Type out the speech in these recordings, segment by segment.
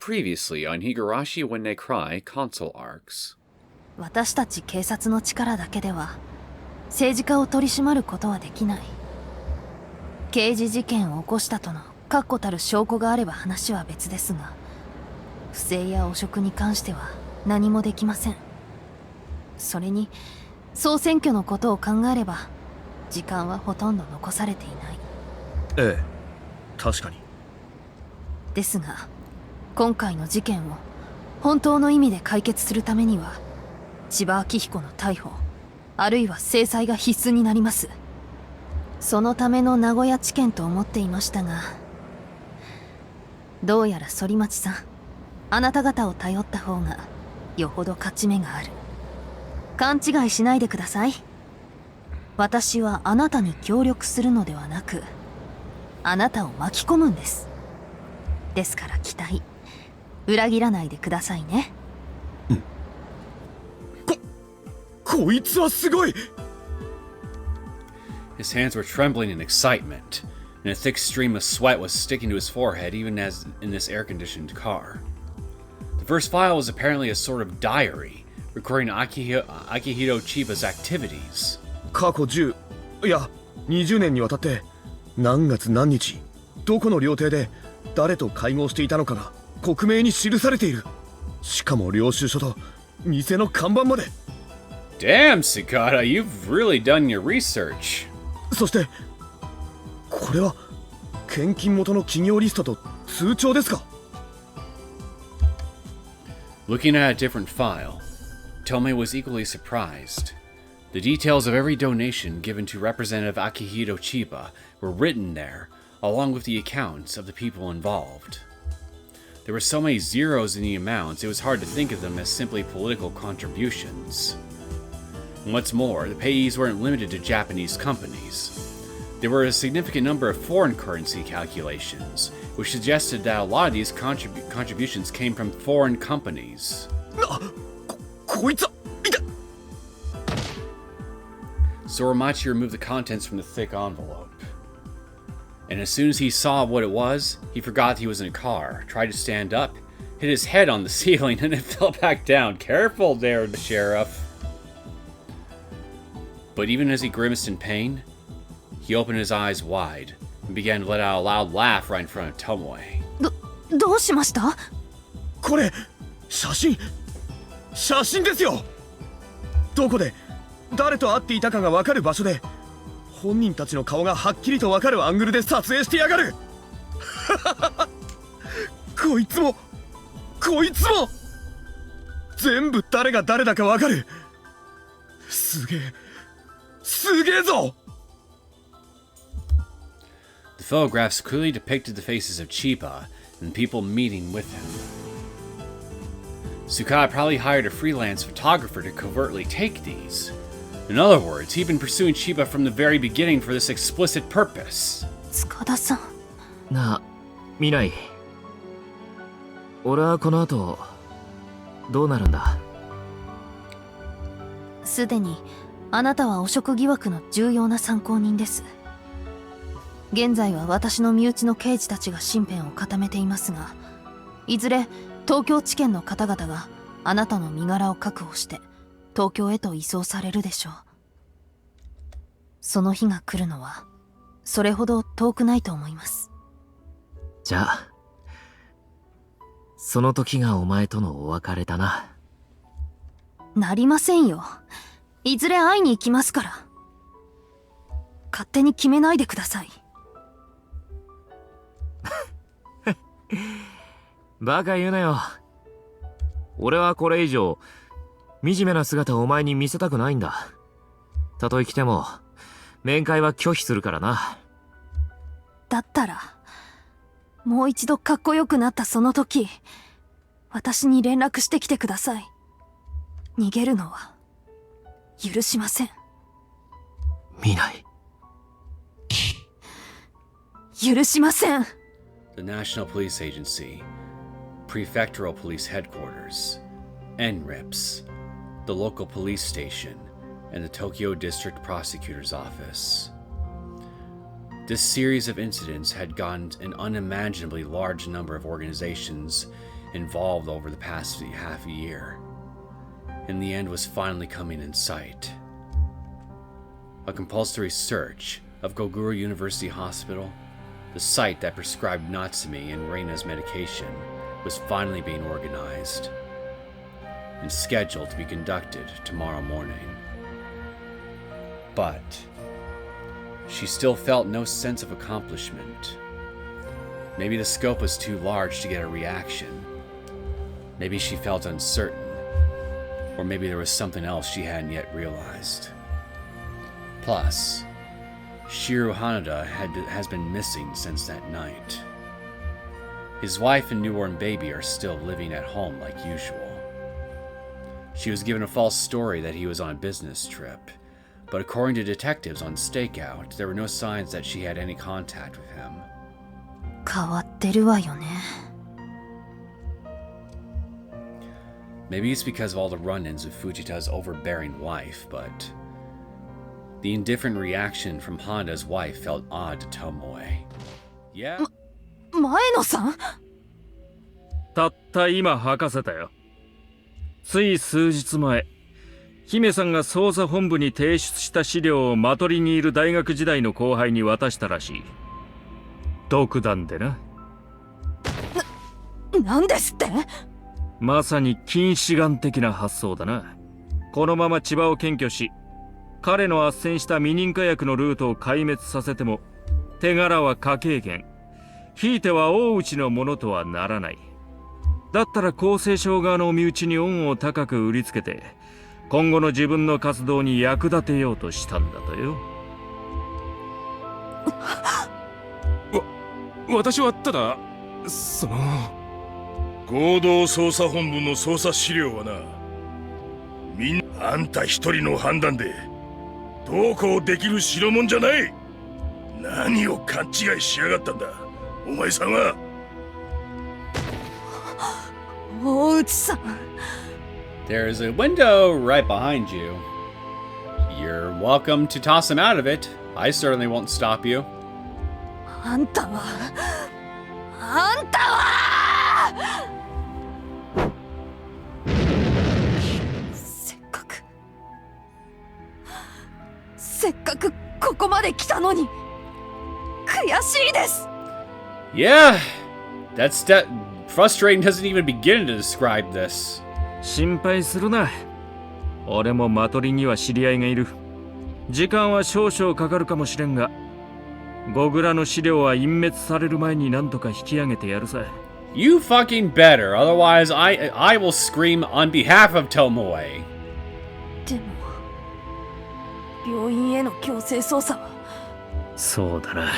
Previously on Higurashi When They Cry console arcs. 私たち警察の力だけでは政治家を取り締まることはできない。刑事事件を起こしたとの確固たる証拠があれば話は別ですが、不正や汚職に関しては何もできません。それに総選挙のことを考えれば時間はほとんど残されていない。ええ、確かに。ですが今回の事件を本当の意味で解決するためには千葉明彦の逮捕あるいは制裁が必須になります。そのための名古屋地検と思っていましたが、どうやら反町さん、あなた方を頼った方がよほど勝ち目がある。勘違いしないでください。私はあなたに協力するのではなく、あなたを巻き込むんです。ですから期待裏切らないでくださいね。こいつはすごい。 His hands were trembling in excitement, and a thick stream of sweat was sticking to his forehead even as in this air-conditioned car. The first file was apparently a sort of diary, recording Akihito Chiba's activities. 過去10いや20年にわたって何月何日どこの料亭で誰と会合していたのかが克明に記されている。しかも領収書と店の看板まで。 Damn, Sakata, you've really done your research. そしてこれは献金元の企業リストと通帳ですか？ Looking at a different file, Tomei was equally surprised. The details of every donation given to Representative Akihito Chiba were written there, along with the accounts of the people involved. There were so many zeros in the amounts, it was hard to think of them as simply political contributions. And what's more, the payees weren't limited to Japanese companies. There were a significant number of foreign currency calculations, which suggested that a lot of these contributions came from foreign companies. こいつは痛っ。 Soromachi removed the contents from the thick envelope. And as soon as he saw what it was, he forgot he was in a car, tried to stand up, hit his head on the ceiling, and it fell back down. Careful there, the sheriff. But even as he grimaced in pain, he opened his eyes wide and began to let out a loud laugh right in front of Tomoe. どうしました？これ写真ですよ。どこで誰と会っていたかが分かる場所で本人たちの顔がはっきりと分かるアングルで撮影してやがる。こいつも全部誰が誰だか分かる。すげえぞ。 The photographs clearly depicted the faces of Chiba and people meeting with him. Sukai probably hired a freelance photographer to covertly take these. In other words, he'd been pursuing Chiba from the very beginning for this explicit purpose. 塚田さん。なあ、未来。俺はこの後どうなるんだ？すでにあなたは汚職疑惑の重要な参考人です。現在は私の身内の刑事たちが身辺を固めていますが、いずれ東京地検の方々があなたの身柄を確保して東京へと移送されるでしょう。その日が来るのはそれほど遠くないと思います。じゃあその時がお前とのお別れだな。なりませんよ。いずれ会いに行きますから。勝手に決めないでください。バカ言うなよ。俺はこれ以上惨めな姿をお前に見せたくないんだ。たとえ来ても面会は拒否するからな。だったらもう一度かっこよくなったその時、私に連絡してきてください。逃げるのは許しません。見ない。許しません。 The National Police Agency, Prefectural Police Headquarters, NRIPS, the local police station, and the Tokyo District Prosecutor's Office. This series of incidents had gotten an unimaginably large number of organizations involved over the past half a year, and the end was finally coming in sight. A compulsory search of Goguro University Hospital, the site that prescribed Natsumi and Reina's medication, was finally being organized and scheduled to be conducted tomorrow morning. But she still felt no sense of accomplishment. Maybe the scope was too large to get a reaction. Maybe she felt uncertain, or maybe there was something else she hadn't yet realized. Plus, Shiro Hanada has been missing since that night. His wife and newborn baby are still living at home like usual. She was given a false story that he was on a business trip, but according to detectives on stakeout, there were no signs that she had any contact with him. 変わってるわよね。Maybe it's because of all the run-ins with Fujita's overbearing wife, but the indifferent reaction from Honda's wife felt odd to Tomoe. Yeah? 前野さん？たった今吐かせたよ。つい数日前、姫さんが捜査本部に提出した資料をマトリにいる大学時代の後輩に渡したらしい。独断でな。なんですって？まさに近視眼的な発想だな。このまま千葉を検挙し、彼の斡旋した未認可薬のルートを壊滅させても、手柄は科警研、ひいては大内のものとはならない。だったら厚生省側の身内に恩を高く売りつけて、今後の自分の活動に役立てようとしたんだとよ。私はただ合同捜査本部の捜査資料はな、みんなあんた一人の判断でどうこうできる代物じゃない。何を勘違いしやがったんだお前さんは。大内さん。 There's a window right behind you. You're welcome to toss him out of it. I certainly won't stop you. あんたはせっかくここまで来たのに悔しいです。 Yeah, that's frustrating doesn't even begin to describe this. 心配するな。俺もマトリには知り合いがいる。時間は少々かかるかもしれんが、ゴグラの資料は隠滅される前に何とか引き上げてやるさ。You fucking better, otherwise I will scream on behalf of Tomoe. でも病院への強制捜査は。そうだな。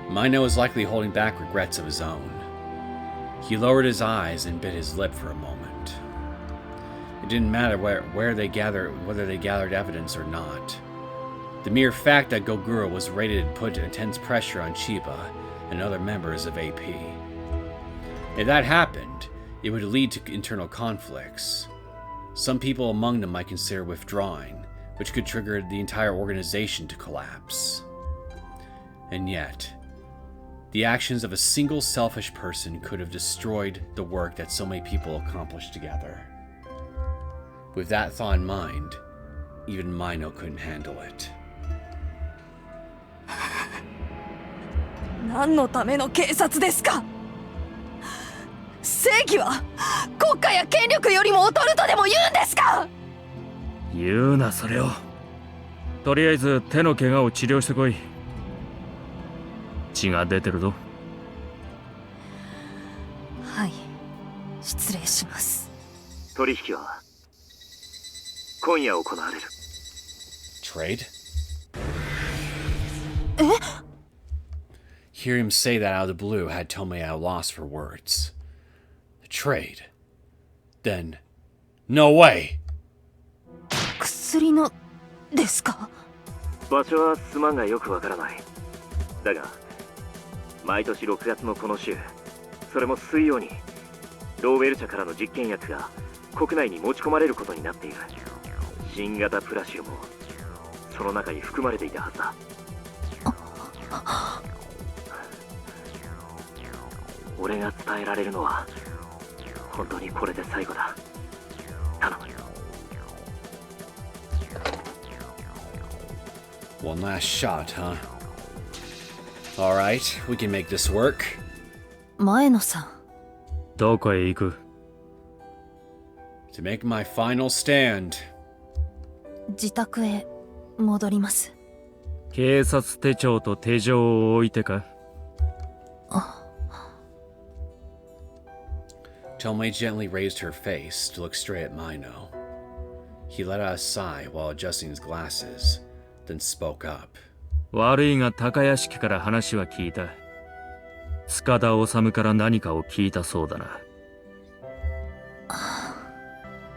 Mino was likely holding back regrets of his own. He lowered his eyes and bit his lip for a moment. It didn't matter whether they gathered evidence or not. The mere fact that Goguro was raided put intense pressure on Chiba and other members of AP. If that happened, it would lead to internal conflicts. Some people among them might consider withdrawing, which could trigger the entire organization to collapse. And yet, the actions of a single selfish person could have destroyed the work that so many people accomplished together. With that thought in mind, even Mino couldn't handle it. 何のための警察ですか？正義は国家や権力よりも劣るとでも言うんですか？言うなそれを。とりあえず手の怪我を治療してこい。血が出てるぞ。はい、失礼します。取引は今夜行われる。 Trade? Hear him say that out of the blue had Tomoe at a loss for words. The trade? Then, no way! 薬のですか？場所はすまんがよくわからない。だが毎年6月のこの週、それも水曜にローウェル社からの実験薬が国内に持ち込まれることになっている。新型プラシウムもその中に含まれていたはずだ。俺が伝えられるのは本当にこれで最後だ。頼む。 One last shot, huh? Alright, we can make this work. 前野さん、どこへ行く？ To make my final stand. 自宅へ戻ります。警察手帳と手錠を置いてか？ Tomei gently raised her face to look straight at Mino. He let out a sigh while adjusting his glasses, then spoke up. 悪いが高屋敷から話は聞いた。塚田治から何かを聞いたそうだな。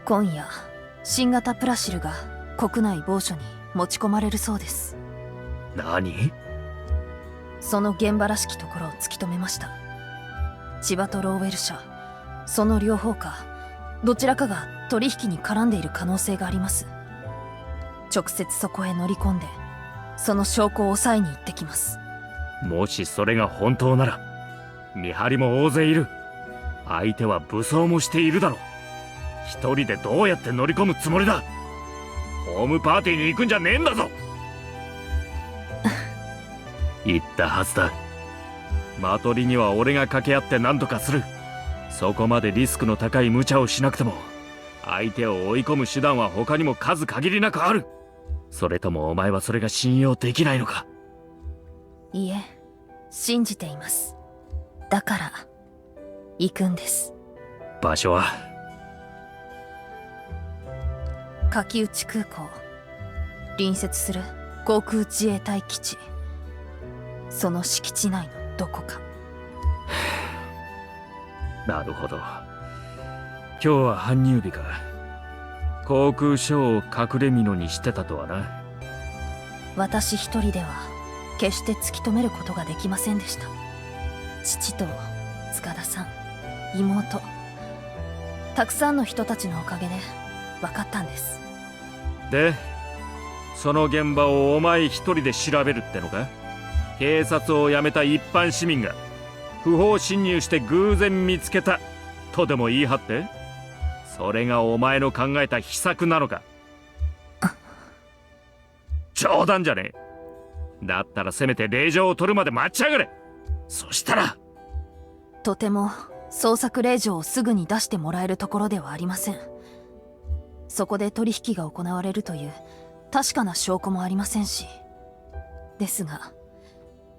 今夜、新型プラシルが国内某所に持ち込まれるそうです。何？その現場らしきところを突き止めました。千葉とローウェル社、その両方かどちらかが取引に絡んでいる可能性があります。直接そこへ乗り込んでその証拠を抑えに行ってきます。もしそれが本当なら見張りも大勢いる。相手は武装もしているだろう。一人でどうやって乗り込むつもりだ？ホームパーティーに行くんじゃねえんだぞ。言ったはずだ。マトリには俺が掛け合って何とかする。そこまでリスクの高い無茶をしなくても相手を追い込む手段は他にも数限りなくある。それともお前はそれが信用できないのか？いいえ、信じています。だから行くんです。場所は柿内空港、隣接する航空自衛隊基地、その敷地内のどこか。なるほど。今日は搬入日か。航空ショーを隠れ蓑にしてたとはな。私一人では決して突き止めることができませんでした。父と塚田さん、妹、たくさんの人たちのおかげで分かったんです。で、その現場をお前一人で調べるってのか？警察を辞めた一般市民が不法侵入して偶然見つけたとでも言い張って？それがお前の考えた秘策なのか？冗談じゃねえ。だったらせめて令状を取るまで待ちやがれ。そしたら。とても捜索令状をすぐに出してもらえるところではありません。そこで取引が行われるという確かな証拠もありませんし。ですが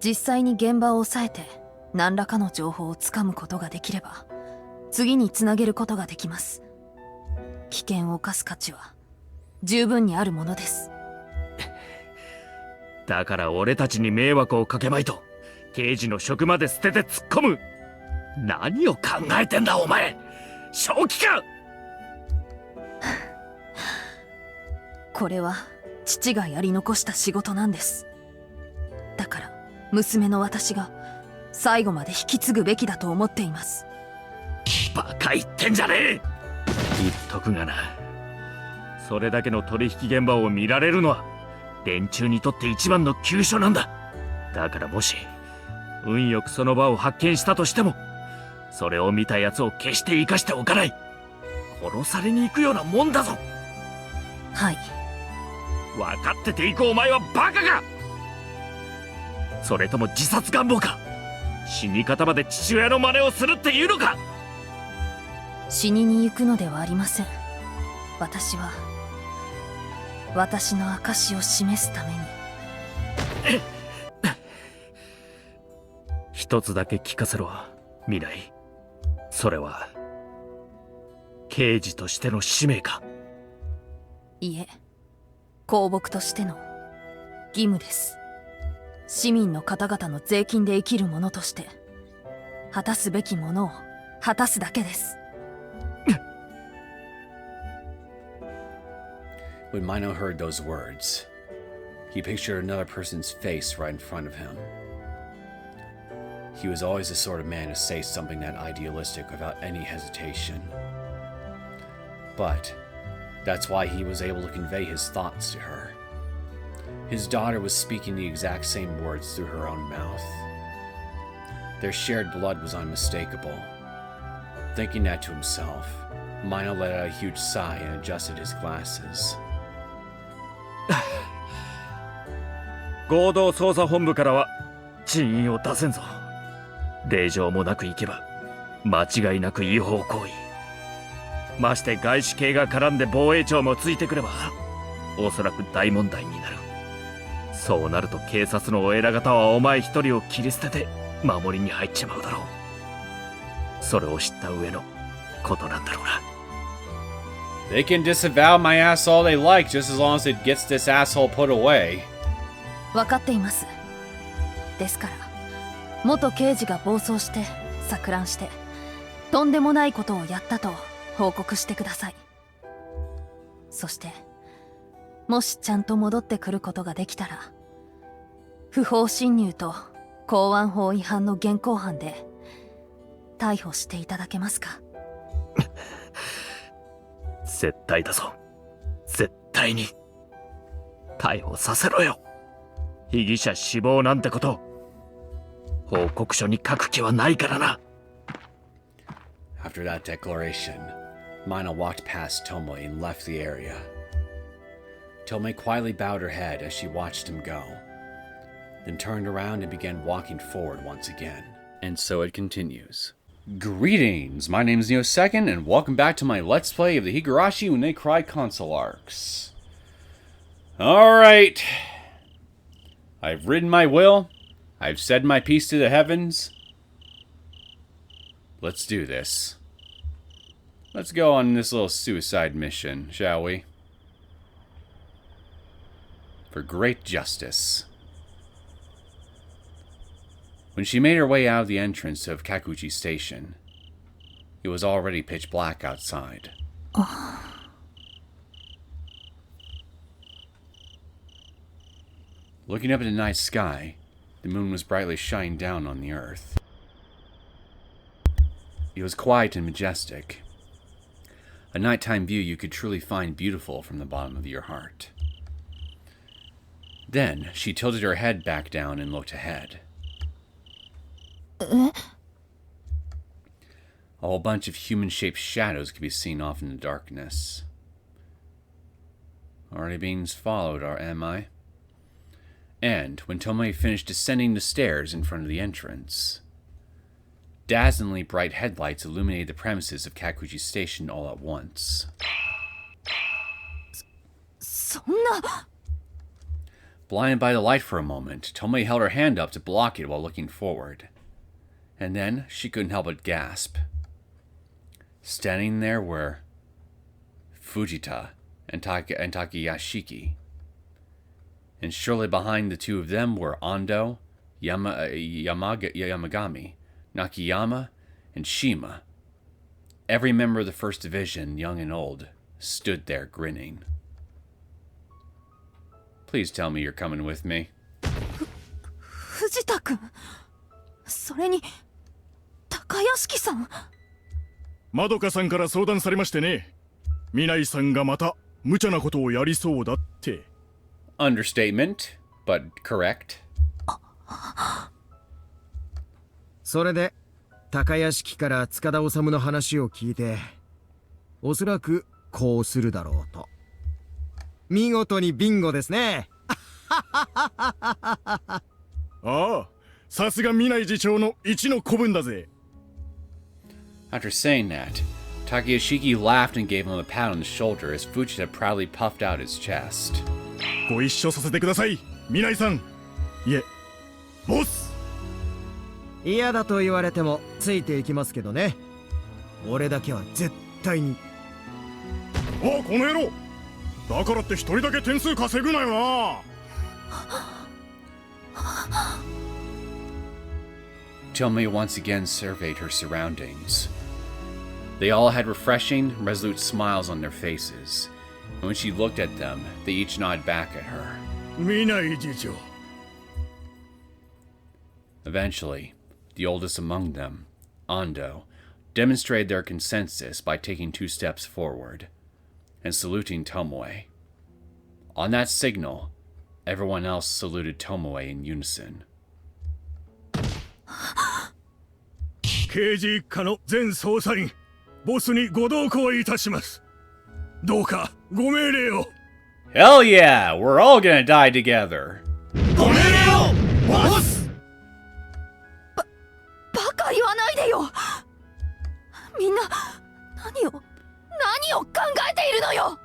実際に現場を押さえて何らかの情報をつかむことができれば次につなげることができます。危険を冒す価値は十分にあるものです。だから俺たちに迷惑をかけまいと刑事の職まで捨てて突っ込む。何を考えてんだお前。正気か？これは父がやり残した仕事なんです。だから娘の私が最後まで引き継ぐべきだと思っています。バカ言ってんじゃねえ。言っとくがな、それだけの取引現場を見られるのは連中にとって一番の急所なんだ。だからもし運よくその場を発見したとしてもそれを見た奴を決して生かしておかない。殺されに行くようなもんだぞ。はい。分かってて行くお前はバカか？それとも自殺願望か？死に方まで父親の真似をするっていうのか？死にに行くのではありません。私は私の証を示すために。一つだけ聞かせろ、未来。それは刑事としての使命か？いえ、公僕としての義務です。市民の方々の税金で生きる者として果たすべきものを果たすだけです。When Mino heard those words, he pictured another person's face right in front of him. He was always the sort of man to say something that idealistic without any hesitation. But that's why he was able to convey his thoughts to her. His daughter was speaking the exact same words through her own mouth. Their shared blood was unmistakable. Thinking that to himself, Mina let out a huge sigh and adjusted his glasses. 合同捜査本部からは人員を出せんぞ。令状もなく行けば間違いなく違法行為。まして外資系が絡んで防衛庁もついてくればおそらく大問題になる。そうなると警察のお偉方はお前一人を切り捨てて守りに入っちまうだろう。それを知った上のことなんだろうな。They can disavow my ass all they like just as long as it gets this asshole put away. 分かっています。ですから元刑事が暴走して錯乱してとんでもないことをやったと報告してください。そしてもしちゃんと戻ってくることができたら不法侵入と公安法違反の現行犯で逮捕していただけますか？絶対だぞ。絶対に逮捕させろよ。被疑者死亡なんてこと報告書に書く気はないからな。 After that declaration, Mina walked past Tomoe and left the area. Tomoe quietly bowed her head as she watched him go, then turned around and began walking forward once again. And so it continues. Greetings, my name is Neosekken, and welcome back to my Let's Play of the Higurashi When They Cry console arcs. Alright. I've written my will. I've said my piece to the heavens. Let's do this. Let's go on this little suicide mission, shall we? For great justice. When she made her way out of the entrance of Kakuji Station, it was already pitch black outside. Looking up at the night sky, the moon was brightly shining down on the earth. It was quiet and majestic. A nighttime view you could truly find beautiful from the bottom of your heart. Then, she tilted her head back down and looked ahead. A whole bunch of human-shaped shadows could be seen off in the darkness. Already being followed, am I? And when Tomoe finished descending the stairs in front of the entrance, dazzlingly bright headlights illuminated the premises of Kakuji Station all at once. そんな。 Blinded by the light for a moment, Tomoe held her hand up to block it while looking forward. And then she couldn't help but gasp. Standing there were Fujita and Takayashiki. And surely behind the two of them were Ando, Yamagami, Nakayama, and Shima. Every member of the First Division, young and old, stood there grinning. Please tell me you're coming with me. 藤田君、それに高屋敷さん。まどかさんから相談されましてね。未来さんがまた無茶なことをやりそうだって。Understatement, but correct. それで高屋敷から塚田治の話を聞いて、おそらくこうするだろうと。見事にビンゴですね。ああ、さすが未来次長の一の子分だぜ。After saying that, Takayashiki laughed and gave him a pat on the shoulder as Fujita proudly puffed out his chest. ご一緒させてください、未来さん。いえ、ボス。嫌だと言われてもついていきますけどね。俺だけは絶対に。ああ、この野郎。だからって一人だけ点数稼ぐなよな。Tomoe once again surveyed her surroundings. They all had refreshing, resolute smiles on their faces, and when she looked at them, they each nodded back at her. 未来次長。Eventually, the oldest among them, Ando, demonstrated their consensus by taking 2 steps forward and saluting Tomoe. On that signal, everyone else saluted Tomoe in unison. 刑事一課の全捜査員ボスにご同行いたします。どうかご命令を。 Hell yeah! We're all gonna die together! ご命令をボス。バカ言わないでよ。みんな何を考えているのよ。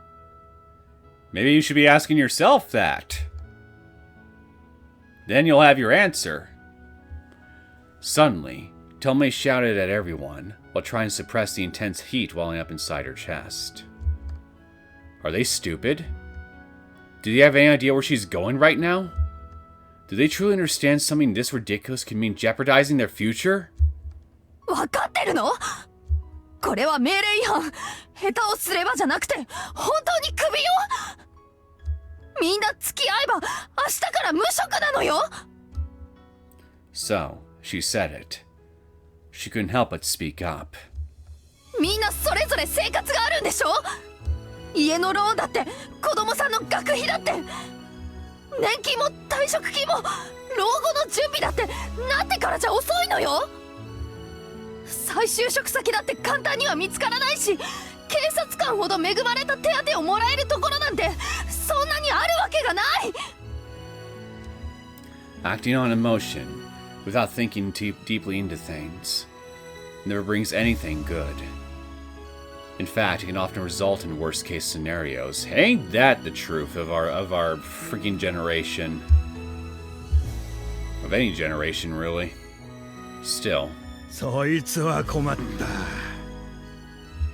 Maybe you should be asking yourself that. Then you'll have your answer. Suddenly, Tomei shouted at everyone while trying to suppress the intense heat welling up inside her chest. Are they stupid? Do they have any idea where she's going right now? Do they truly understand something this ridiculous can mean jeopardizing their future? 分かってるの？これは命令違反。下手をすればじゃなくて本当にクビよ。みんな付き合えば明日から無職なのよ。 So, she said it. She couldn't help but speak up. みんなそれぞれ生活があるんでしょ。家のローンだって子供さんの学費だって年金も退職金も老後の準備だってなってからじゃ遅いのよ。再就職先だって簡単には見つからないし、警察官ほど恵まれた手当をもらえるところなんてそんなにあるわけがない。 Acting on emotion, without thinking deeply into things, never brings anything good. In fact, it can often result in worst-case scenarios. Ain't that the truth of our freaking generation? Of any generation, really. Still. そいつは困っ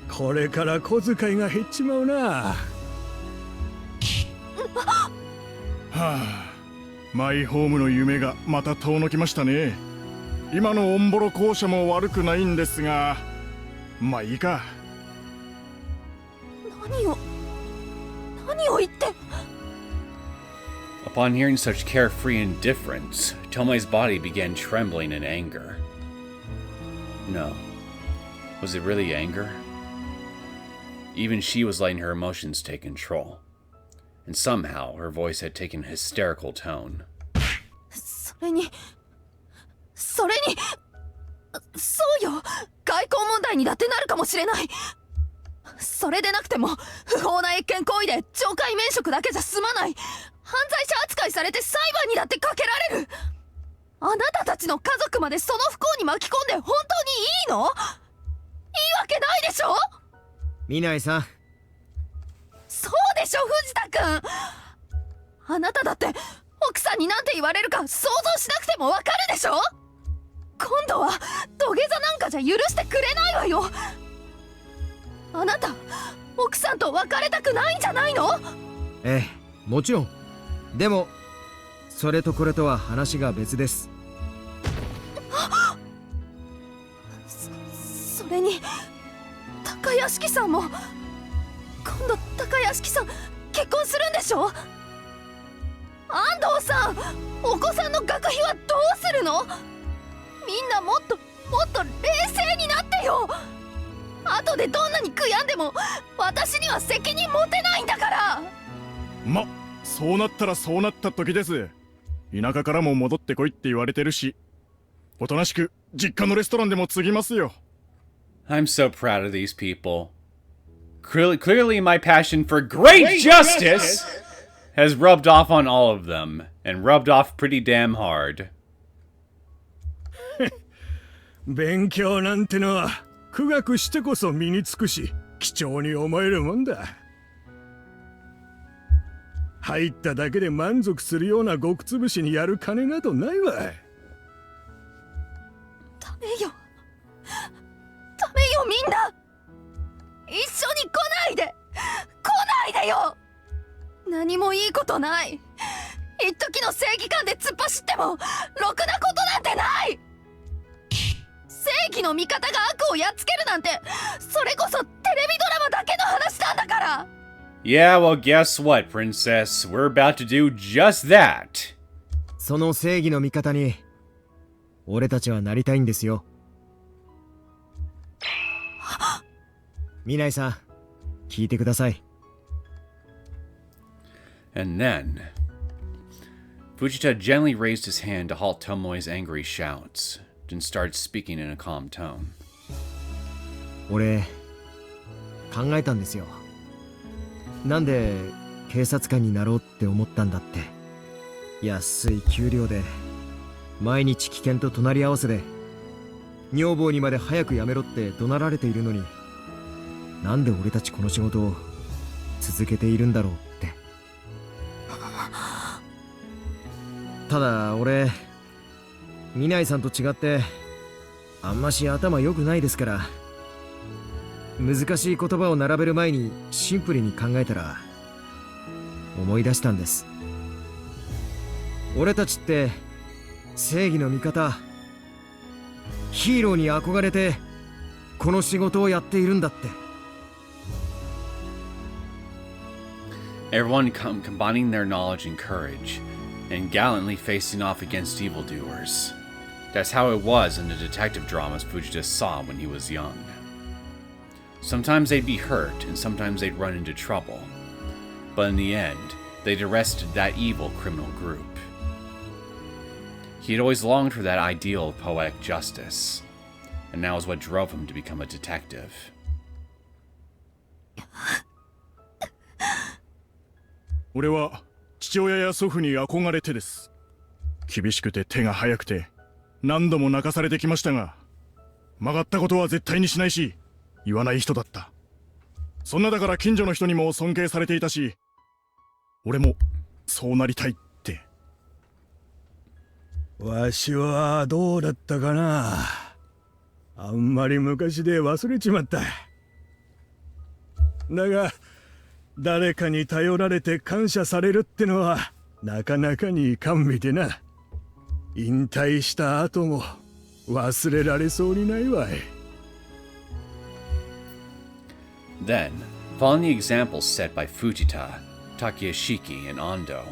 た。これから小遣いが減っちまうな。はあ、マイホームの夢がまた遠のきましたね。今のオンボロ校舎も悪くないんですが、まあいいか。何を言って。 Upon hearing such carefree indifference, Tomei's body began trembling in anger. No. Was it really anger? Even she was letting her emotions take control. And somehow, her voice had taken a hysterical tone. それにそうよ、外交問題にだってなるかもしれない。それでなくても不法な越権行為で懲戒免職だけじゃ済まない。犯罪者扱いされて裁判にだってかけられる。あなたたちの家族までその不幸に巻き込んで本当にいいの？いいわけないでしょ。見ないさ。そうでしょ藤田くん。あなただって奥さんになんて言われるか想像しなくてもわかるでしょ。今度は土下座なんかじゃ許してくれないわよ。あなた奥さんと別れたくないんじゃないの？ええ、もちろん。でもそれとこれとは話が別です。それに高屋敷さんも今度高屋敷さん結婚するんでしょ。安藤さん、お子さんの学費はどうするの？みんなもっと冷静になってよ。後でどんなに悔やんでも私には責任持てないんだから。そうなったらそうなった時です。田舎からも戻ってこいって言われてるし、おとなしく実家のレストランでも継ぎますよ。 I'm so proud of these people. Clearly my passion for great justice has rubbed off on all of them, and rubbed off pretty damn hard. 勉強なんてのは苦学してこそ身につくし、貴重に思えるもんだ。入っただけで満足するような極つぶしにやる金などないわ。ダメよみんな。一緒に来ないでよ。何もいいことない。一時の正義感で突っ走ってもろくなことなんてない。正義の味方が悪をやっつけるなんて、それこそテレビドラマだけの話なんだから。Yeah, well, guess what, princess? We're about to do just that. その正義の味方に俺たちはなりたいんですよ。見ないさ、聞いてください。And then, Fujita gently raised his hand to halt Tomoe's angry shouts. and started speaking in a calm tone. 俺考えたんですよ。なんで警察官になろうって思ったんだって。安い給料で毎日危険と隣り合わせで女房にまで早く辞めろって怒鳴られているのに、なんで俺たちこの仕事を続けているんだろうって。ただ俺南井さんと違ってあんまし頭良くないですから、難しい言葉を並べる前にシンプルに考えたら思い出したんです。俺たちって正義の味方、ヒーローに憧れてこの仕事をやっているんだって。Everyone combining their knowledge and courage, and gallantly facing off against evildoers. That's how it was in the detective dramas Fujita saw when he was young. Sometimes they'd be hurt, and sometimes they'd run into trouble. But in the end, they'd arrested that evil criminal group. He had always longed for that ideal of poetic justice, and that was what drove him to become a detective. 俺は父親や祖父に憧れてです。厳しくて手が早くて何度も泣かされてきましたが、曲がったことは絶対にしないし言わない人だった。そんなだから近所の人にも尊敬されていたし、俺もそうなりたいって。わしはどうだったかな。あんまり昔で忘れちまった。だが誰かに頼られて感謝されるってのはなかなかに甘美でな。引退した後も忘れられそうにないわい。Then, following the examples set by Fujita, Takeshiki, and Ando,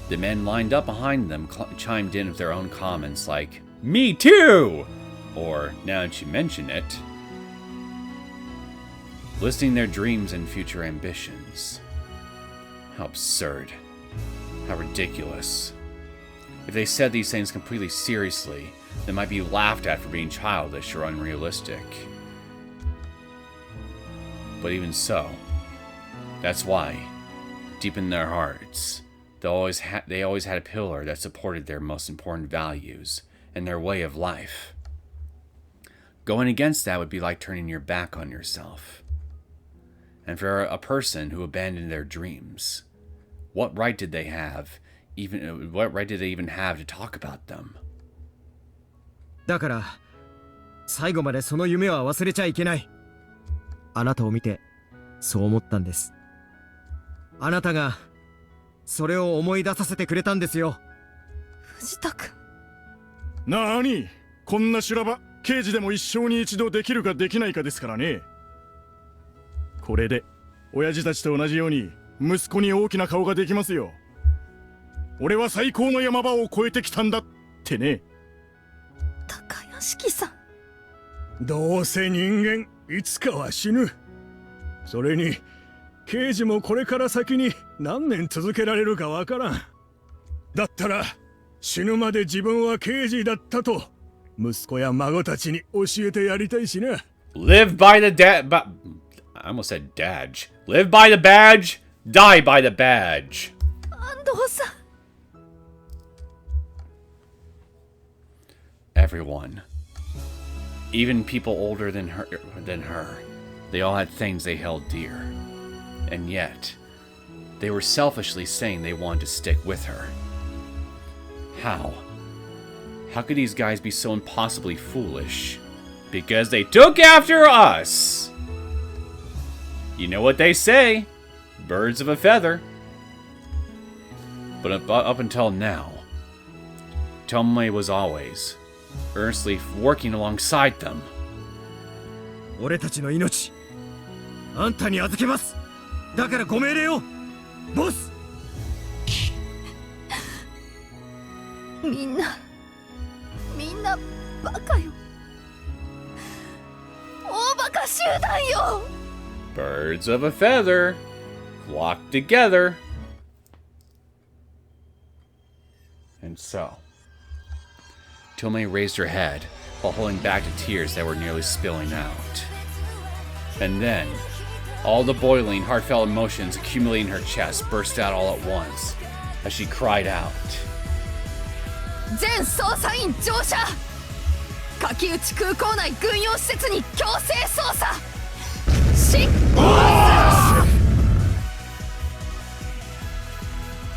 the men lined up behind them chimed in with their own comments like, "Me too!" Or, "Now that you mention it," listing their dreams and future ambitions. How absurd. How ridiculous. If they said these things completely seriously, they might be laughed at for being childish or unrealistic. But even so, that's why, deep in their hearts, they always had a pillar that supported their most important values and their way of life. Going against that would be like turning your back on yourself. And for a person who abandoned their dreams, what right did they even have to talk about them? だから最後までその夢は忘れちゃいけない。あなたを見てそう思ったんです。あなたがそれを思い出させてくれたんですよ。藤田君。なーに、こんな修羅場刑事でも一生に一度できるかできないかですからね。これで親父たちと同じように息子に大きな顔ができますよ。俺は最高の山場を越えてきたんだってね。高屋敷さん。どうせ人間いつかは死ぬ。それに刑事もこれから先に何年続けられるかわからん。だったら死ぬまで自分は刑事だったと息子や孫たちに教えてやりたいしな。 Live by the I almost said badge. Live by the badge, die by the badge. 安藤さん。Everyone, even people older than her, they all had things they held dear. And yet, they were selfishly saying they wanted to stick with her. How? How could these guys be so impossibly foolish? Because they took after us! You know what they say, birds of a feather. But up until now, Tomoe was always earnestly working alongside them. 俺たちの命、あんたに預けます。だからご命令を、ボス。みんなバカよ。大バカ集団よ。Birds of a feather, flock together. And so, Tomei raised her head while holding back the tears that were nearly spilling out. And then, all the boiling, heartfelt emotions accumulating in her chest burst out all at once as she cried out. 全捜査員乗車柿内空港内軍用施設に強制捜査出発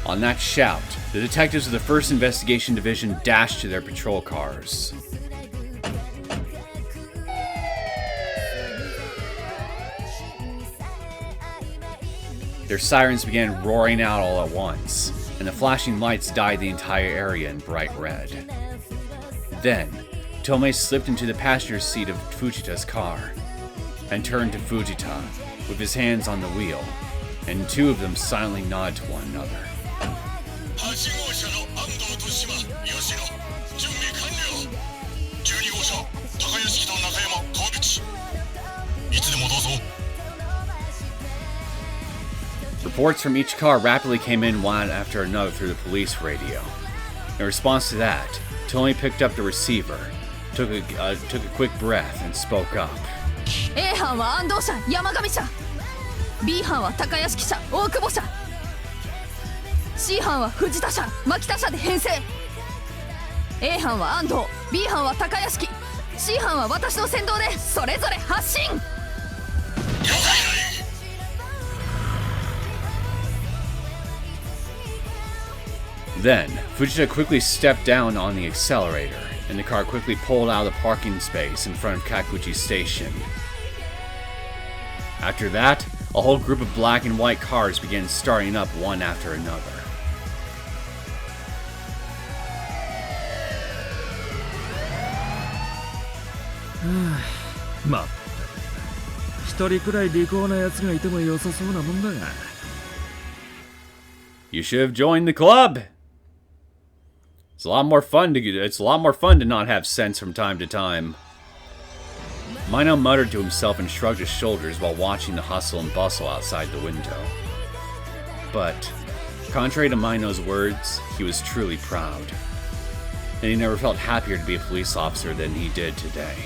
On that shout, the detectives of the 1st Investigation Division dashed to their patrol cars. Their sirens began roaring out all at once, and the flashing lights dyed the entire area in bright red. Then, Tomei slipped into the passenger seat of Fujita's car, and turned to Fujita, with his hands on the wheel, and two of them silently nodded to one another. Reports from each car rapidly came in one after another through the police radio. In response to that, Tomei picked up the receiver, took a quick breath, and spoke up. A 班は安藤社山上社 B 班は高屋敷社大久保社 C 班は藤田社牧田社で編成 A 班は安藤 B 班は高屋敷 C 班は私の先導でそれぞれ発進 Then, Fujita quickly stepped down on the accelerator, and the car quickly pulled out of the parking space in front of Kakuchi Station. After that, a whole group of black and white cars began starting up one after another. まあ一人くらい利口なやつがいても良さそうなもんだが You should have joined the club. It's a lot more fun to not have sense from time to time. Mino muttered to himself and shrugged his shoulders while watching the hustle and bustle outside the window. But, contrary to Mino's words, he was truly proud. And he never felt happier to be a police officer than he did today.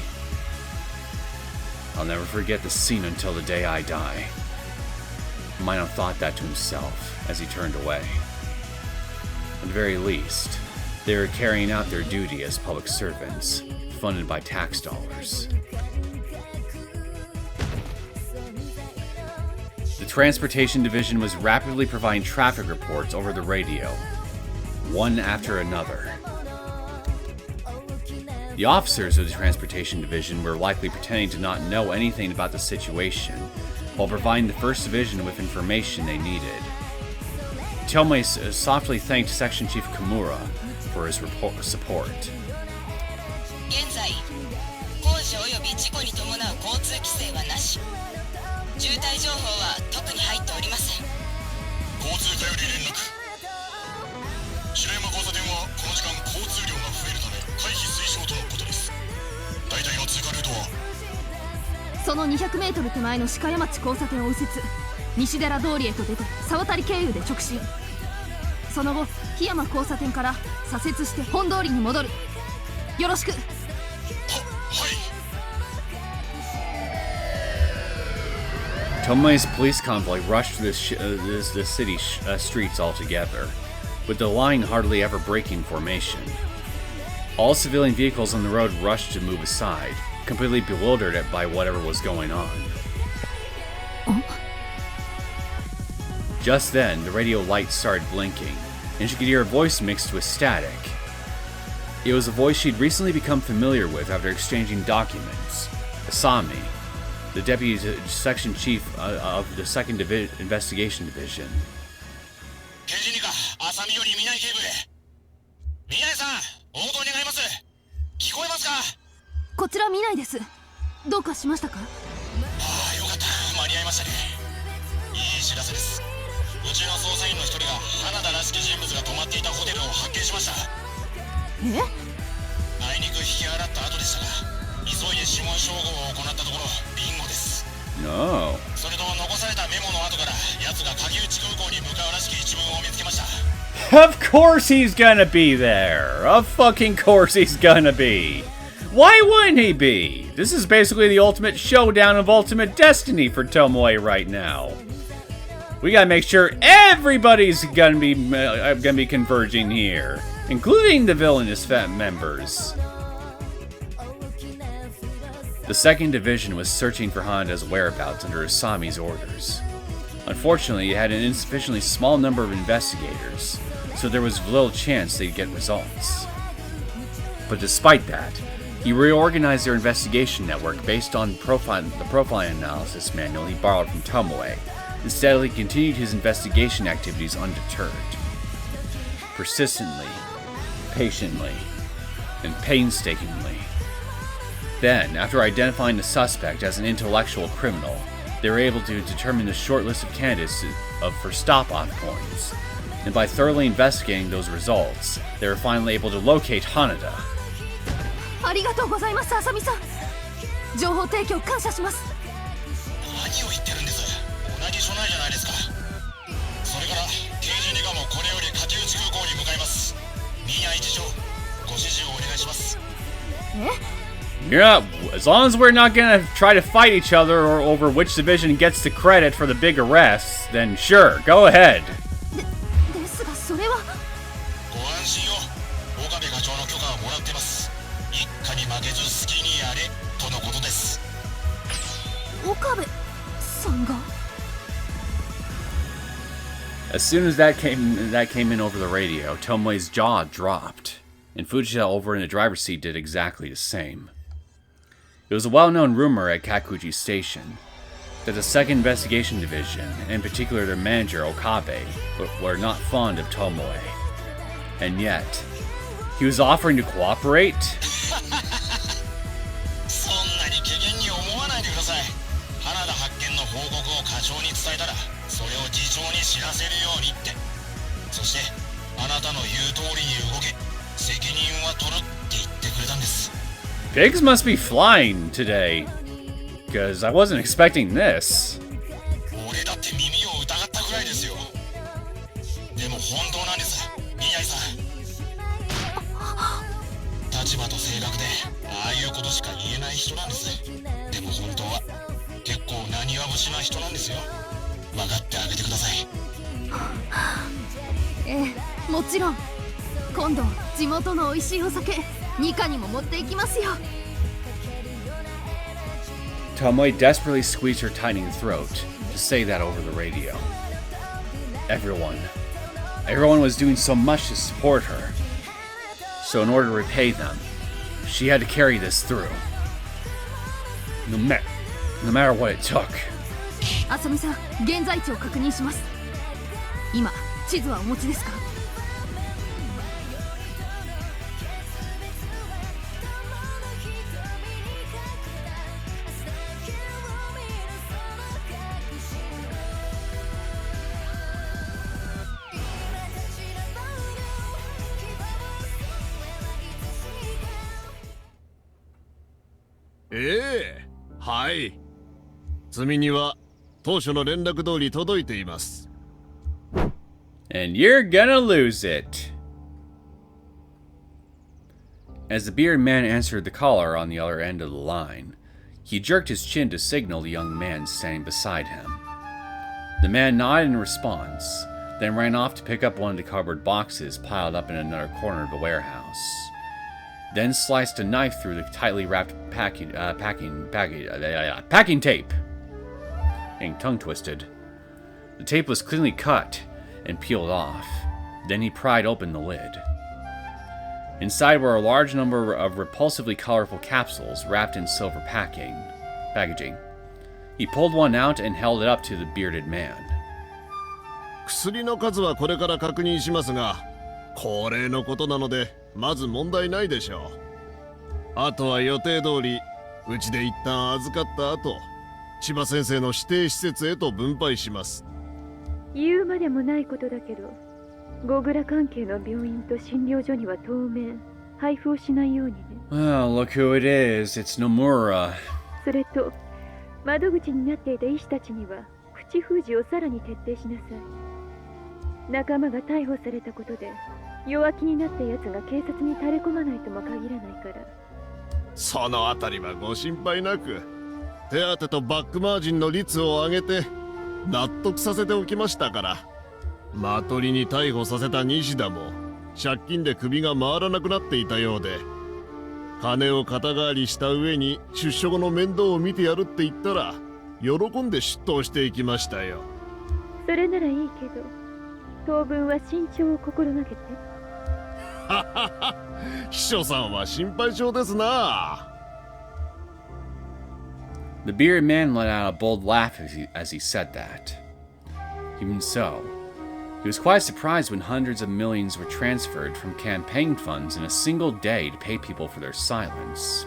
I'll never forget the scene until the day I die. Mino thought that to himself as he turned away. At the very least, they were carrying out their duty as public servants, funded by tax dollars. The Transportation Division was rapidly providing traffic reports over the radio, one after another. The officers of the Transportation Division were likely pretending to not know anything about the situation, while providing the 1st Division with information they needed. Tomei softly thanked Section Chief Kimura for his support. 現在、工事及び事故に伴う交通規制はなし。渋滞情報は特に入っておりません。交通課より連絡。白山交差点はこの時間交通量が増えるため回避推奨とのことです。大体の通過ルートはその200メートル手前の鹿山町交差点を右折西寺通りへと出て沢渡経由で直進その後檜山交差点から左折して本通りに戻るよろしくは、はい Tomei's police convoy rushed through the city streets altogether, with the line hardly ever breaking formation. All civilian vehicles on the road rushed to move aside, completely bewildered by whatever was going on. Just then, the radio lights started blinking, and she could hear a voice mixed with static. It was a voice she'd recently become familiar with after exchanging documents. Asami, the deputy section chief of the 2nd Investigation Division. 刑事二課浅見より南警部へ。南さん、応答願います。聞こえますか？こちら見ないです。どうかしましたか？ああ、よかった。間に合いましたね。いい知らせです。うちの捜査員の一人が花田らしき人物が泊まっていたホテルを発見しました。え？あいにく引き払った後でしたが、急いで指紋照合を行ったところビンゴです。 No. それと残されたメモの後から奴が鍵内空港に向かうらしき一文を見つけました。Of course he's gonna be there. Of fucking course he's gonna be. Why wouldn't he be? This is basically the ultimate showdown of ultimate destiny for Tomoe right now. We gotta make sure everybody's gonna be converging here, including the villainous members. The 2nd Division was searching for Hanada's whereabouts under Asami's orders. Unfortunately, it had an insufficiently small number of investigators, so there was little chance they'd get results. But despite that, he reorganized their investigation network based on the profiling analysis manual he borrowed from Tomoe, and steadily continued his investigation activities undeterred. Persistently, patiently, and painstakingly. Then, after identifying the suspect as an intellectual criminal, they were able to determine the short list of candidates for stop-off points, and by thoroughly investigating those results, they were finally able to locate Hanada. ありがとうございます、あさみさん。情報提供感謝します。何を言ってるんです。同じ備えじゃないですか。それから刑事二課もこれより柿内空港に向かいます。宮井次長、ご指示をお願いします。Yeah, as long as we're not gonna try to fight each other or over which division gets the credit for the big arrests, then sure, go ahead. ですがそれは。ご安心を。岡部課長の許可をもらってます。一家に負けず好きにやれとのことです。岡部さんが。As soon as that came in over the radio, Tomoe's jaw dropped, and Fujita over in the driver's seat did exactly the same. It was a well-known rumor at Kakuji Station that the 2nd Investigation Division, and in particular their manager Okabe, were not fond of Tomoe. And yet, he was offering to cooperate? そんなに怪訝に思わないでください。花田発見の報告を課長に伝えたら、それを次長に知らせるようにって。そして、あなたの言う通りに動け。責任は取るって言ってくれたんです。Pigs must be flying today, because I wasn't expecting this. 俺だって耳を疑ったくらいですよ。でも本当なんです、宮井さん。立場と性格でああいうことしか言えない人なんです。でも本当は結構なにわ節な人なんですよ。分かってあげてください。もちろん。今度地元の美味しいお酒二課にも持っていきますよ。Tomoe desperately squeezed her tightening throat to say that over the radio. Everyone was doing so much to support her. So in order to repay them, she had to carry this through. No matter what it took. あさみさん、現在地を確認します。今、地図はお持ちですか？はい。積み荷は当初の連絡通り届いています。And you're gonna lose it. As the bearded man answered the caller on the other end of the line, he jerked his chin to signal the young man standing beside him. The man nodded in response, then ran off to pick up one of the cardboard boxes piled up in another corner of the warehouse. Then sliced a knife through the tightly wrapped packing tape. Getting tongue twisted. The tape was cleanly cut and peeled off. Then he pried open the lid. Inside were a large number of repulsively colorful capsules wrapped in silver packaging. He pulled one out and held it up to the bearded man. 薬の数はこれから確認しますが、恒例のことなのでまず問題ないでしょう。あとは予定通りうちで一旦預かった後、千葉先生の指定施設へと分配します。言うまでもないことだけど、ゴグラ関係の病院と診療所には当面配布をしないようにね。Well, look who it is. It's Nomura. それと窓口になっていた医師たちには口封じをさらに徹底しなさい。仲間が逮捕されたことで弱気になった奴が警察に垂れ込まないとも限らないから。そのあたりはご心配なく、手当とバックマージンの率を上げて納得させておきましたから。マトリに逮捕させた西田も借金で首が回らなくなっていたようで、金を肩代わりした上に出所後の面倒を見てやるって言ったら喜んで出頭していきましたよ。それならいいけど、当分は慎重を心がけて。秘書さんは心配性ですな。The bearded man let out a bold laugh as he said that. Even so, he was quite surprised when hundreds of millions were transferred from campaign funds in a single day to pay people for their silence.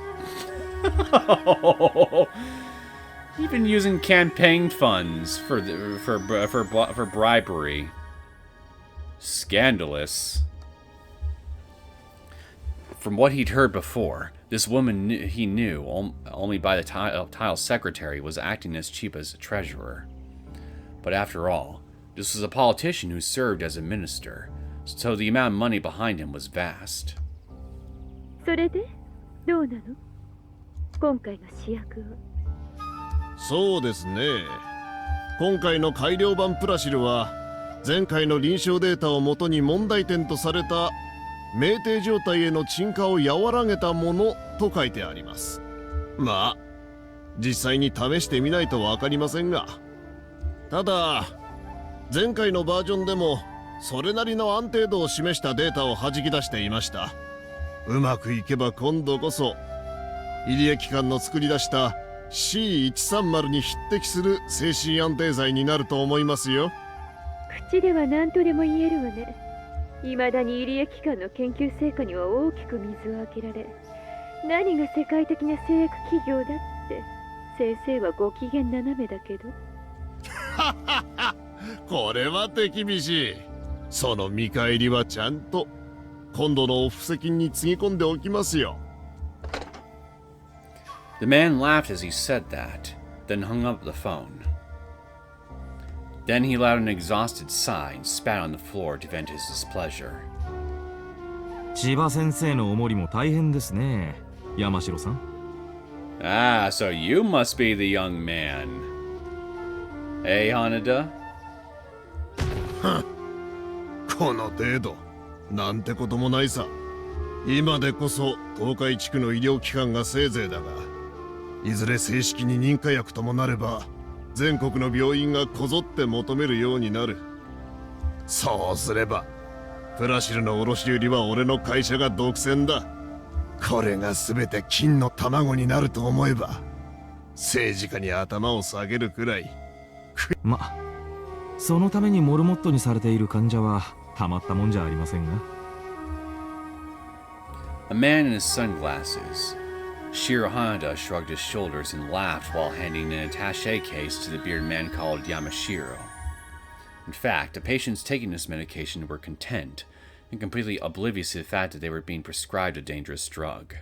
Even using campaign funds for bribery. Scandalous. From what he'd heard before, this woman he knew only by the tile secretary was acting as Chiba's treasurer. But after all, this was a politician who served as a minister, so the amount of money behind him was vast. それでどうなの？今回の主役は。そうですね。今回の改良版プラシルは前回の臨床データをもとに問題点とされた酩酊状態への沈下を和らげたものと書いてあります。まあ実際に試してみないと分かりませんが、ただ前回のバージョンでもそれなりの安定度を示したデータを弾き出していました。うまくいけば今度こそ入江機関の作り出した C130 に匹敵する精神安定剤になると思いますよ。口では何とでも言えるわね。未だに入江機関の研究成果には大きく水をあけられ、何が世界的な製薬企業だって先生はご機嫌斜めだけど。これは手厳しい。その見返りはちゃんと今度のお布施金につぎ込んでおきますよ。The man laughed as he said that, then hung up the phone. Then he let out an exhausted sigh and spat on the floor to vent his displeasure. 千葉先生のおもりも大変ですね、山城さん。Ah, so you must be the young man. Hey, Hanada? この程度なんてこともないさ。今でこそ東海地区の医療機関がせいぜいだが、いずれ正式に認可薬ともなれば全国の病院がこぞって求めるようになる。そうすればプラシルの卸売は俺の会社が独占だ。これが全て金の卵になると思えば政治家に頭を下げるくらい。ま、そのためにモルモットにされている患者はたまったもんじゃありませんが。A man in his sunglasses. Shiro Hanada shrugged his shoulders and laughed while handing an attaché case to the bearded man called Yamashiro. In fact, the patients taking this medication were content and completely oblivious to the fact that they were being prescribed a dangerous drug.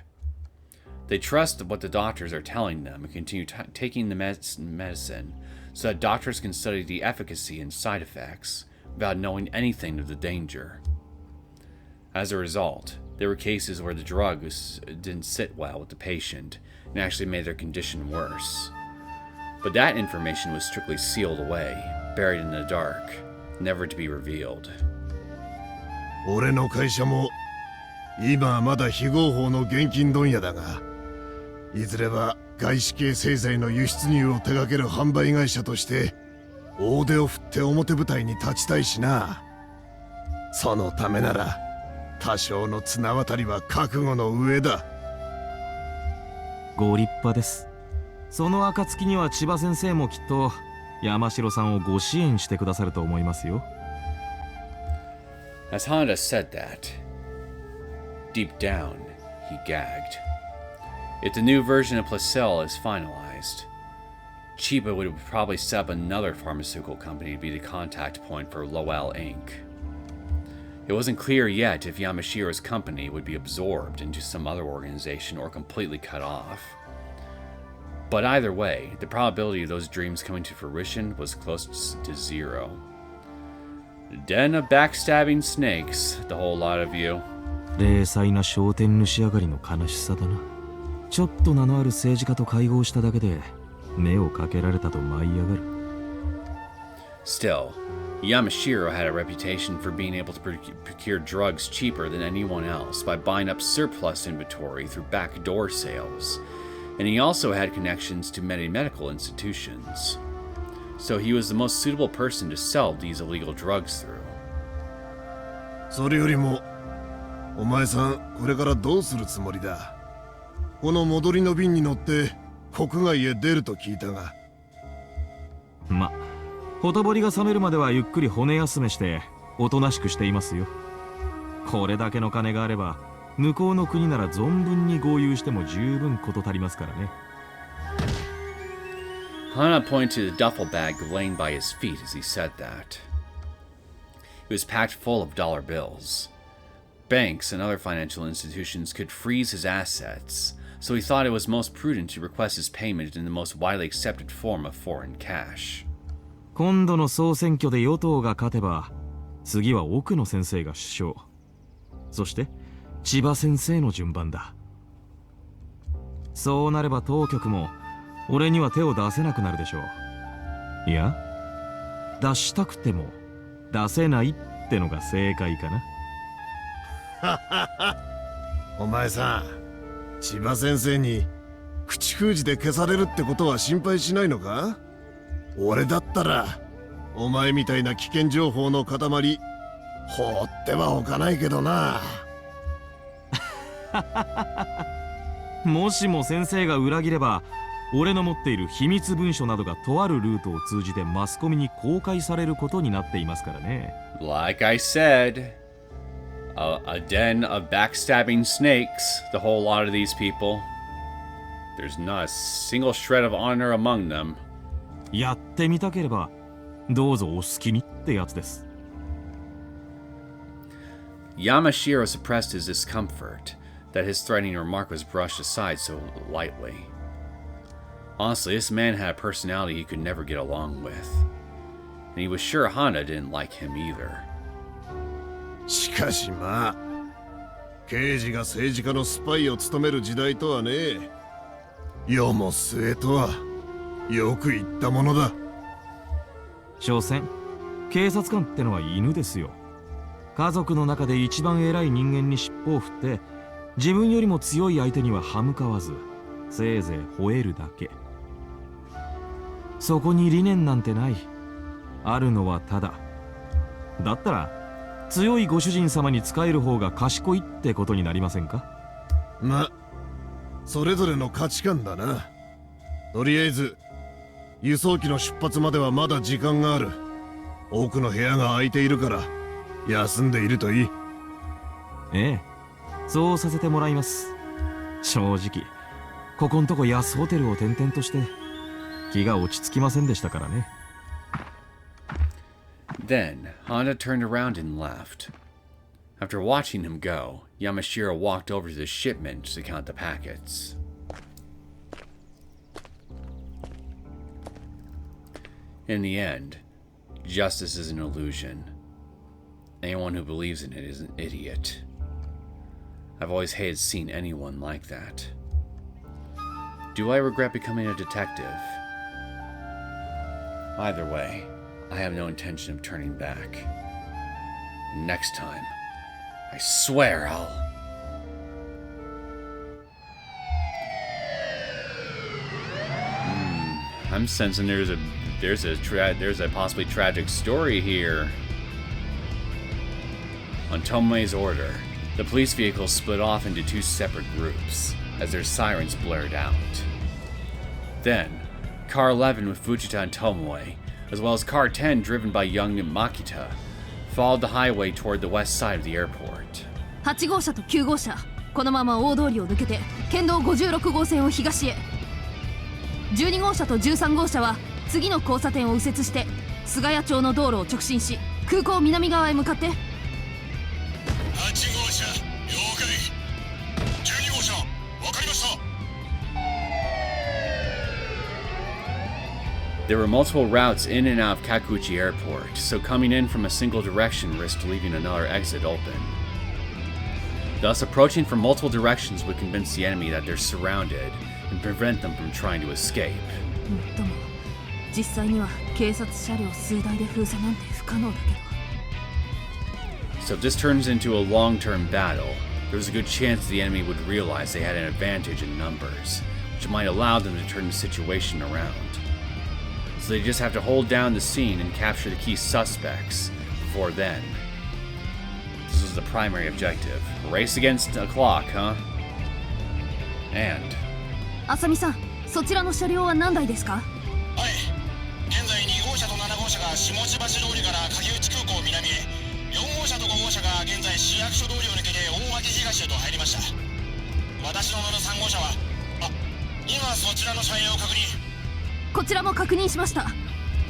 They trust what the doctors are telling them and continue taking the medicine so that doctors can study the efficacy and side effects without knowing anything of the danger. As a result, there were cases where the drugs didn't sit well with the patient and actually made their condition worse. But that information was strictly sealed away, buried in the dark, never to be revealed. 俺の会社も今はまだ非合法の現金問屋だが、いずれは外資系製剤の輸出入を手掛ける販売会社として大手を振って表舞台に立ちたいしな。そのためなら多少の綱渡りは覚悟の上だ。ご立派です。その暁には千葉先生もきっと山城さんをご支援してくださると思いますよ。As Hanada said that, deep down, he gagged. If the new version of Placel is finalized, Chiba would probably set up another pharmaceutical company to be the contact point for Lowell Inc. It wasn't clear yet if Yamashiro's company would be absorbed into some other organization or completely cut off. But either way, the probability of those dreams coming to fruition was close to zero. Den of backstabbing snakes, the whole lot of you. 零細な商店主上がりの悲しさだな。ちょっと名のある政治家と会合しただけで目をかけられたと舞い上がる。Still, Yamashiro had a reputation for being able to procure drugs cheaper than anyone else by buying up surplus inventory through backdoor sales, and he also had connections to many medical institutions. So he was the most suitable person to sell these illegal drugs through. それよりも、お前さんこれからどうするつもりだ？この戻りの便に乗って国外へ出ると聞いたが。ま、ほとぼりが冷めるまではゆっくり骨休めしておとなしくしていますよ。これだけの金があれば向こうの国なら存分に豪遊しても十分事足りますからね。Hana pointed to the duffel bag laying by his feet as he said that. It was packed full of dollar bills. Banks and other financial institutions could freeze his assets, so he thought it was most prudent to request his payment in the most widely accepted form of foreign cash. 今度の総選挙で与党が勝てば、次は奥野先生が首相。そして千葉先生の順番だ。そうなれば当局も俺には手を出せなくなるでしょう。いや、出したくても出せないってのが正解かな。お前さん、千葉先生に口封じで消されるってことは心配しないのか？俺だったらお前みたいな危険情報の塊放ってはおかないけどな。もしも先生が裏切れば、俺の持っている秘密文書などがとあるルートを通じてマスコミに公開されることになっていますからね。Like I said, a den of backstabbing snakes, the whole lot of these people. There's not a single shred of honor among them. やってみたければどうぞお好きにってやつです。Yamashiro suppressed his discomfort that his threatening remark was brushed aside so lightly. Honestly, this man had a personality he could never get along with, and he was sure Hana didn't like him either. しかしまあ、刑事が政治家のスパイを務める時代とはね、世も末とはよく言ったものだ。所詮警察官ってのは犬ですよ。家族の中で一番偉い人間に尻尾を振って自分よりも強い相手には歯向かわず、せいぜい吠えるだけ。そこに理念なんてない。あるのはただ。だったら強いご主人様に仕える方が賢いってことになりませんか？ま、それぞれの価値観だな。とりあえず輸送機の出発まではまだ時間がある。多くの部屋が空いているから休んでいるといい。ええ、そうさせてもらいます。正直ここんとこ安ホテルを転々として気が落ち着きませんでしたからね。Then, Honda turned around and left. After watching him go, Yamashiro walked over to the shipment to count the packets. In the end, justice is an illusion. Anyone who believes in it is an idiot. I've always hated seeing anyone like that. Do I regret becoming a detective? Either way, I have no intention of turning back. Next time, I swear I'll... I'm sensing there's a possibly tragic story here. On Tomoe's order, the police vehicles split off into two separate groups as their sirens blared out. Then, Car 11 with Fujita and Tomoe, as well as Car 10 driven by young Makita, followed the highway toward the west side of the airport. 8号車と9号車、このまま大通りを抜けて県道56号線を東へ。12号車と13号車は次の交差点を右折して菅谷町の道路を直進し、空港南側へ向かって。8号車了解。12号車分かりました。There were multiple routes in and out of Kakuchi Airport, so coming in from a single direction risked leaving another exit open. Thus, approaching from multiple directions would convince the enemy that they're surrounded and prevent them from trying to escape. もっとも実際には警察車両数台で封鎖なんて不可能だけど。 So if this turns into a long-term battle, there was a good chance the enemy would realize they had an advantage in numbers, which might allow them to turn the situation around. So they just have to hold down the scene and capture the key suspects before then. This was the primary objective. A race against the clock, huh? And... 浅見さん、そちらの車両は何台ですか？はい。現在2号車と7号車が下地橋通りから鍵内空港南へ、4号車と5号車が現在市役所通りを抜けて大垣東へと入りました。私の乗る3号車は、今そちらの車両を確認。こちらも確認しました。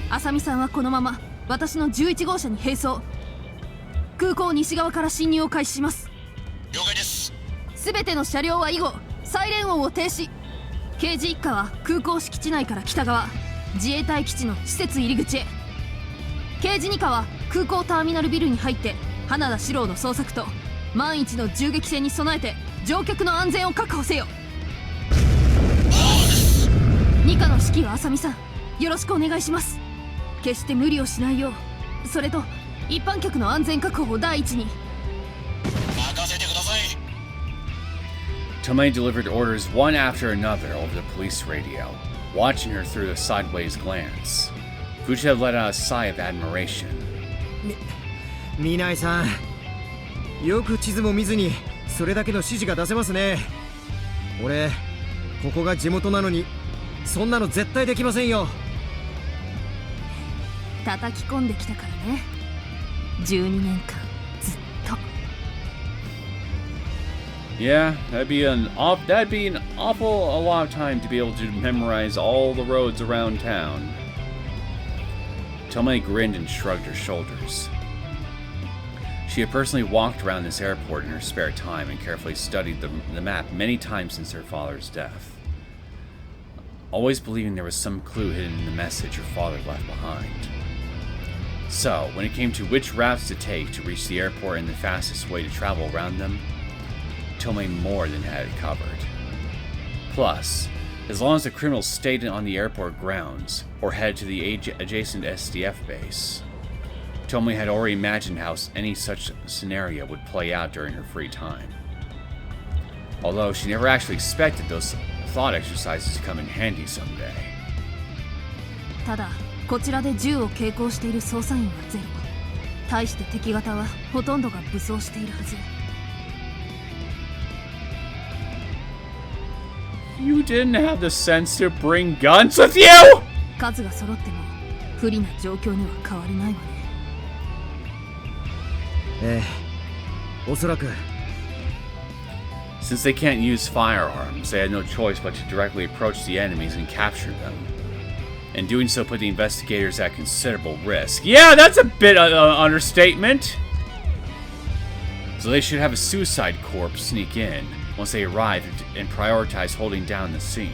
浅見さんはこのまま私の11号車に並走。空港西側から進入を開始します。了解です。すべての車両は以後サイレン音を停止。刑事一課は空港敷地内から北側、自衛隊基地の施設入り口へ。刑事二課は空港ターミナルビルに入って花田四郎の捜索と万一の銃撃戦に備えて乗客の安全を確保せよ。二課の指揮は浅見さん、よろしくお願いします。決して無理をしないよう、それと一般客の安全確保を第一に。任せてください。 Tomei delivered orders one after another over the police radio, watching her through a sideways glance. Fuchida let out a sigh of admiration. 見ないさん、よく地図も見ずにそれだけの指示が出せますね。俺、ここが地元なのにそんなの絶対できませんよ。叩き込んできたからね。12年間ずっと。Yeah, that'd be an awful a lot of time to be able to memorize all the roads around town. Tomei grinned and shrugged her shoulders. She had personally walked around this airport in her spare time and carefully studied the map many times since her father's death, always believing there was some clue hidden in the message her father left behind. So, when it came to which routes to take to reach the airport and the fastest way to travel around them, Tomei more than had it covered. Plus, as long as the criminals stayed on the airport grounds or headed to the adjacent SDF base, Tomei had already imagined how any such scenario would play out during her free time. Although she never actually expected those thought exercises to come in handy someday. ただ、こちらで銃を携行している捜査員はゼロ。対して敵方はほとんどが武装しているはず。You didn't have the sense to bring guns with you?数が揃っても不利な状況には変わりないわね。ええ、おそらく。Since they can't use firearms, they had no choice but to directly approach the enemies and capture them. And doing so put the investigators at considerable risk. Yeah, that's a bit of an understatement! So they should have a suicide corps sneak in once they arrive and prioritize holding down the scene.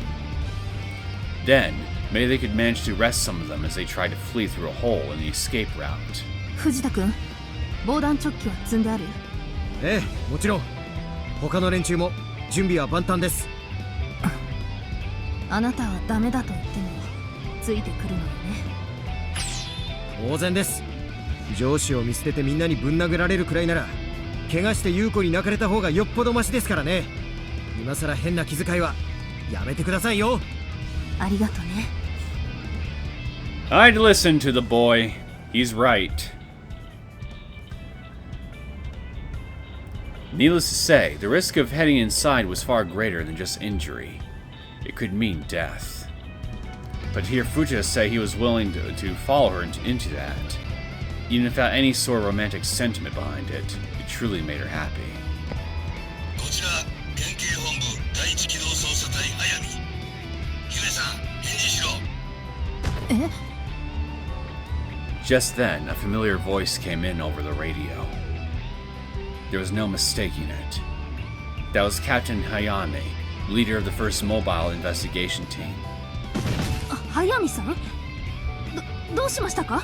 Then, maybe they could manage to arrest some of them as they try to flee through a hole in the escape route. 藤田君、防弾チョッキは積んである？ええ、もちろん。他の連中も準備は万端です。あなたはダメだと言ってもついてくるのよね。当然です。上司を見捨ててみんなにぶん殴られるくらいなら怪我して優子に泣かれた方がよっぽどマシですからね。今さら変な気遣いはやめてくださいよ。ありがとね。I'd listen to the boy. He's right. Needless to say, the risk of heading inside was far greater than just injury. It could mean death. But to hear Fuchida say he was willing to follow her into that, even without any sort of romantic sentiment behind it, it truly made her happy. こちら県警本部第一機動捜査隊あやみ。姫さん、返事しろ。え？ Just then, a familiar voice came in over the radio. There was no mistaking it. That was Captain Hayame, leader of the first mobile investigation team. 早見さん？どうしましたか？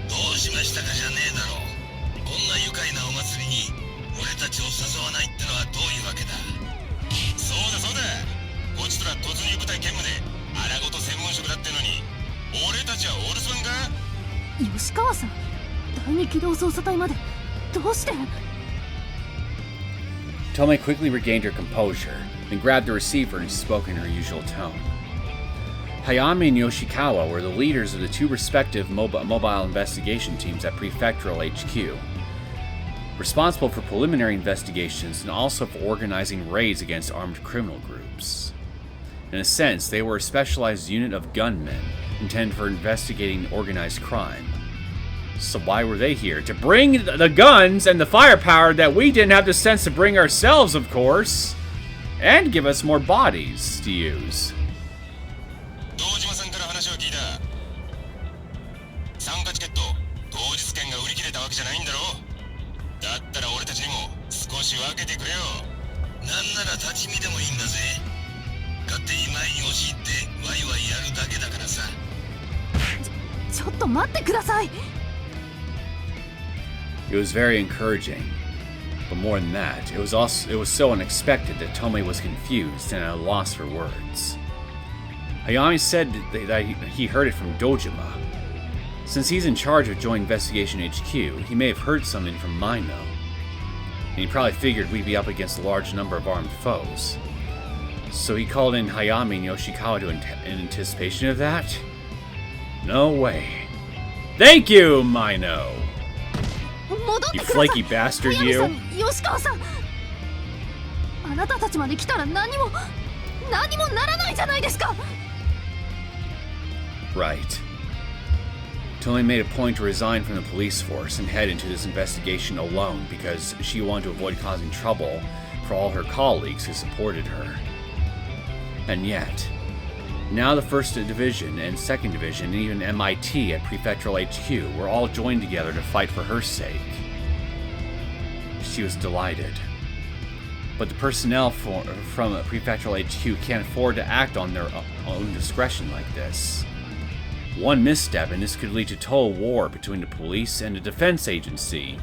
どうしましたかじゃねえだろう。こんな愉快なお祭りに俺たちを誘わないってのはどういうわけだ。そうだそうだ、こちとら突入部隊兼務で荒ごと専門職だってのに、俺たちはお留守番か？吉川さん、第二機動捜査隊までどうして？ Tomei quickly regained her composure, then grabbed the receiver and spoke in her usual tone. Hayami and Yoshikawa were the leaders of the two respective mobile investigation teams at Prefectural HQ, responsible for preliminary investigations and also for organizing raids against armed criminal groups. In a sense, they were a specialized unit of gunmen intended for investigating organized crime. So why were they here? To bring the guns and the firepower that we didn't have the sense to bring ourselves, of course. And give us more bodies to use. 堂島さんから話を聞いた。参加チケット当日券が売り切れたわけじゃないんだろう。だったら俺たちにも少し分けてくれよ。なんなら立ち見でもいいんだぜ。勝手に前に押し入ってワイワイやるだけだからさ。ちょっと待ってください。It was very encouraging, but more than that, it was so unexpected that Tomei was confused and at a loss for words. Hayami said that he heard it from Dojima. Since he's in charge of Joint Investigation HQ, he may have heard something from Mino, and he probably figured we'd be up against a large number of armed foes. So he called in Hayami and Yoshikawa in anticipation of that? No way. Thank you, Mino! You flaky bastard, you! 吉川さん、あなたたちまで来たら何もならないじゃないですか。 Right. Tomei made a point to resign from the police force and head into this investigation alone because she wanted to avoid causing trouble for all her colleagues who supported her. And yet, now the 1st Division and 2nd Division and even MIT at Prefectural HQ were all joined together to fight for her sake. She was delighted. But the personnel from Prefectural HQ can't afford to act on their own discretion like this. One misstep and this could lead to total war between the police and the defense agency.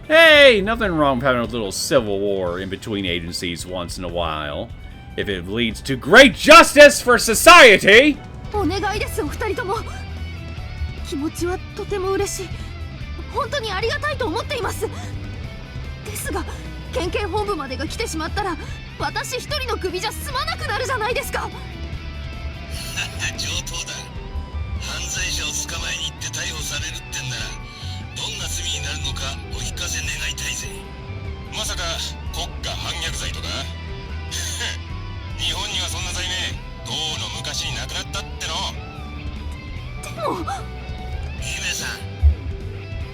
Hey, nothing wrong with having a little civil war in between agencies once in a while, if it leads to great justice for society! お願いです、お二人とも。気持ちはとても嬉しい。本当にありがたいと思っています。ですが、県警本部までが来てしまったら、私一人の首じゃ済まなくなるじゃないですか。上等だ。犯罪者を捕まえに行って逮捕されるってんなら、どんな罪になるのかお聞かせ願いたいぜ。まさか国家反逆罪とか？日本にはそんな罪名、とうの昔になくなったっての。でも姫さん、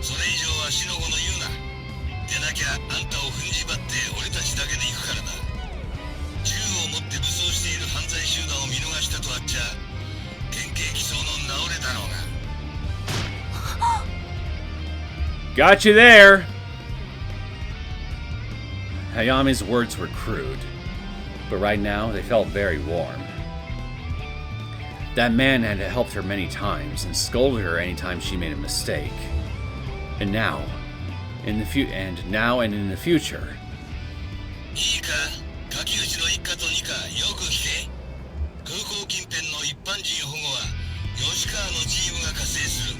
それ以上は死の子の言うな。でなきゃあんたを踏んじばって俺たちだけで行くからな。銃を持って武装している犯罪集団を見逃したとあっちゃ、県警機捜の直れだろうが。Got you there! Hayami's words were crude, but right now they felt very warm. That man had helped her many times and scolded her anytime she made a mistake. And now, in the future. いいか、垣内の一家と二家、よく聞け。空港近辺の一般人保護は吉川のチームが加勢する。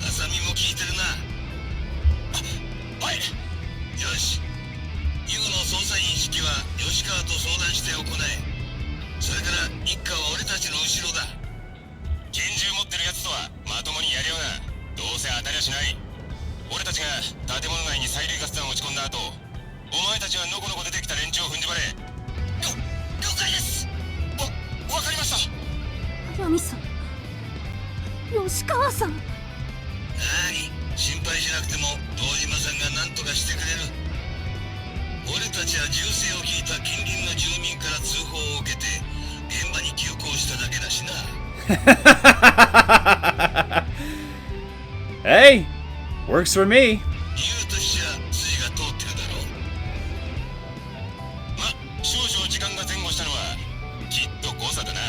浅見も聞いてるな。はい。よし。以後の捜査員指揮は吉川と相談して行え。それから一家は俺たちの後ろだ。拳銃持ってるやつとはまともにやりような。どうせ当たりはしない。俺たちが建物内に催涙ガス弾を撃ち込んだ後、お前たちはのこのこ出てきた連中を踏んじばれ。了解です。わかりました。早見さん、吉川さん。なに、心配しなくても堂島さんが何とかしてくれる。俺たちは銃声を聞いた近隣の住民から通報を受けて現場に急行しただけだしな。Hey, works for me. 理由としちゃ筋が通ってるだろう。ま、少々時間が前後したのはきっと誤差だな。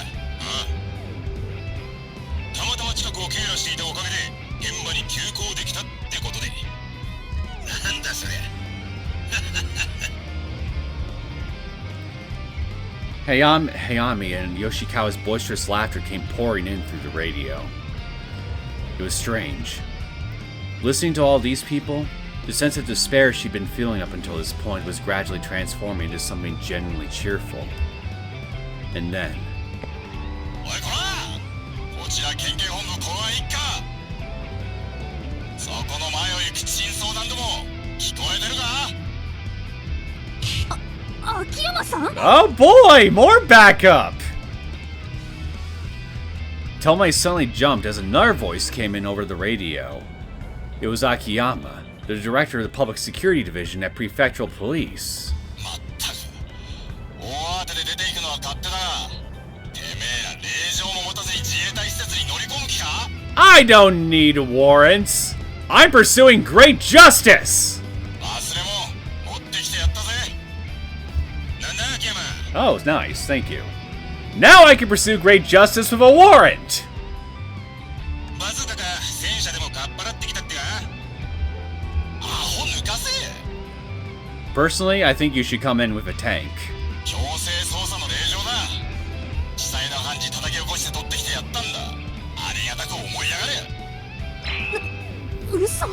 たまたま近くを護警らしていたおかげで現場に急行できたってことで。なんだそれ。Hayami and Yoshikawa's boisterous laughter came pouring in through the radio. It was strange. Listening to all these people, the sense of despair she'd been feeling up until this point was gradually transforming into something genuinely cheerful. And then... おいこら！こちら県警本部公安一課！そこの前を行く鎮相談ども、聞こえてるか？秋山さん？ Oh boy! More backup! Tomei suddenly jumped as another voice came in over the radio. It was Akiyama, the director of the Public Security Division at Prefectural Police. まったく、大慌てで出て行くのは勝手だが、てめえら令状も持たずに自衛隊施設に乗り込む気か？ I don't need warrants! I'm pursuing great justice! 忘れ物持ってきてやったぜ。なんだ秋山。Oh, nice, thank you. Now I can pursue great justice with a warrant! バズーカか戦車でもかっぱらってきたってか？アホ抜かせ。 Personally, I think you should come in with a tank. 強制捜査の令状だ。地裁の判事叩き起こして取ってきてやったんだ。ありがたく思いやがれ。嘘。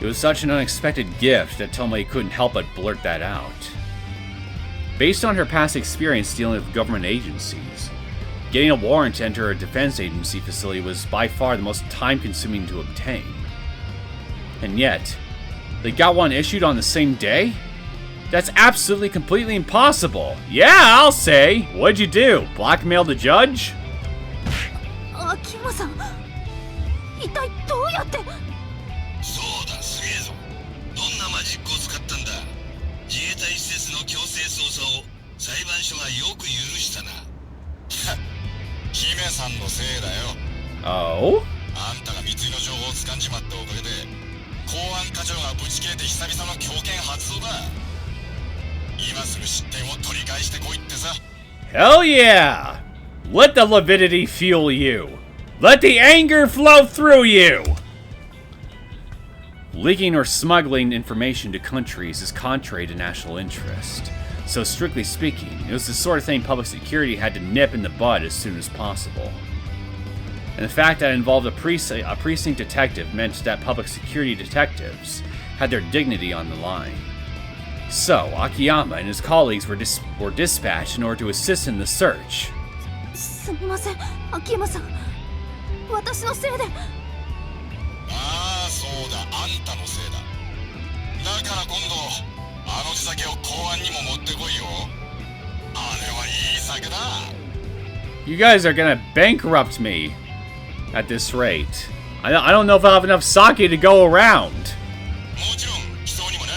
It was such an unexpected gift that Tomei couldn't help but blurt that out. Based on her past experience dealing with government agencies, getting a warrant to enter a defense agency facility was by far the most time-consuming to obtain. And yet, they got one issued on the same day? That's absolutely completely impossible. Yeah, I'll say. What'd you do? Blackmail the judge? 秋山さん、一体どうやって？そうだ、すげえぞ。どんなマジックを使ったんだ。自衛隊施設の強制捜査を裁判所がよく許したな。姫さんのせいだよ。Oh? あんたが三井の情報を掴んじまったおかげで、公安課長がブチ切れて久々の強権発動だ。今すぐ失点を取り返してこいってさ。Hell yeah! Let the lividity fuel you. Let the anger flow through you! Leaking or smuggling information to countries is contrary to national interest. So strictly speaking, it was the sort of thing public security had to nip in the bud as soon as possible. And the fact that it involved a precinct detective meant that public security detectives had their dignity on the line. So, Akiyama and his colleagues were dispatched in order to assist in the search. すみません、秋山さん。私のせいで。ああ、そうだ、あんたのせいだ。だから今度、あの地酒を公安にも持ってこいよ。あれはいい酒だ。You guys are gonna bankrupt me at this rate. I don't know if I'll have enough sake to go around. もちろん、来そうにもな。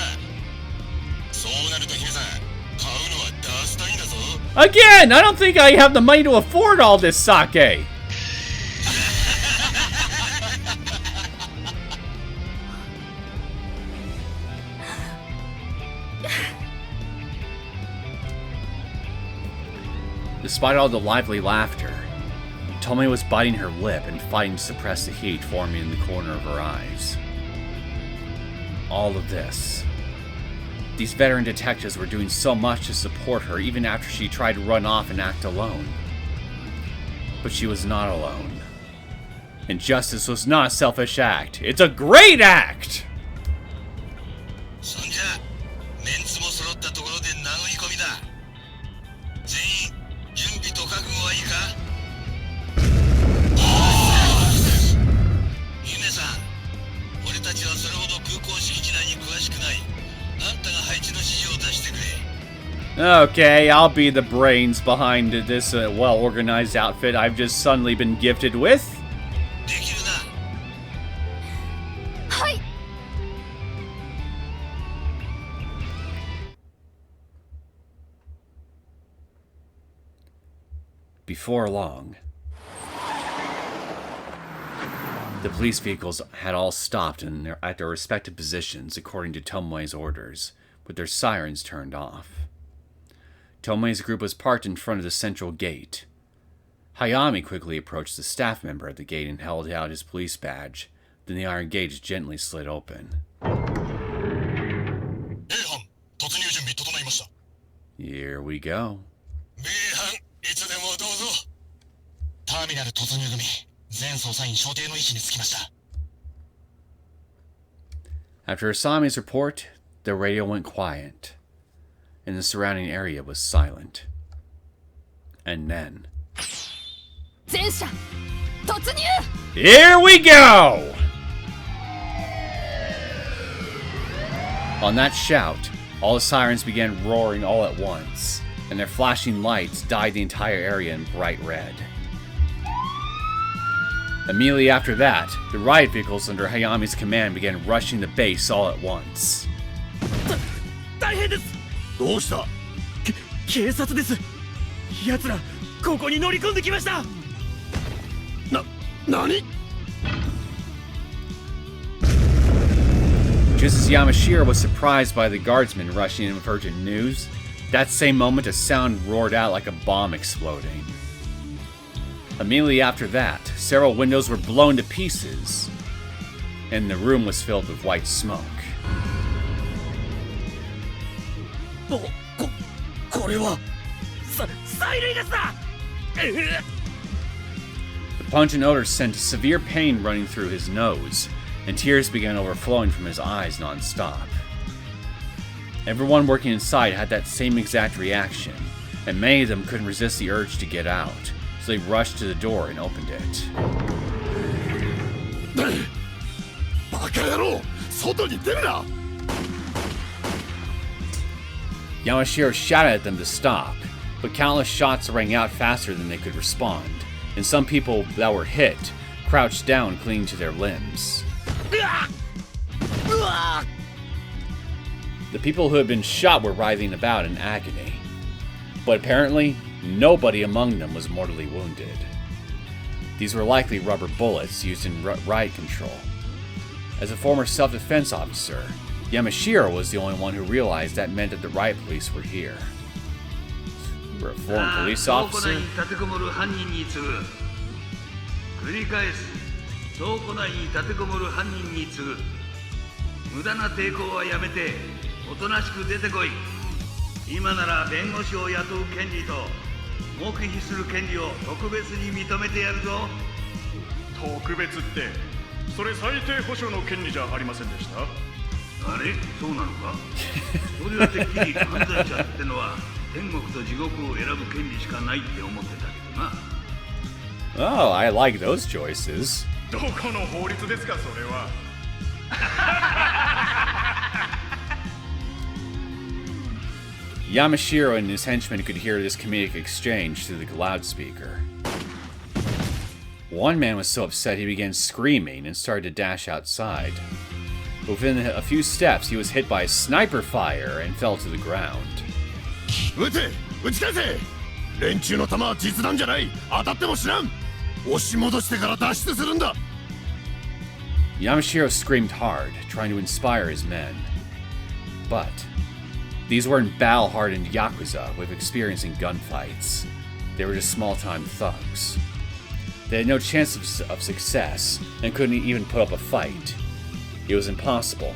そうなると姫さん、買うのはダースタインだぞ。Again, I don't think I have the money to afford all this sake. Despite all the lively laughter, Tomei was biting her lip and fighting to suppress the heat forming in the corner of her eyes. All of this. These veteran detectives were doing so much to support her even after she tried to run off and act alone. But she was not alone. And justice was not a selfish act. It's a great act! そんじゃ、メンツも揃ったところで殴り込みだ。全員、準備と覚悟はいいか？姫さん、俺たちはそれほど空港敷地内に詳しくない。あんたが配置の指示を出してくれ。Okay, I'll be the brains behind this well-organized outfit I've just suddenly been gifted with. できるな。はい。Before long, the police vehicles had all stopped at their respective positions according to Tomei's orders, with their sirens turned off. Tomei's group was parked in front of the central gate. Hayami quickly approached the staff member at the gate and held out his police badge. Then the iron gate gently slid open. Here we go. After Asami's report, the radio went quiet, and the surrounding area was silent. And then... Here we go! On that shout, all the sirens began roaring all at once, and their flashing lights dyed the entire area in bright red. Immediately after that, the riot vehicles under Hayami's command began rushing the base all at once. Just as Yamashiro was surprised by the guardsmen rushing in with urgent news, that same moment a sound roared out like a bomb exploding. Immediately after that, several windows were blown to pieces, and the room was filled with white smoke. The pungent odor sent severe pain running through his nose, and tears began overflowing from his eyes non-stop. Everyone working inside had that same exact reaction, and many of them couldn't resist the urge to get out, so they rushed to the door and opened it. Yamashiro shouted at them to stop, but countless shots rang out faster than they could respond, and some people that were hit crouched down clinging to their limbs. The people who had been shot were writhing about in agony, but apparently nobody among them was mortally wounded. These were likely rubber bullets used in riot control. As a former self-defense officer, Yamashiro was the only one who realized that meant that the riot police were here. You were a former police officer? Oh, I like those choices. Yamashiro and his henchmen could hear this comedic exchange through the loudspeaker. One man was so upset he began screaming and started to dash outside. Within a few steps, he was hit by sniper fire and fell to the ground. Yamashiro screamed hard, trying to inspire his men. But these weren't battle-hardened Yakuza with experience in gunfights. They were just small-time thugs. They had no chance of success, and couldn't even put up a fight. It was impossible.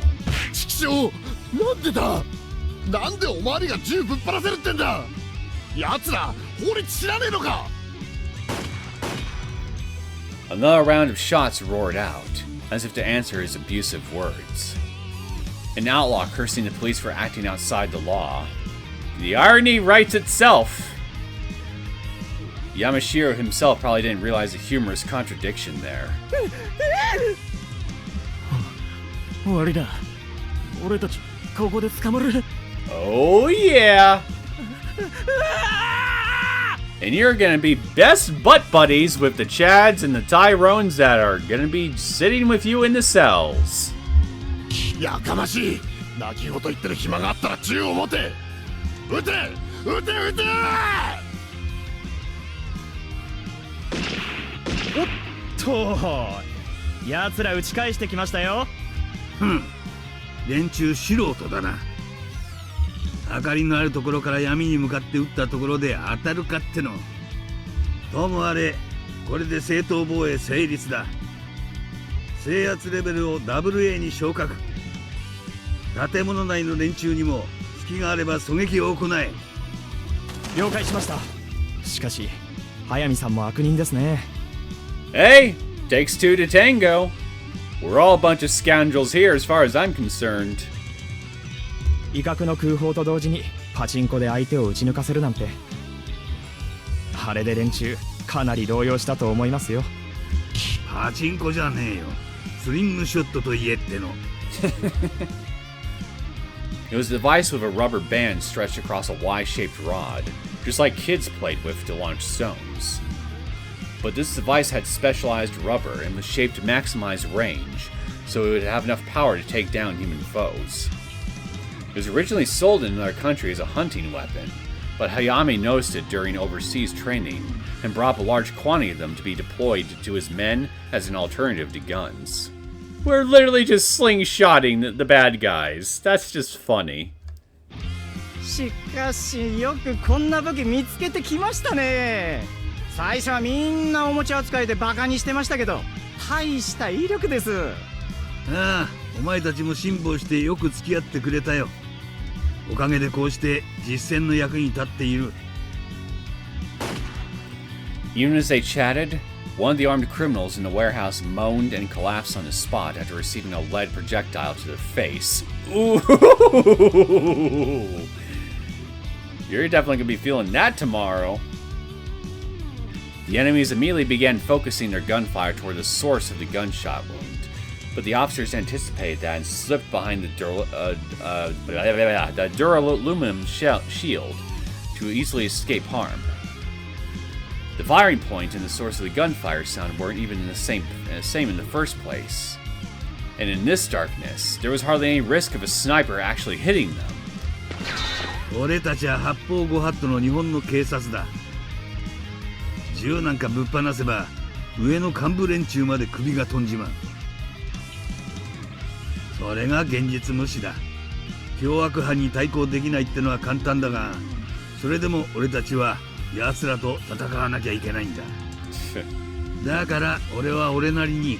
Another round of shots roared out, as if to answer his abusive words. An outlaw cursing the police for acting outside the law. The irony writes itself! Yamashiro himself probably didn't realize the humorous contradiction there. Oh yeah! And you're gonna be best butt buddies with the Chads and the Tyrones that are gonna be sitting with you in the cells. ともあれ、これで正当防衛成立だ。制圧レベルを AA に昇格。建物内の連中にも隙があれば狙撃を行え。了解しました。しかし速水さんも悪人ですね。Hey, takes two to tango. We're all a bunch of scoundrels here as far as I'm concerned. 威嚇の空砲と同時にパチンコで相手を撃ち抜かせるなんて、あれで連中かなり動揺したと思いますよ。パチンコじゃねえよ。スリングショットと言えっての。It was a device with a rubber band stretched across a Y-shaped rod, just like kids played with to launch stones. But this device had specialized rubber and was shaped to maximize range, so it would have enough power to take down human foes. It was originally sold in another country as a hunting weapon, but Hayami noticed it during overseas training and brought up a large quantity of them to be deployed to his men as an alternative to guns. We're literally just slingshotting the bad guys. That's just funny. しかしよくこんな武器見つけてきましたね。最初はみんなおもちゃ扱いでバカにしてましたけど、大した威力です。ああ、お前たちも辛抱してよく付き合ってくれたよ。おかげでこうして実戦の役に立っている。Even as they chatted, one of the armed criminals in the warehouse moaned and collapsed on the spot after receiving a lead projectile to the face. Ooh! You're definitely gonna be feeling that tomorrow. The enemies immediately began focusing their gunfire toward the source of the gunshot wound, but the officers anticipated that and slipped behind the duralumin shield to easily escape harm. The firing point and the source of the gunfire sound weren't even the same in the first place. And in this darkness, there was hardly any risk of a sniper actually hitting them. 俺たちは八方五法度の日本の警察だ。銃なんかぶっ放せば上の幹部連中まで首が飛んじまう。それが現実無視だ。凶悪犯に対抗できないってのは簡単だが、それでも俺たちは奴らと戦わなきゃいけないんだ。だから俺は俺なりに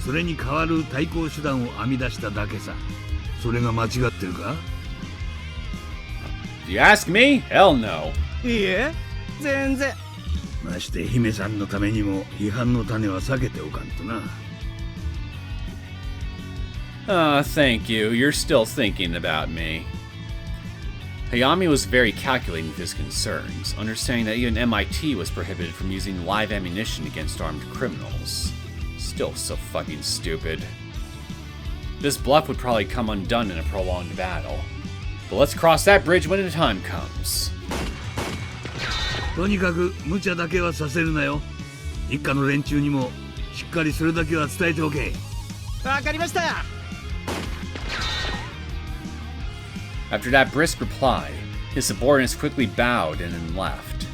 それに代わる対抗手段を編み出しただけさ。それが間違ってるか？ You ask me? Hell no. いいえ、全然。まして姫さんのためにも批判の種は避けておかんとな。Thank you. You're still thinking about me. Hayami was very calculating with his concerns, understanding that even MIT was prohibited from using live ammunition against armed criminals. Still so fucking stupid. This bluff would probably come undone in a prolonged battle. But let's cross that bridge when the time comes. とにかく無茶だけはさせるなよ。一家の連中にもしっかりそれだけは伝えておけ。わかりました。After that brisk reply, his subordinates quickly bowed and then left.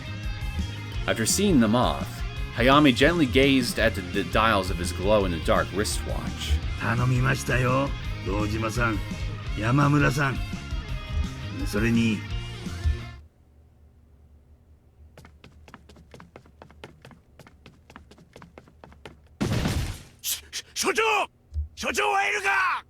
After seeing them off, Hayami gently gazed at the dials of his glow-in-the-dark wristwatch. 頼みましたよ、堂島さん、山村さん。それに所長はいるか？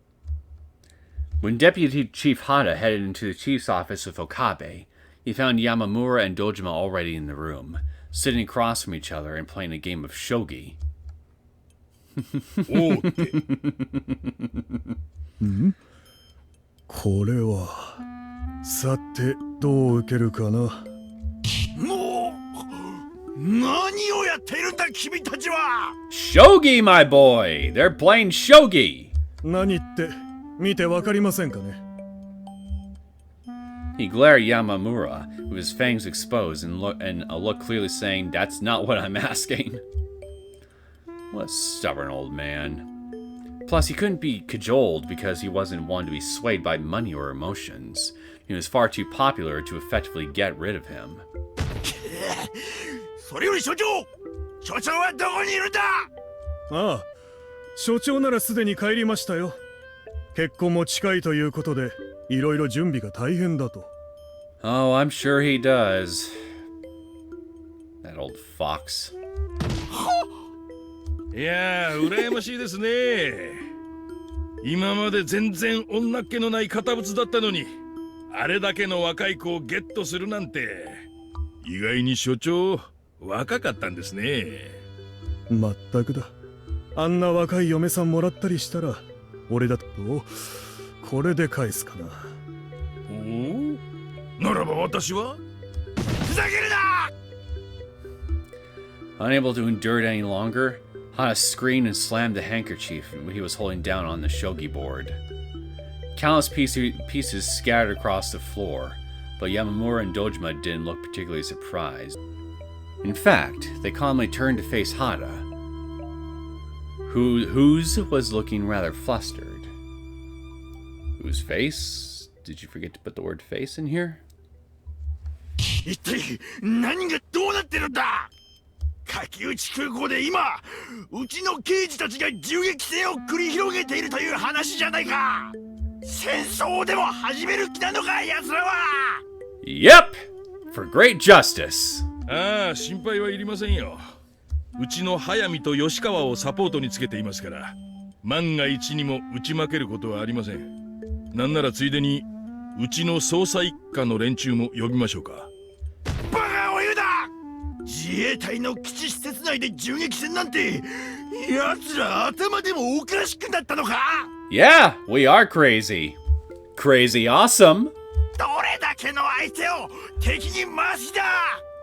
When Deputy Chief Hada headed into the chief's office with Okabe, he found Yamamura and Dojima already in the room, sitting across from each other and playing a game of shogi. おうって。ん？これはさてどう受けるかな。もう何をやっているんだ君たちは。 Shogi, my boy! They're playing shogi! 何って見てわかりませんかね。 He glared at Yamamura, with his fangs exposed and a look clearly saying, "That's not what I'm asking." What a stubborn old man. Plus, he couldn't be cajoled because he wasn't one to be swayed by money or emotions. He was far too popular to effectively get rid of him. それより所長はどこにいるんだ？ああ、所長ならすでに帰りましたよ。結婚も近いということで、いろいろ準備が大変だと。Oh, I'm sure he does. That That old fox. いやー、羨ましいですね。今まで全然女っ気のない堅物だったのに、あれだけの若い子をゲットするなんて、意外に所長、若かったんですね。まったくだ。あんな若い嫁さんもらったりしたら、俺だと、これで返すかな。おお、ならば私はふざけるな! Unable to endure it any longer, Hana screamed and slammed the handkerchief he was holding down on the shogi board. Countless pieces scattered across the floor, but Yamamura and Dojima didn't look particularly surprised. In fact, they calmly turned to face Hada, whose was looking rather flustered. Whose face? Did you forget to put the word face in here? 一体何がどうなってるんだ。柿内空港で今、うちの刑事たちが銃撃戦を繰り広げているという話じゃないか。戦争でも始める気なのか、奴らは。Yep! For great justice! ああ、心配はいりませんよ。うちの速水と吉川をサポートにつけていますから、万が一にも打ち負けることはありません。なんならついでに、うちの捜査一課の連中も呼びましょうか。バカを言うな！自衛隊の基地施設内で銃撃戦なんて、奴ら頭でもおかしくなったのか？ Yeah, we are crazy. Crazy awesome. どれだけの相手を敵に回しだ！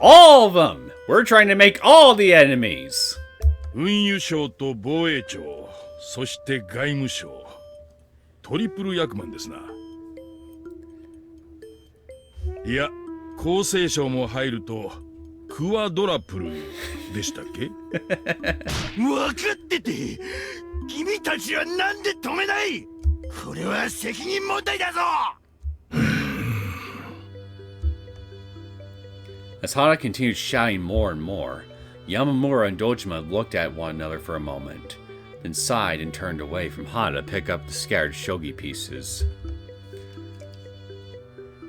All of them! We're trying to make all the enemies! 運輸省と防衛庁、そして外務省。トリプル役満ですな。いや、厚生省も入ると、クワドラプルでしたっけ？分かってて、君たちはなんで止めない？これは責任問題だぞ！ As Hana continued shouting more and more, Yamamura and Dojima looked at one another for a moment, then sighed and turned away from Hana to pick up the scattered shogi pieces.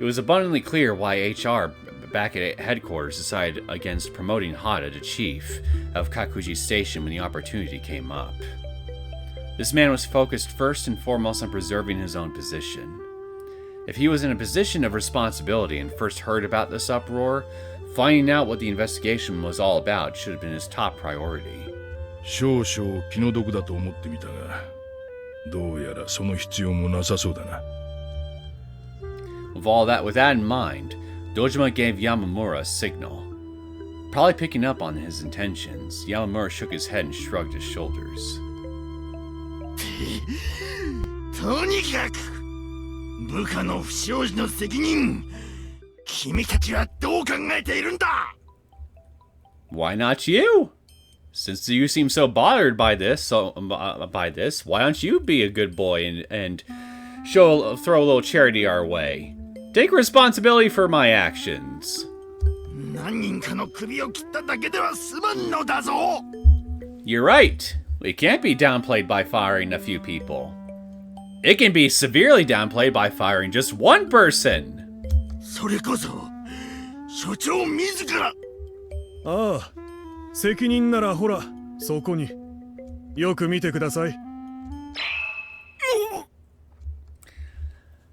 It was abundantly clear why HR back at headquarters decided against promoting Hada to chief of Kakuji Station when the opportunity came up. This man was focused first and foremost on preserving his own position. If he was in a position of responsibility and first heard about this uproar, finding out what the investigation was all about should have been his top priority. 少々気の毒だと思ってみたが、どうやらその必要もなさそうだな。With that in mind, Dojima gave Yamamura a signal. Probably picking up on his intentions, Yamamura shook his head and shrugged his shoulders. とにかく部下の不祥事の責任、君たちはどう考えているんだ？ Why not you? Since you seem so bothered by this, why don't you be a good boy and throw a little charity our way? Take responsibility for my actions. 何人かの首を切っただけでは済まんのだぞ。 You're right. It can't be downplayed by firing a few people. It can be severely downplayed by firing just one person. それこそ所長自ら。ああ、責任ならほらそこに。よく見てください。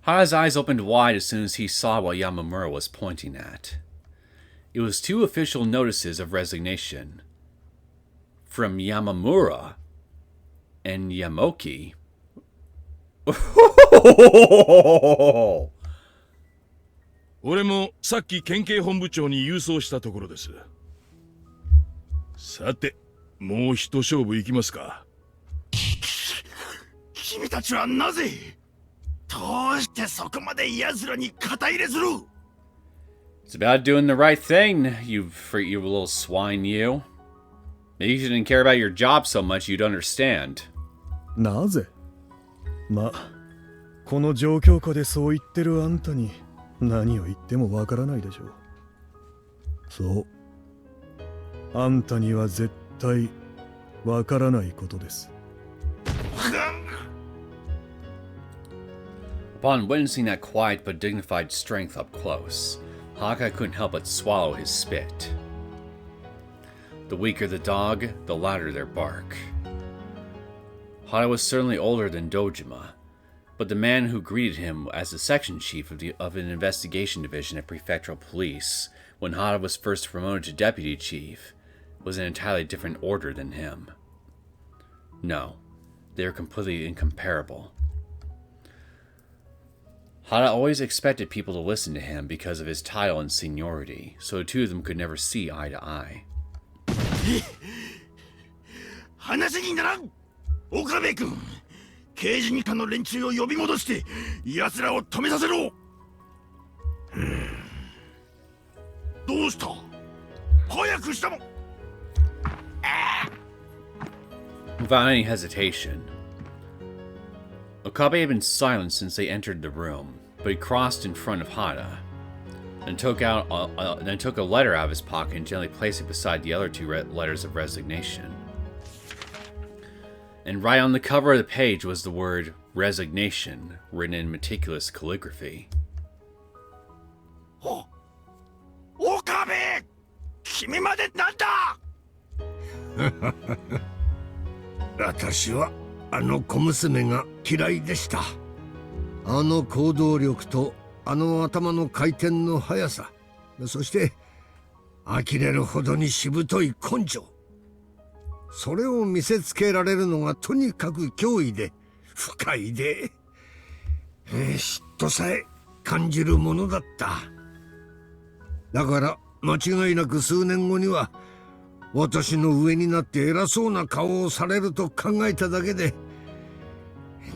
Hara's eyes opened wide as soon as he saw what Yamamura was pointing at. It was 2 official notices of resignation. From Yamamura and Yamoki. 俺もさっき県警本部長に郵送したところです。さて、もう一勝負いきますか。君たちはなぜ、どうしてそこまで奴らに肩入れする？ It's about doing the right thing, you little swine, you. Maybe if you didn't care about your job so much, you'd understand. なぜ？ま、この状況下でそう言ってるあんたに何を言ってもわからないでしょう。そう。あんたには絶対わからないことです。Upon witnessing that quiet but dignified strength up close, Hawkeye couldn't help but swallow his spit. The weaker the dog, the louder their bark. Hada was certainly older than Dojima, but the man who greeted him as the section chief of an investigation division at prefectural police when Hada was first promoted to deputy chief was an entirely different order than him. No, they were completely incomparable. Hada always expected people to listen to him because of his title and seniority, so the two of them could never see eye to eye. 話にならん岡部君刑事二課の連中を呼び戻して奴らを止めさせろどうした早くしたも Without any hesitation, Okabe had been silent since they entered the room, but he crossed in front of Hada, and took a letter out of his pocket and gently placed it beside the other two letters of resignation. And right on the cover of the page was the word resignation, written in meticulous calligraphy. Okabe! 君までなんだ私はあの小娘が嫌いでした。あの行動力とあの頭の回転の速さ、そして呆れるほどにしぶとい根性。それを見せつけられるのがとにかく脅威で不快で、嫉妬さえ感じるものだった。だから間違いなく数年後には私の上になって偉そうな顔をされると考えただけで、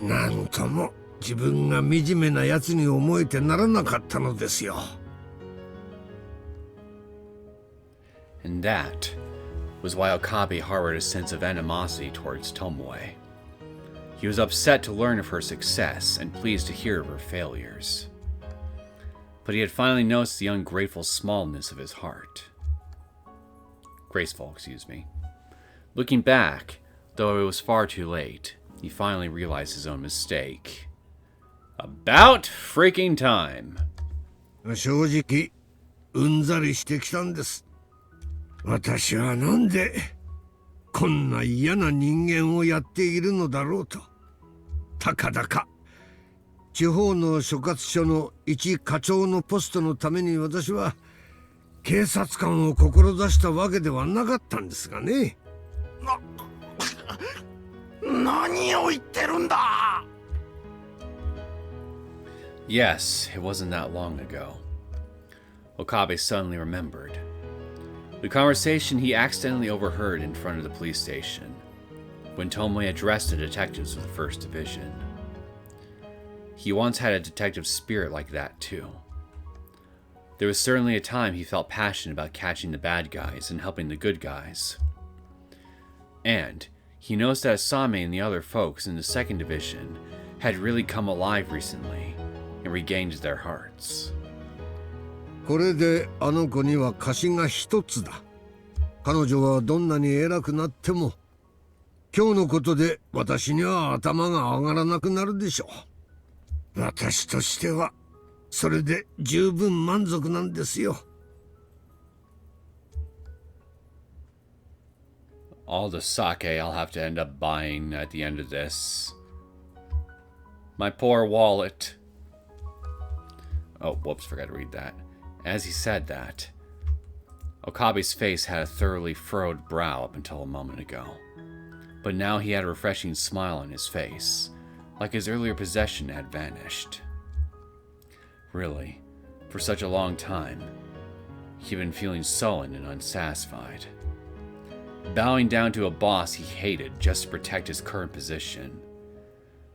なんとも自分が惨めなやつに思えてならなかったのですよ。And that was why Okabe harbored a sense of animosity towards Tomoe. He was upset to learn of her success and pleased to hear of her failures. But he had finally noticed the ungrateful smallness of his heart. Graceful, excuse me. Looking back, though it was far too late, he finally realized his own mistake. About freaking time. 正直、うんざりしてきたんです。私はなんでこんな嫌な人間をやっているのだろうと。たかだか地方の所轄署の一課長のポストのために私は警察官を志したわけではなかったんですがね。何を言ってるんだ Yes, it wasn't that long ago. Okabe suddenly remembered. The conversation he accidentally overheard in front of the police station, when Tomoe addressed the detectives of the 1st Division. He once had a detective spirit like that too. There was certainly a time he felt passionate about catching the bad guys and helping the good guys. And he noticed that Asame and the other folks in the 2nd Division had really come alive recently and regained their hearts. これであの子には貸しが一つだ。彼女はどんなに偉くなっても、今日のことで私には頭が上がらなくなるでしょう。私としてはそれで十分満足なんですよ。All the sake I'll have to end up buying at the end of this. My poor wallet. Oh, whoops, forgot to read that. As he said that, Okabe's face had a thoroughly furrowed brow up until a moment ago. But now he had a refreshing smile on his face, like his earlier possession had vanished. Really, for such a long time, he'd been feeling sullen and unsatisfied. Bowing down to a boss he hated just to protect his current position.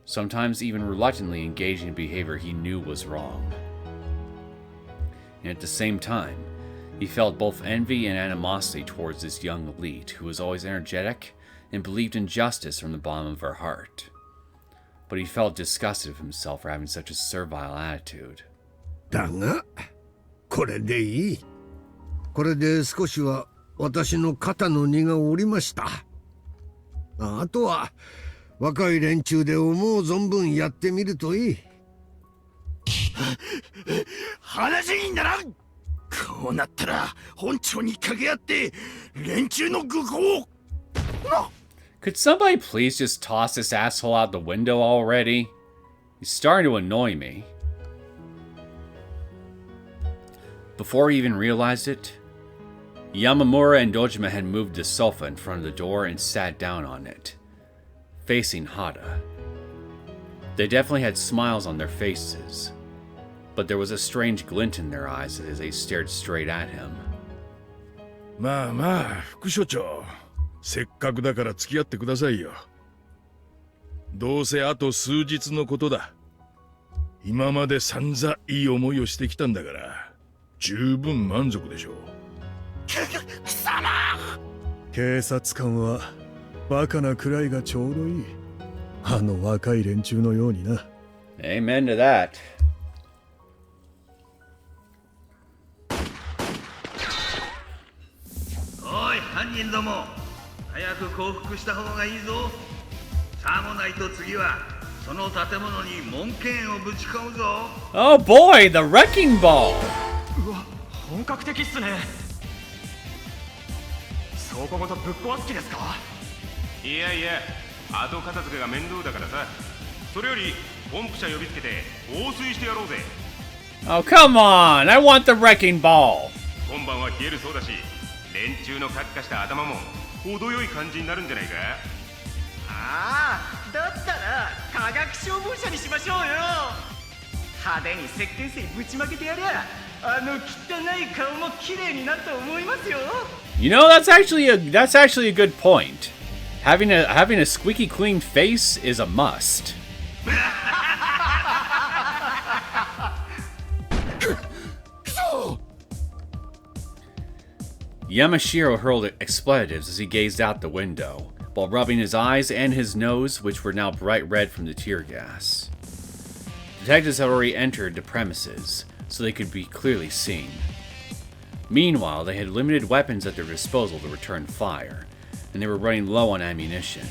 Sometimes even reluctantly engaging in behavior he knew was wrong. And at the same time, he felt both envy and animosity towards this young elite who was always energetic and believed in justice from the bottom of her heart. But he felt disgusted of himself for having such a servile attitude. だが、これでいい。これで少しは私の肩の荷が下りました。あとは若い連中で思う存分やってみるといい。話にならん。こうなったら本庁に掛け合って連中の愚行を。 Could somebody please just toss this asshole out the window already? He's starting to annoy me. Before he even realized it, Yamamura and Dojima had moved the sofa in front of the door and sat down on it, facing Hada. They definitely had smiles on their faces, but there was a strange glint in their eyes as they stared straight at him. まあまあ、副所長。せっかくだから付き合ってくださいよ。どうせあと数日のことだ。今まで散々いい思いをしてきたんだから、十分満足でしょう。貴様！警察官はバカなくらいがちょうどいい。あの若い連中のようにな。Amen to that. おい、犯人ども、早く降伏した方がいいぞ。さもないと次はその建物に門剣をぶち込むぞ。 Oh boy, the wrecking ball! うわ、本格的っすね。倉庫ごとぶっ壊す気ですか？いやいや、後片付けが面倒だからさ。それよりポンプ車呼びつけて放水してやろうぜ。 Oh, come on! I want the wrecking ball! 今晩は冷えるそうだし、連中のカッカした頭も程よい感じになるんじゃないか。ああ、だったら化学消防車にしましょうよ。派手に石鹸水ぶちまけてやりゃ、あの汚い顔も綺麗になると思いますよ。 You know, that's actually a good point. Having a squeaky clean face is a must. Yamashiro hurled expletives as he gazed out the window, while rubbing his eyes and his nose, which were now bright red from the tear gas. Detectives had already entered the premises, so they could be clearly seen. Meanwhile, they had limited weapons at their disposal to return fire, and they were running low on ammunition.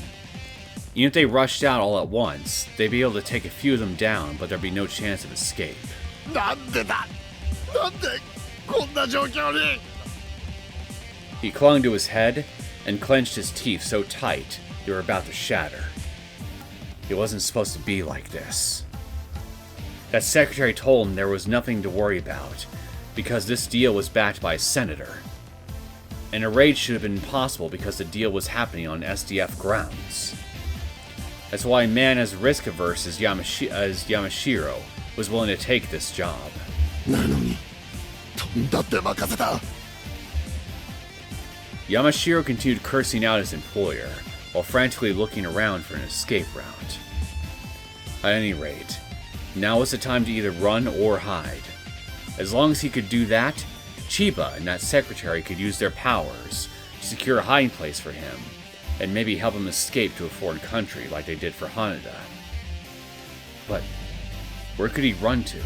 Even if they rushed out all at once, they'd be able to take a few of them down, but there'd be no chance of escape. He clung to his head and clenched his teeth so tight they were about to shatter. It wasn't supposed to be like this. That secretary told him there was nothing to worry about, because this deal was backed by a senator. And a raid should have been impossible because the deal was happening on SDF grounds. That's why a man as risk-averse as Yamashiro was willing to take this job. Yamashiro continued cursing out his employer, while frantically looking around for an escape route. At any rate, now was the time to either run or hide. As long as he could do that, Chiba and that secretary could use their powers to secure a hiding place for him, and maybe help him escape to a foreign country like they did for Haneda. But where could he run to?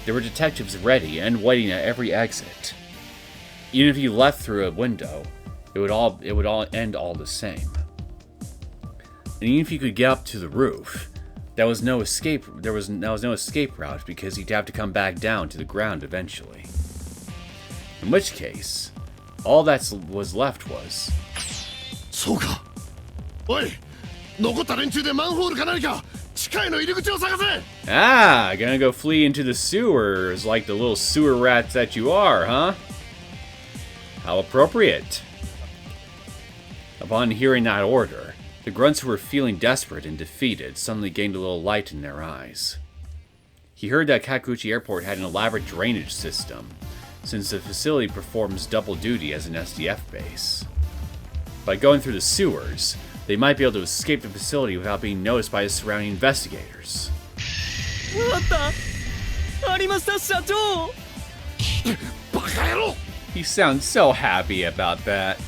There were detectives ready and waiting at every exit. Even if he left through a window, it would all end all the same. And even if he could get up to the roof, there was no escape route because he'd have to come back down to the ground eventually. In which case, all that was left was... gonna go flee into the sewers like the little sewer rats that you are, huh? How appropriate. Upon hearing that order, the grunts who were feeling desperate and defeated suddenly gained a little light in their eyes. He heard that Kakuchi Airport had an elaborate drainage system, since the facility performs double duty as an SDF base. By going through the sewers, they might be able to escape the facility without being noticed by the surrounding investigators. He sounds so happy about that.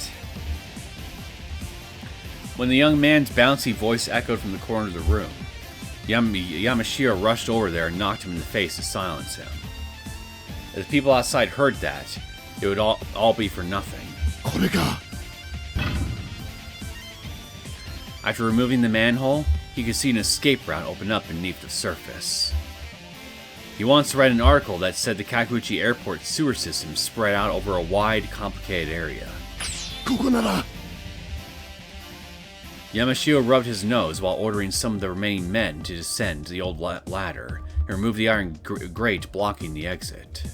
When the young man's bouncy voice echoed from the corner of the room, Yamashiro rushed over there and knocked him in the face to silence him. As the people outside heard that, it would all be for nothing. After removing the manhole, he could see an escape route open up beneath the surface. He once read an article that said the Kakuichi airport sewer system spread out over a wide, complicated area. Yamashiro rubbed his nose while ordering some of the remaining men to descend the old ladder and remove the iron grate blocking the exit.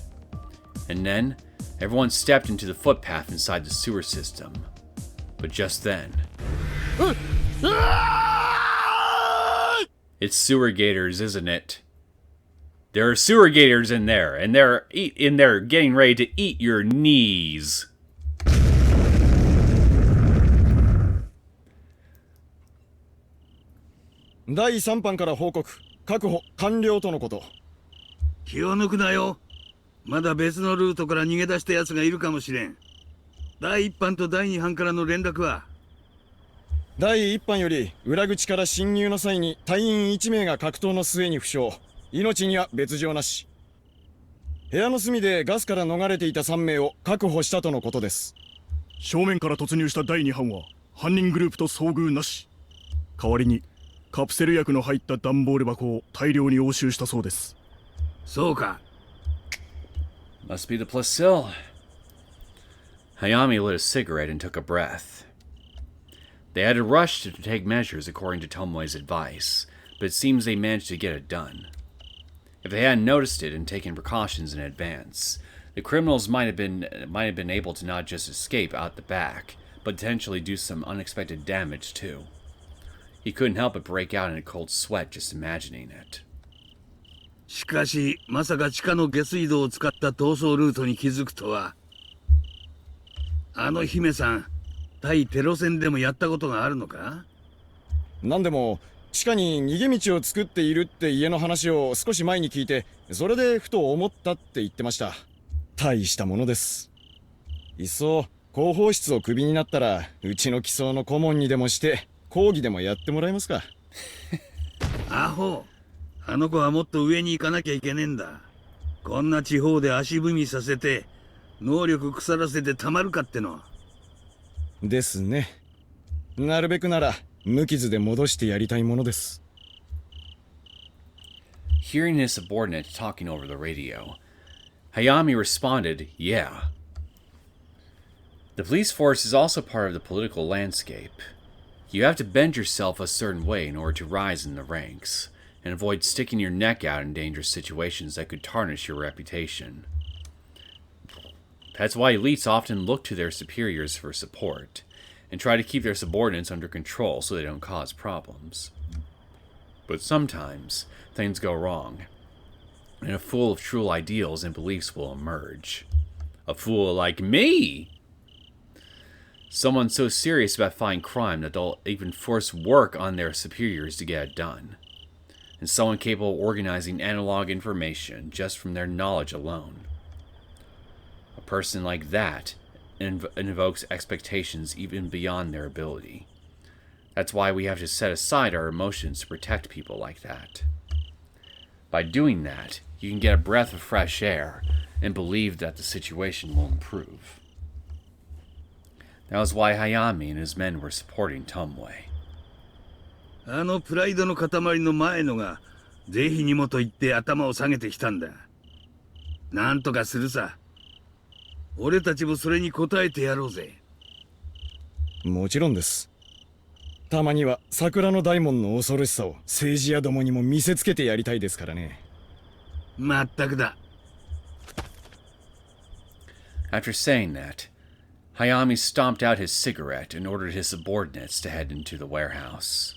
And then, everyone stepped into the footpath inside the sewer system. But just then... It's sewer gators, isn't it? There are sewer gators in there, and they're getting ready to eat your knees.第3班から報告。確保完了とのこと。気を抜くなよ。まだ別のルートから逃げ出した奴がいるかもしれん。第1班と第2班からの連絡は？第1班より裏口から侵入の際に隊員1名が格闘の末に負傷。命には別状なし。部屋の隅でガスから逃れていた3名を確保したとのことです。正面から突入した第2班は犯人グループと遭遇なし。代わりにカプセル薬の入った段ボール箱を大量に押収したそうです。そうか。Must be the Placille. Hayami lit a cigarette and took a breath. They had to rush to take measures according to Tomoe's advice, but it seems they managed to get it done. If they hadn't noticed it and taken precautions in advance, the criminals might have been able to not just escape out the back, but potentially do some unexpected damage too. He couldn't help but break out in a cold sweat just imagining it. しかし、まさか地下の下水道を使った逃走ルートに気づくとは。あの姫さん、対テロ戦でもやったことがあるのか？なんでも地下に逃げ道を作っているって家の話を少し前に聞いて、それでふと思ったって言ってました。大したものです。いっそ広報室をクビになったら、うちの機捜の顧問にでもして講義でもやってもらえますか？アホ。あの子はもっと上に行かなきゃいけねえんだ。こんな地方で足踏みさせて能力腐らせてたまるかっての。ですね。なるべくなら無傷で戻してやりたいものです。Hearing his subordinate talking over the radio, Hayami responded, "Yeah." The police force is also part of the political landscape. You have to bend yourself a certain way in order to rise in the ranks, and avoid sticking your neck out in dangerous situations that could tarnish your reputation. That's why elites often look to their superiors for support, and try to keep their subordinates under control so they don't cause problems. But sometimes, things go wrong, and a fool of true ideals and beliefs will emerge. A fool like me! Someone so serious about fighting crime that they'll even force work on their superiors to get it done. And someone capable of organizing analog information just from their knowledge alone. A person like that invokes expectations even beyond their ability. That's why we have to set aside our emotions to protect people like that. By doing that, you can get a breath of fresh air and believe that the situation will improve. That was why Hayami and his men were supporting Tomoe. あのプライドの塊の前のが是非にもと言って頭を下げてきたんだ。なんとかするさ。俺たちもそれに応えてやろうぜ。もちろんです。たまには桜の大門の恐ろしさを政治家どもにも見せつけてやりたいですからね。まったくだ。After saying that, Hayami stomped out his cigarette and ordered his subordinates to head into the warehouse.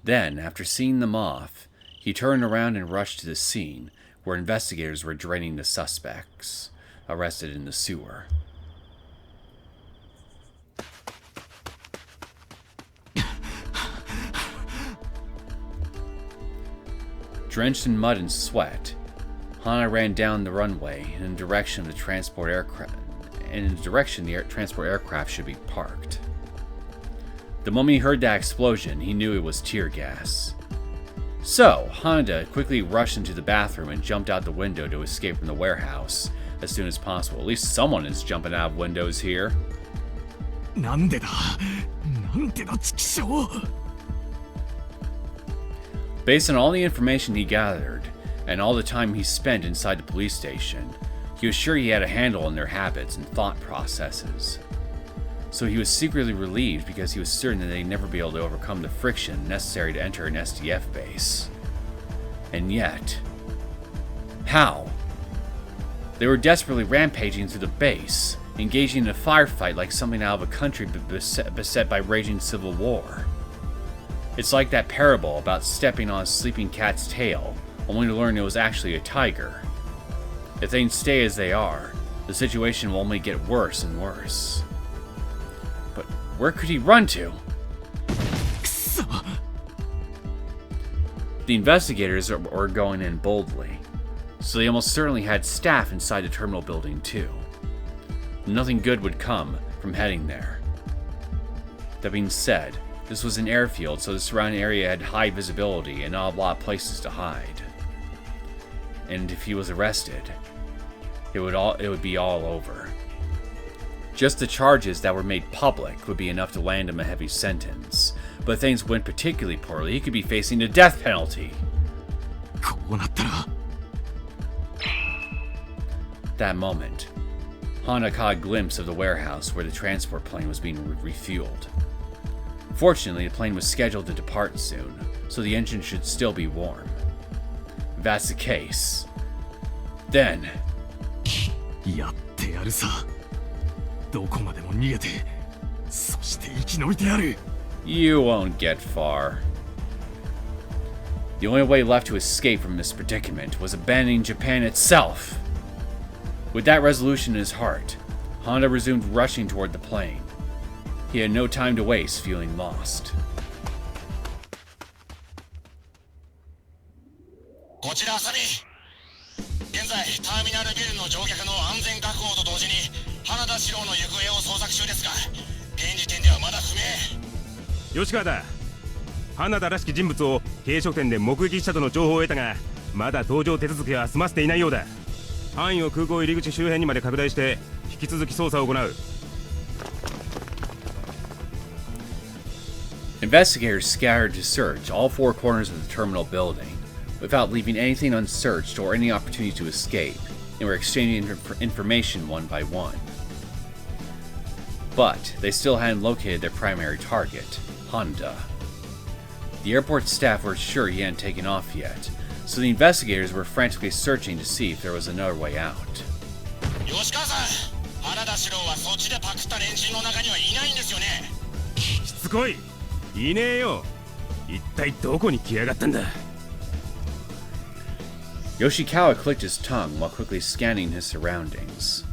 Then, after seeing them off, he turned around and rushed to the scene, where investigators were draining the suspects arrested in the sewer. Drenched in mud and sweat, Hana ran down the runway in the direction of the transport aircraft, should be parked. The moment he heard that explosion, he knew it was tear gas. So, Honda quickly rushed into the bathroom and jumped out the window to escape from the warehouse as soon as possible. At least someone is jumping out of windows here. Based on all the information he gathered, and all the time he spent inside the police station, he was sure he had a handle on their habits and thought processes. So he was secretly relieved because he was certain that they'd never be able to overcome the friction necessary to enter an SDF base. And yet, how? They were desperately rampaging through the base, engaging in a firefight like something out of a country beset by raging civil war. It's like that parable about stepping on a sleeping cat's tail, only to learn it was actually a tiger. If things stay as they are, the situation will only get worse and worse. But where could he run to? The investigators were going in boldly, so they almost certainly had staff inside the terminal building too. Nothing good would come from heading there. That being said, this was an airfield, so the surrounding area had high visibility and not a lot of places to hide. And if he was arrested, it would be all over. Just the charges that were made public would be enough to land him a heavy sentence. But if things went particularly poorly, he could be facing the death penalty. That moment, Honda caught a glimpse of the warehouse where the transport plane was being refueled. Fortunately, the plane was scheduled to depart soon, so the engine should still be warm. If that's the case, then... You won't get far. The only way left to escape from this predicament was abandoning Japan itself. With that resolution in his heart, Honda resumed rushing toward the plane. He had no time to waste feeling lost. こちら浅見。現在ターミナルビルの乗客の安全確保と同時に花田四郎の行方を捜索中ですが、現時点ではまだ不明。吉川だ。花田らしき人物を軽食店で目撃したとの情報を得たが、まだ搭乗手続きは済ませていないようだ。範囲を空港入り口周辺にまで拡大して引き続き捜査を行う。Investigators scattered to search all four corners of the terminal building, without leaving anything unsearched or any opportunity to escape, and were exchanging information one by one. But they still hadn't located their primary target, Honda. The airport staff were sure he hadn't taken off yet, so the investigators were frantically searching to see if there was another way out. 吉川さん、花田四郎はそっちでパクった連中の中にはいないんですよね。しつこい。いねえよ。一体どこに来やがったんだ。Yoshikawa clicked his tongue while quickly scanning his surroundings.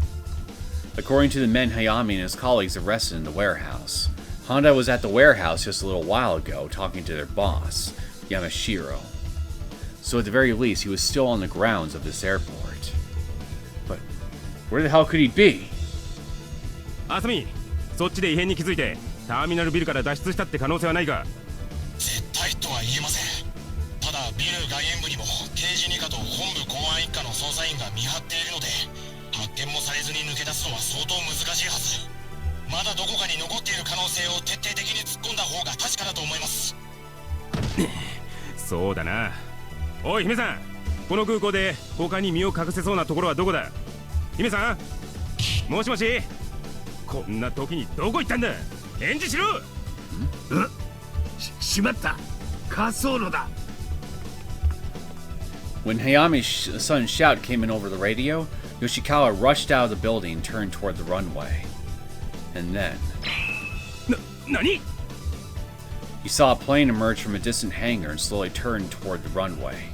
According to the men Hayami and his colleagues arrested in the warehouse, Honda was at the warehouse just a little while ago talking to their boss, Yamashiro. So at the very least, he was still on the grounds of this airport. But where the hell could he be? あさみ、そっちで異変に気づいてターミナルビルから脱出したって可能性はないか。絶対とは言えません。ただビル外縁部にも刑事二課と本部公安一課の捜査員が見張っているので、発見もされずに抜け出すのは相当難しいはず。まだどこかに残っている可能性を徹底的に突っ込んだ方が確かだと思います。そうだな。おい姫さん、この空港で他に身を隠せそうなところはどこだ。姫さん、もしもし。こんな時にどこ行ったんだ。返事しろ。しまった。滑走路だ。When Hayami's sudden shout came in over the radio, Yoshikawa rushed out of the building and turned toward the runway. And then... Nani? He saw a plane emerge from a distant hangar and slowly turn toward the runway.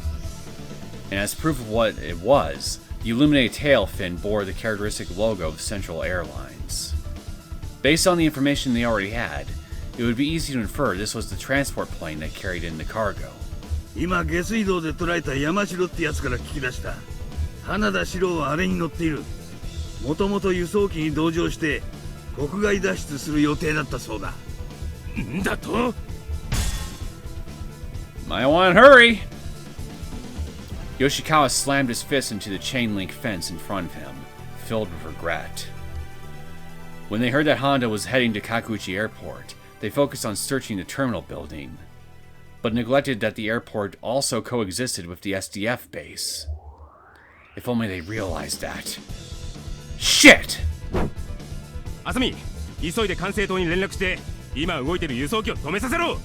And as proof of what it was, the illuminated tail fin bore the characteristic logo of Central Airlines. Based on the information they already had, it would be easy to infer this was the transport plane that carried in the cargo. 今下水道で捕らえた山城ってやつから聞き出した。花田四郎はあれに乗っている。もともと輸送機に同乗して国外脱出する予定だったそうだ。んだと Might want to hurry! Yoshikawa slammed his fist into the chain-link fence in front of him, filled with regret. When they heard that Honda was heading to Kakuchi Airport, they focused on searching the terminal building. but neglected that the airport also coexisted with the SDF base. If only they realized that. Shit! あさみ、急いで管制塔に連絡して、今動いてる輸送機を止めさせろ。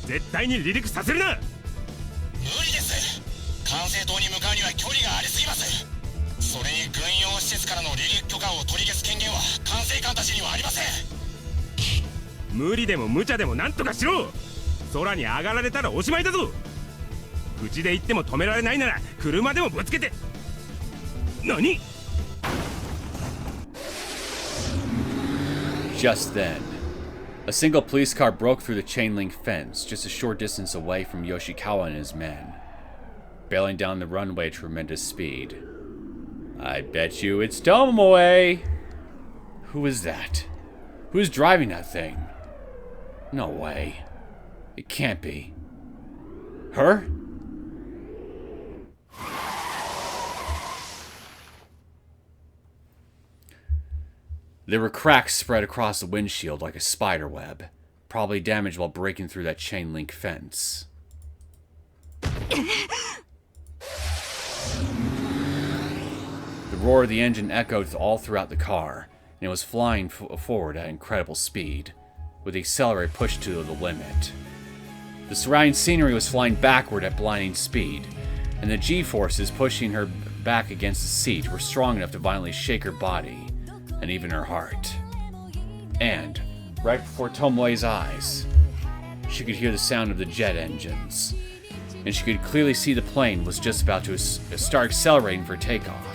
絶対に離陸させるな。無理です。管制塔に向かうには距離がありすぎます。それに軍用施設からの離陸許可を取り消す権限は管制官たちにはありません。無理でも無茶でもなんとかしろ。空に上がられたらおしまいだぞ。口で言っても止められないなら車でもぶつけて。何？ Just then, a single police car broke through the chain link fence just a short distance away from Yoshikawa and his men, bailing down the runway at tremendous speed. I bet you it's Tomoe! Who is that? Who's driving that thing? No way. It can't be. Her? There were cracks spread across the windshield like a spider web, probably damaged while breaking through that chain link fence. The roar of the engine echoed all throughout the car, and it was flying forward at incredible speed, with the accelerator pushed to the limit. The surrounding scenery was flying backward at blinding speed, and the G-forces pushing her back against the seat were strong enough to violently shake her body, and even her heart. And, right before Tomoe's eyes, she could hear the sound of the jet engines, and she could clearly see the plane was just about to start accelerating for takeoff.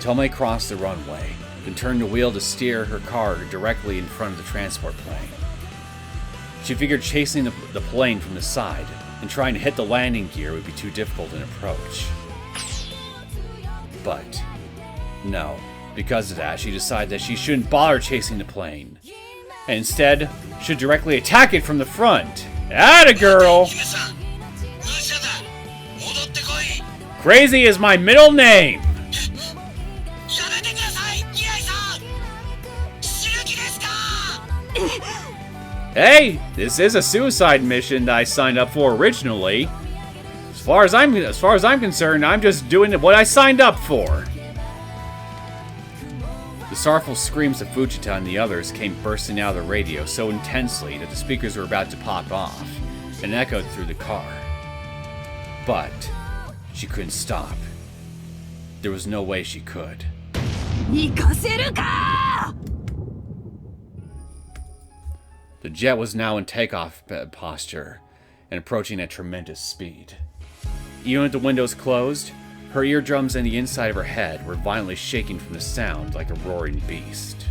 Tomoe crossed the runway, then turned the wheel to steer her car directly in front of the transport plane. She figured chasing the plane from the side and trying to hit the landing gear would be too difficult an approach. But, no. Because of that, she decided that she shouldn't bother chasing the plane, and instead should directly attack it from the front. Atta girl! Crazy is my middle name! Hey, this is a suicide mission that I signed up for originally. As far as I'm concerned, I'm just doing what I signed up for. The sorrowful screams of Fujita and the others came bursting out of the radio so intensely that the speakers were about to pop off and echoed through the car. But she couldn't stop. There was no way she could. The jet was now in takeoff posture and approaching at tremendous speed. Even with the windows closed, her eardrums and the inside of her head were violently shaking from the sound like a roaring beast.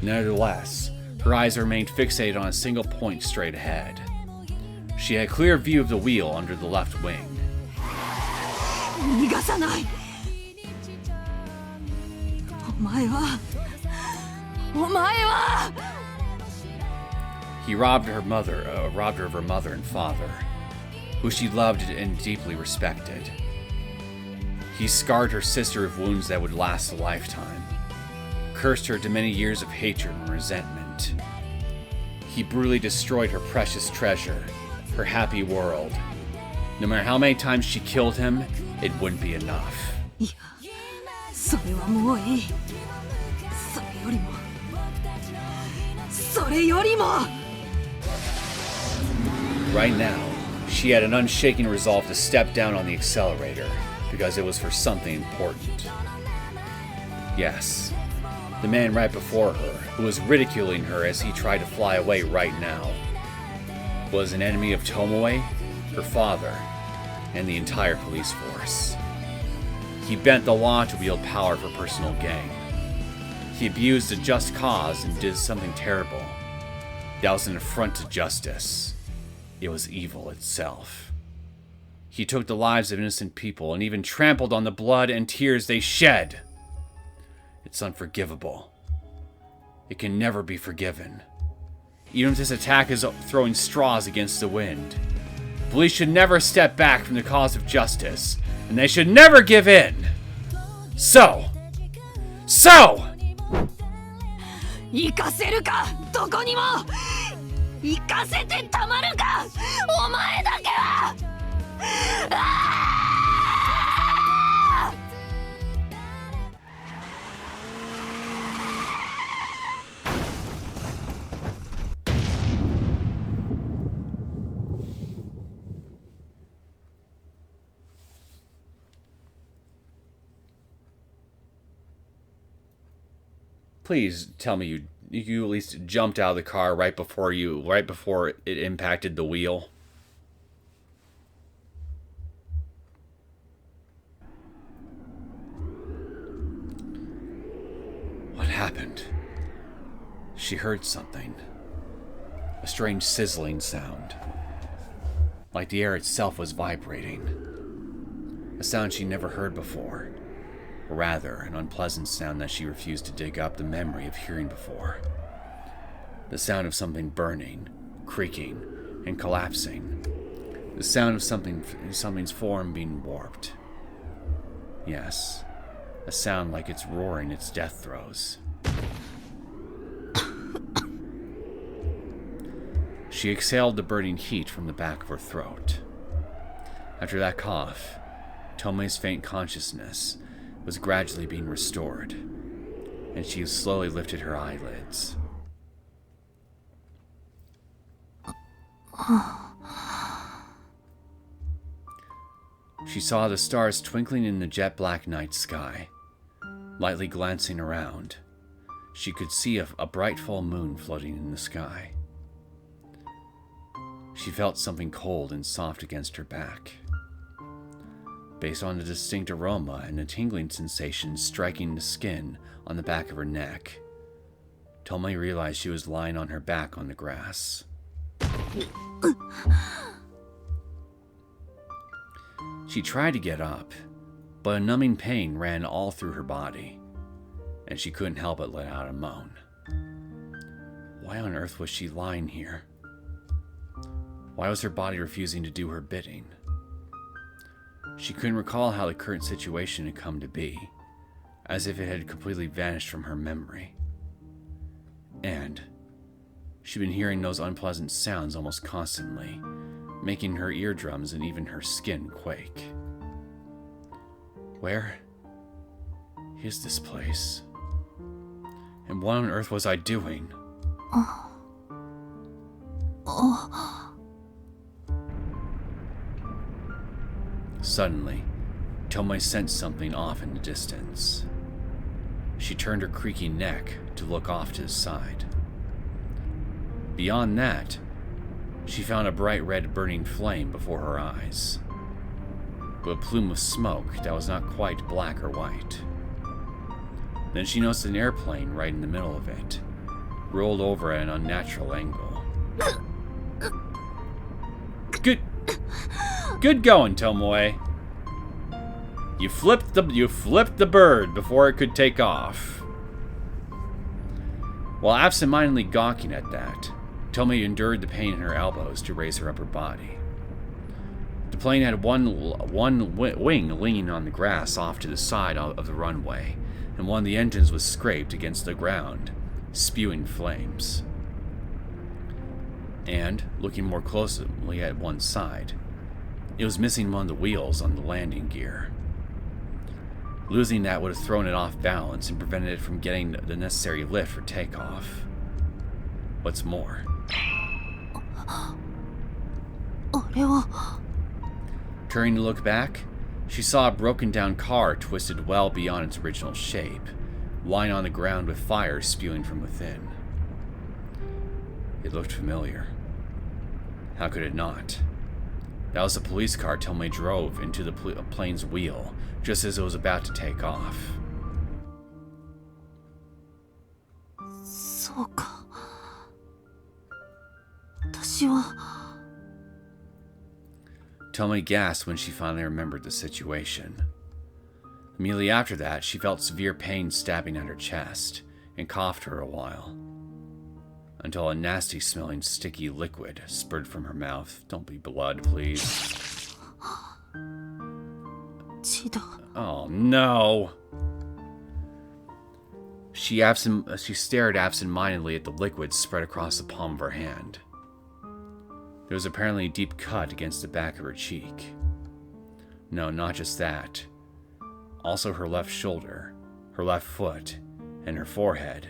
Nevertheless, her eyes remained fixated on a single point straight ahead. She had a clear view of the wheel under the left wing. He robbed her of her mother and father, who she loved and deeply respected. He scarred her sister with wounds that would last a lifetime, cursed her to many years of hatred and resentment. He brutally destroyed her precious treasure, her happy world. No matter how many times she killed him, it wouldn't be enough. Right now, she had an unshaken resolve to step down on the accelerator, because it was for something important. Yes, the man right before her, who was ridiculing her as he tried to fly away right now, was an enemy of Tomoe, her father, and the entire police force. He bent the law to wield power for personal gain. He abused a just cause and did something terrible. That was an affront to justice. It was evil itself. He took the lives of innocent people and even trampled on the blood and tears they shed. It's unforgivable. It can never be forgiven. Even if this attack is throwing straws against the wind. Police should never step back from the cause of justice, and they should never give in. So! 行かせるか、どこにも。行かせてたまるか、お前だけは。Please tell me you at least jumped out of the car right before it impacted the wheel. What happened? She heard something. A strange sizzling sound. Like the air itself was vibrating. A sound she never heard before. Or rather, an unpleasant sound that she refused to dig up the memory of hearing before. The sound of something burning, creaking, and collapsing. The sound of something's form being warped. Yes, a sound like it's roaring its death throes. She exhaled the burning heat from the back of her throat. After that cough, Tomei's faint consciousness was gradually being restored, and she slowly lifted her eyelids. She saw the stars twinkling in the jet-black night sky. Lightly glancing around, she could see a bright full moon floating in the sky. She felt something cold and soft against her back. Based on the distinct aroma and the tingling sensation striking the skin on the back of her neck, Tomei realized she was lying on her back on the grass. She tried to get up, but a numbing pain ran all through her body, and she couldn't help but let out a moan. Why on earth was she lying here? Why was her body refusing to do her bidding? She couldn't recall how the current situation had come to be, as if it had completely vanished from her memory. And she'd been hearing those unpleasant sounds almost constantly, making her eardrums and even her skin quake. Where is this place? And what on earth was I doing? Suddenly, Tomei sensed something off in the distance. She turned her creaking neck to look off to the side. Beyond that, she found a bright red burning flame before her eyes, but a plume of smoke that was not quite black or white. Then she noticed an airplane right in the middle of it, rolled over at an unnatural angle. Good going, Tomoe. You flipped the bird before it could take off. While absentmindedly gawking at that, Tomei endured the pain in her elbows to raise her upper body. The plane had one wing leaning on the grass off to the side of the runway, and one of the engines was scraped against the ground, spewing flames. And, looking more closely at one side, it was missing one of the wheels on the landing gear. Losing that would have thrown it off balance and prevented it from getting the necessary lift for takeoff. What's more, turning to look back, she saw a broken down car twisted well beyond its original shape, lying on the ground with fire spewing from within. It looked familiar. How could it not? That was the police car Tomei drove into the plane's wheel, just as it was about to take off. Tomei gasped when she finally remembered the situation. Immediately after that, she felt severe pain stabbing at her chest, and coughed for a while, until a nasty smelling sticky liquid spurted from her mouth. Don't be blood, please. Oh no! She stared absent-mindedly at the liquid spread across the palm of her hand. There was apparently a deep cut against the back of her cheek. No, not just that. Also her left shoulder, her left foot, and her forehead.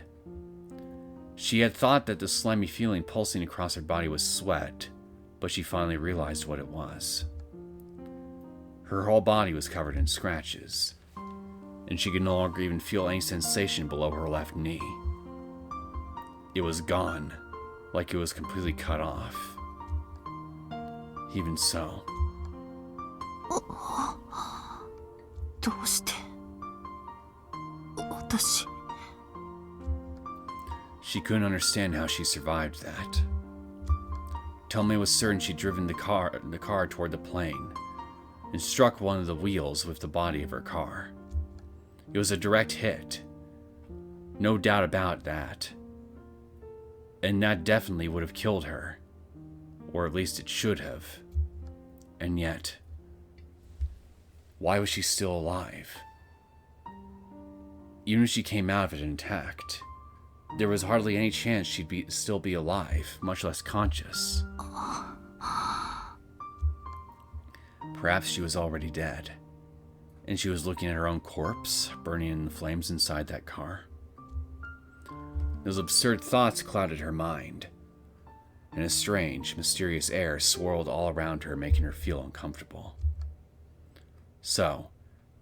She had thought that the slimy feeling pulsing across her body was sweat, but she finally realized what it was. Her whole body was covered in scratches, and she could no longer even feel any sensation below her left knee. It was gone, like it was completely cut off. Even so. どうして私 She couldn't understand how she survived that. Tomei was certain she'd driven the car toward the plane and struck one of the wheels with the body of her car. It was a direct hit. No doubt about that. And that definitely would have killed her. Or at least it should have. And yet, why was she still alive? Even if she came out of it intact, there was hardly any chance she'd still be alive, much less conscious. Perhaps she was already dead, and she was looking at her own corpse, burning in the flames inside that car. Those absurd thoughts clouded her mind, and a strange, mysterious air swirled all around her, making her feel uncomfortable. So,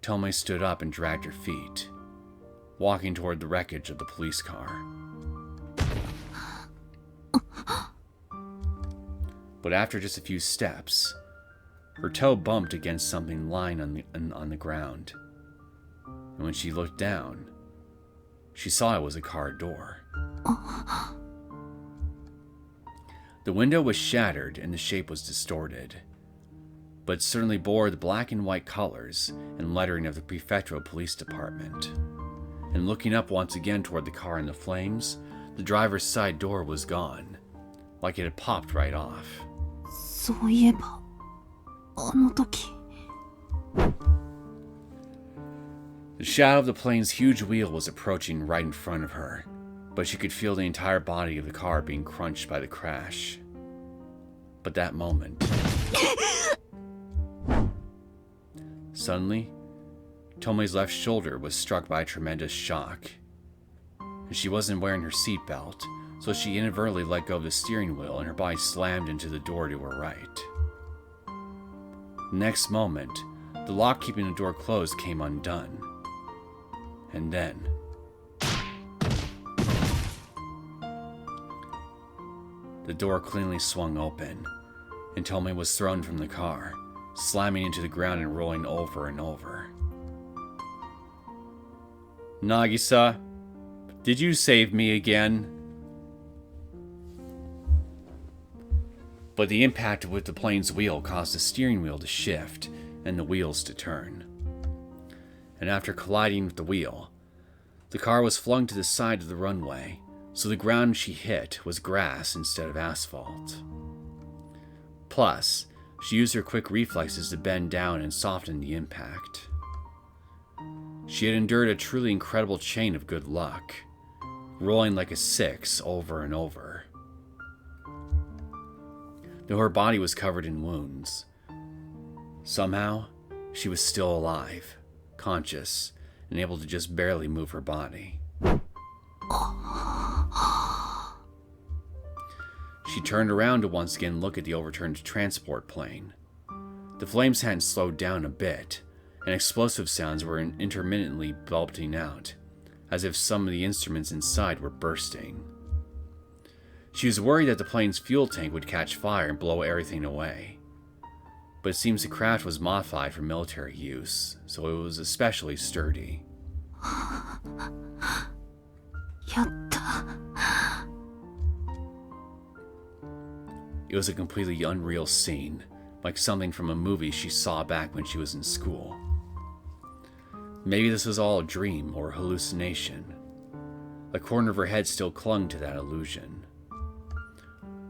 Tomei stood up and dragged her feet, walking toward the wreckage of the police car. But after just a few steps, her toe bumped against something lying on the ground, and when she looked down, she saw it was a car door. The window was shattered and the shape was distorted, but certainly bore the black and white colors and lettering of the Prefectural Police Department. And looking up once again toward the car in the flames, the driver's side door was gone, like it had popped right off. そういえばあの時 The shadow of the plane's huge wheel was approaching right in front of her, but she could feel the entire body of the car being crunched by the crash. But that moment... Suddenly, Tomei's left shoulder was struck by a tremendous shock. And she wasn't wearing her seatbelt, so she inadvertently let go of the steering wheel and her body slammed into the door to her right. The next moment, the lock keeping the door closed came undone. And then... the door cleanly swung open, and Tomei was thrown from the car, slamming into the ground and rolling over and over. Nagisa, did you save me again? But the impact with the plane's wheel caused the steering wheel to shift and the wheels to turn. And after colliding with the wheel, the car was flung to the side of the runway, so the ground she hit was grass instead of asphalt. Plus, she used her quick reflexes to bend down and soften the impact. She had endured a truly incredible chain of good luck, rolling like a 6 over and over. Though her body was covered in wounds, somehow she was still alive, conscious, and able to just barely move her body. She turned around to once again look at the overturned transport plane. The flames hadn't slowed down a bit, and explosive sounds were intermittently belching out, as if some of the instruments inside were bursting. She was worried that the plane's fuel tank would catch fire and blow everything away. But it seems the craft was modified for military use, so it was especially sturdy. やった It was a completely unreal scene, like something from a movie she saw back when she was in school. Maybe this was all a dream or a hallucination. A corner of her head still clung to that illusion.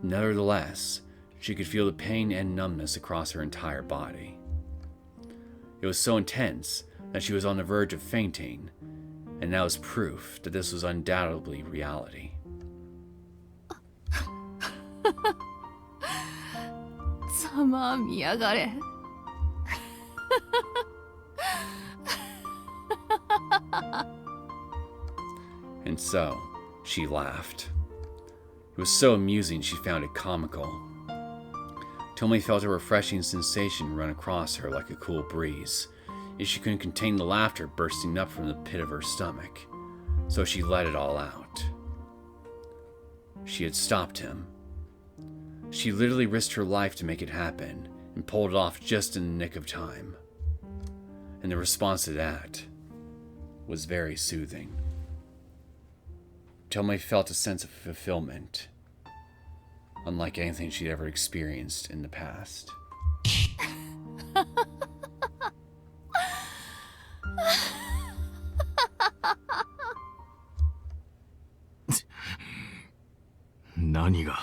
Nevertheless, she could feel the pain and numbness across her entire body. It was so intense that she was on the verge of fainting, and now is proof that this was undoubtedly reality. ざまあみやがれ。And so, she laughed. It was so amusing she found it comical. Tomoe felt a refreshing sensation run across her like a cool breeze, yet she couldn't contain the laughter bursting up from the pit of her stomach, so she let it all out. She had stopped him. She literally risked her life to make it happen, and pulled it off just in the nick of time. And the response to that was very soothing. Tomoe felt a sense of fulfillment, unlike anything she'd ever experienced in the past. 何が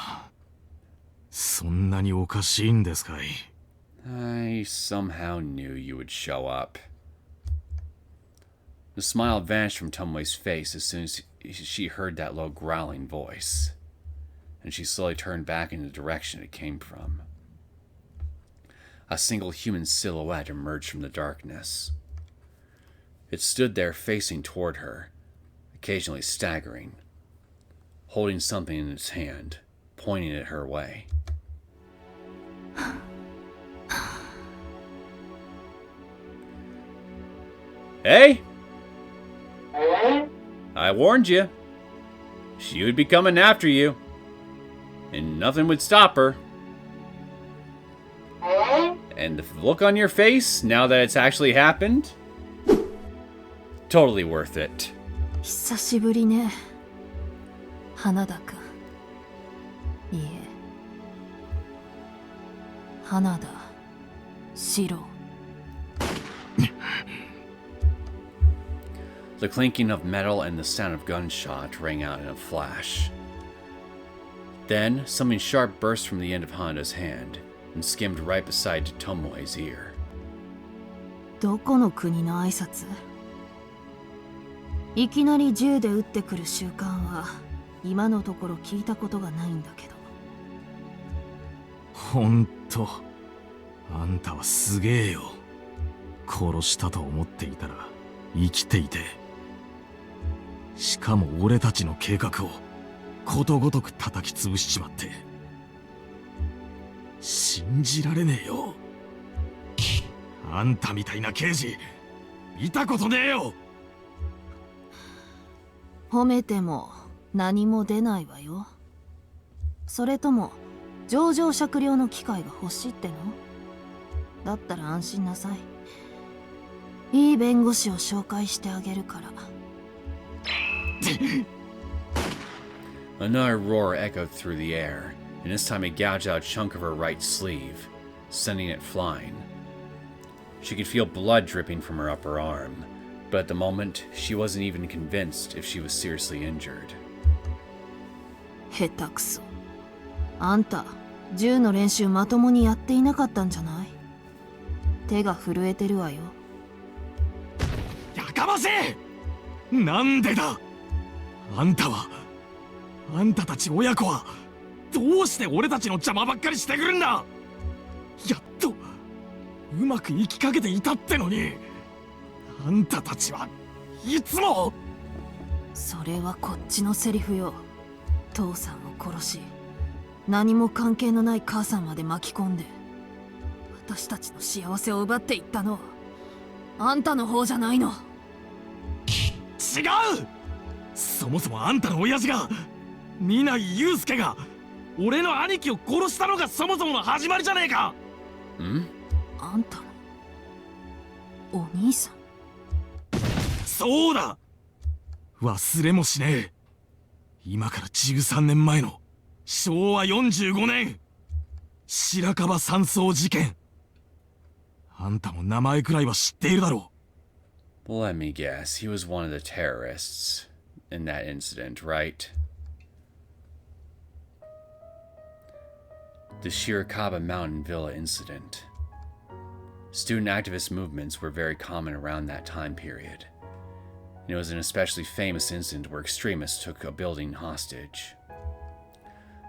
そんなにおかしいんですかい? I somehow knew you would show up. The smile vanished from Tomoe's face as soon as she heard that low growling voice, and she slowly turned back in the direction it came from. A single human silhouette emerged from the darkness. It stood there facing toward her, occasionally staggering, holding something in its hand, pointing it her way. Hey! I warned you. She would be coming after you. And nothing would stop her. And the look on your face, now that it's actually happened, totally worth it. 久しぶりね、花田くん。いえ、花田四郎。The clinking of metal and the sound of gunshot rang out in a flash. Then, something sharp burst from the end of Honda's hand and skimmed right beside Tomoe's ear. どこの国の挨拶？いきなり銃で撃ってくる習慣は今のところ聞いたことがないんだけど。ほんと、あんたはすげえよ。殺したと思っていたら生きていて、しかも俺たちの計画をことごとく叩き潰しちまって、信じられねえよ。あんたみたいな刑事見たことねえよ。褒めても何も出ないわよ。それとも情状酌量の機会が欲しいっての？だったら安心なさい。いい弁護士を紹介してあげるから。Another roar echoed through the air, and this time it gouged out a chunk of her right sleeve, sending it flying. She could feel blood dripping from her upper arm, but at the moment, she wasn't even convinced if she was seriously injured. 下手くそ。あんた、銃の練習まともにやっていなかったんじゃない？手が震えてるわよ。やかませえ！なんでだ！あんたたち親子はどうして俺たちの邪魔ばっかりしてくるんだ！やっとうまく生きかけていたってのに、あんたたちはいつも。それはこっちのセリフよ。父さんを殺し、何も関係のない母さんまで巻き込んで、私たちの幸せを奪っていったのはあんたの方じゃないの。違う！そもそもあんたの親父が南井祐介が俺の兄貴を殺したのがそもそもの始まりじゃねえか。ん？あんたのお兄さん？そうだ！忘れもしねえ。今から13年前の昭和45年白樺山荘事件。あんたも名前くらいは知っているだろう。Let me guess, he was one of the terrorists in that incident, right? The Shirakawa Mountain Villa incident. Student activist movements were very common around that time period. and it was an especially famous incident where extremists took a building hostage.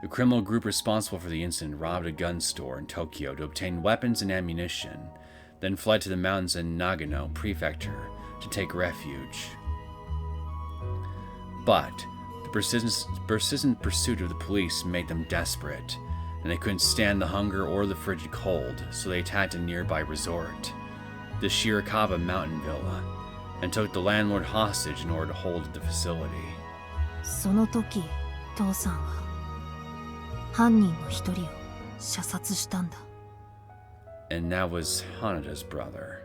The criminal group responsible for the incident robbed a gun store in Tokyo to obtain weapons and ammunition, then fled to the mountains in Nagano Prefecture to take refuge. But the persistent pursuit of the police made them desperate, and they couldn't stand the hunger or the frigid cold, so they attacked a nearby resort, the Shirakawa mountain villa, and took the landlord hostage in order to hold the facility. その時、父さんは犯人の一人を射殺したんだ。And that was Hanada's brother.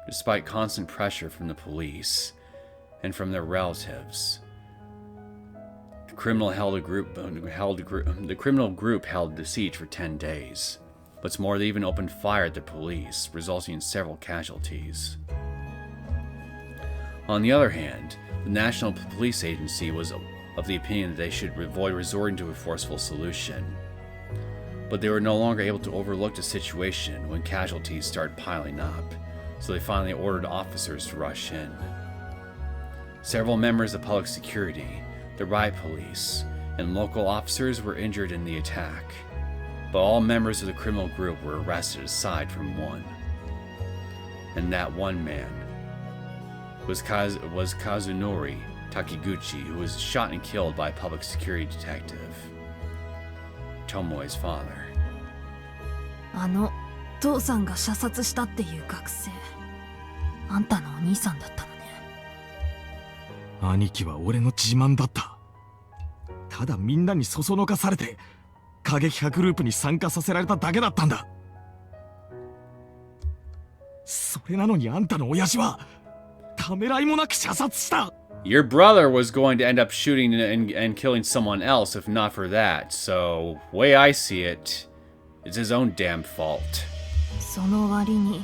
Despite constant pressure from the police and from their relatives, the criminal group held the siege for 10 days. What's more, they even opened fire at the police, resulting in several casualties. On the other hand, the National Police Agency was of the opinion that they should avoid resorting to a forceful solution. But they were no longer able to overlook the situation when casualties started piling up, so they finally ordered officers to rush in. Several members of public security, the riot police, and local officers were injured in the attack, but all members of the criminal group were arrested aside from one. And that one man was Kazunori Takiguchi, who was shot and killed by a public security detective, Tomoe's father. あの父さんが射殺したっていう学生、あんたのお兄さんだったのね。兄貴は俺の自慢だった。ただみんなにそそのかされて過激派グループに参加させられただけだったんだ。それなのにあんたの親父はためらいもなく射殺した。Your brother was going to end up shooting and killing someone else if not for that, so way I see it, it's his own damn fault. その割に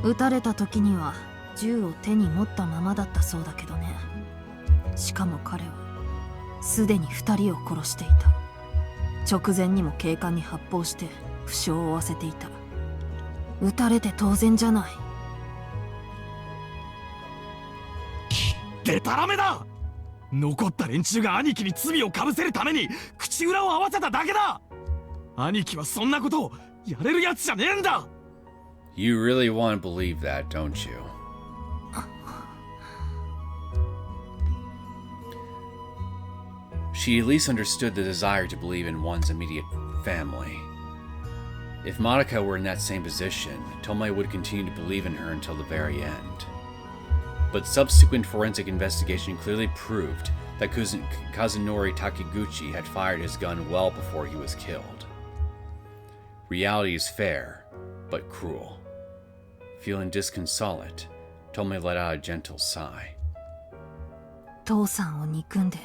撃たれた時には銃を手に持ったままだったそうだけどね。しかも彼はすでに2人を殺していた。直前にも警官に発砲して負傷を負わせていた。撃たれて当然じゃない。デタラメだ。残った連中が兄貴に罪をかぶせるために口裏を合わせただけだ。兄貴はそんなことをやれるやつじゃねえんだ。You really want to believe that, don't you? She at least understood the desire to believe in one's immediate family. If Monica were in that same position, Tomoe would continue to believe in her until the very end. But subsequent forensic investigation clearly proved that Kazunori Takiguchi had fired his gun well before he was killed. Reality is fair, but cruel. Feeling disconsolate, Tomoe let out a gentle sigh. 父さんを憎んで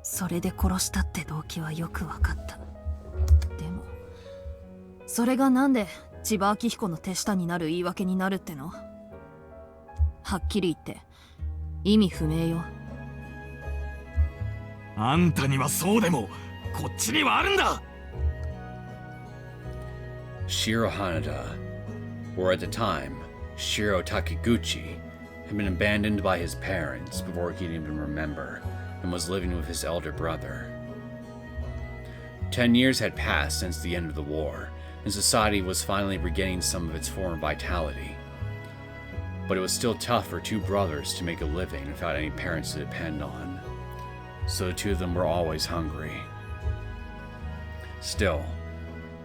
それで殺したって動機はよく分かった。でもそれがなんで千葉明彦の手下になる言い訳になるっての？はっきり言って意味不明よ。あんたにはそうでもこっちにはあるんだ。Shiro Hanada, or at the time, Shiro Takiguchi, had been abandoned by his parents before he could even remember, and was living with his elder brother. 10 years had passed since the end of the war, and society was finally regaining some of its former vitality. But it was still tough for two brothers to make a living without any parents to depend on, so the two of them were always hungry. Still,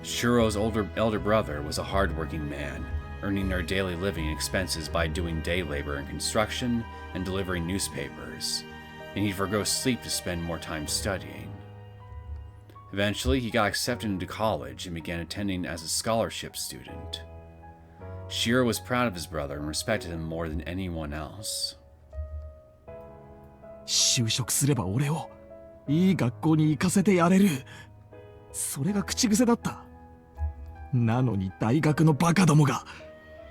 Shiro's elder brother was a hard-working man, earning their daily living expenses by doing day labor in construction and delivering newspapers, and he'd forgo sleep to spend more time studying. Eventually, he got accepted into college and began attending as a scholarship student. Shiro was proud of his brother and respected him more than anyone else. 就職すれば俺をいい学校に行かせてやれる。それが口癖だった。なのに大学のバカどもが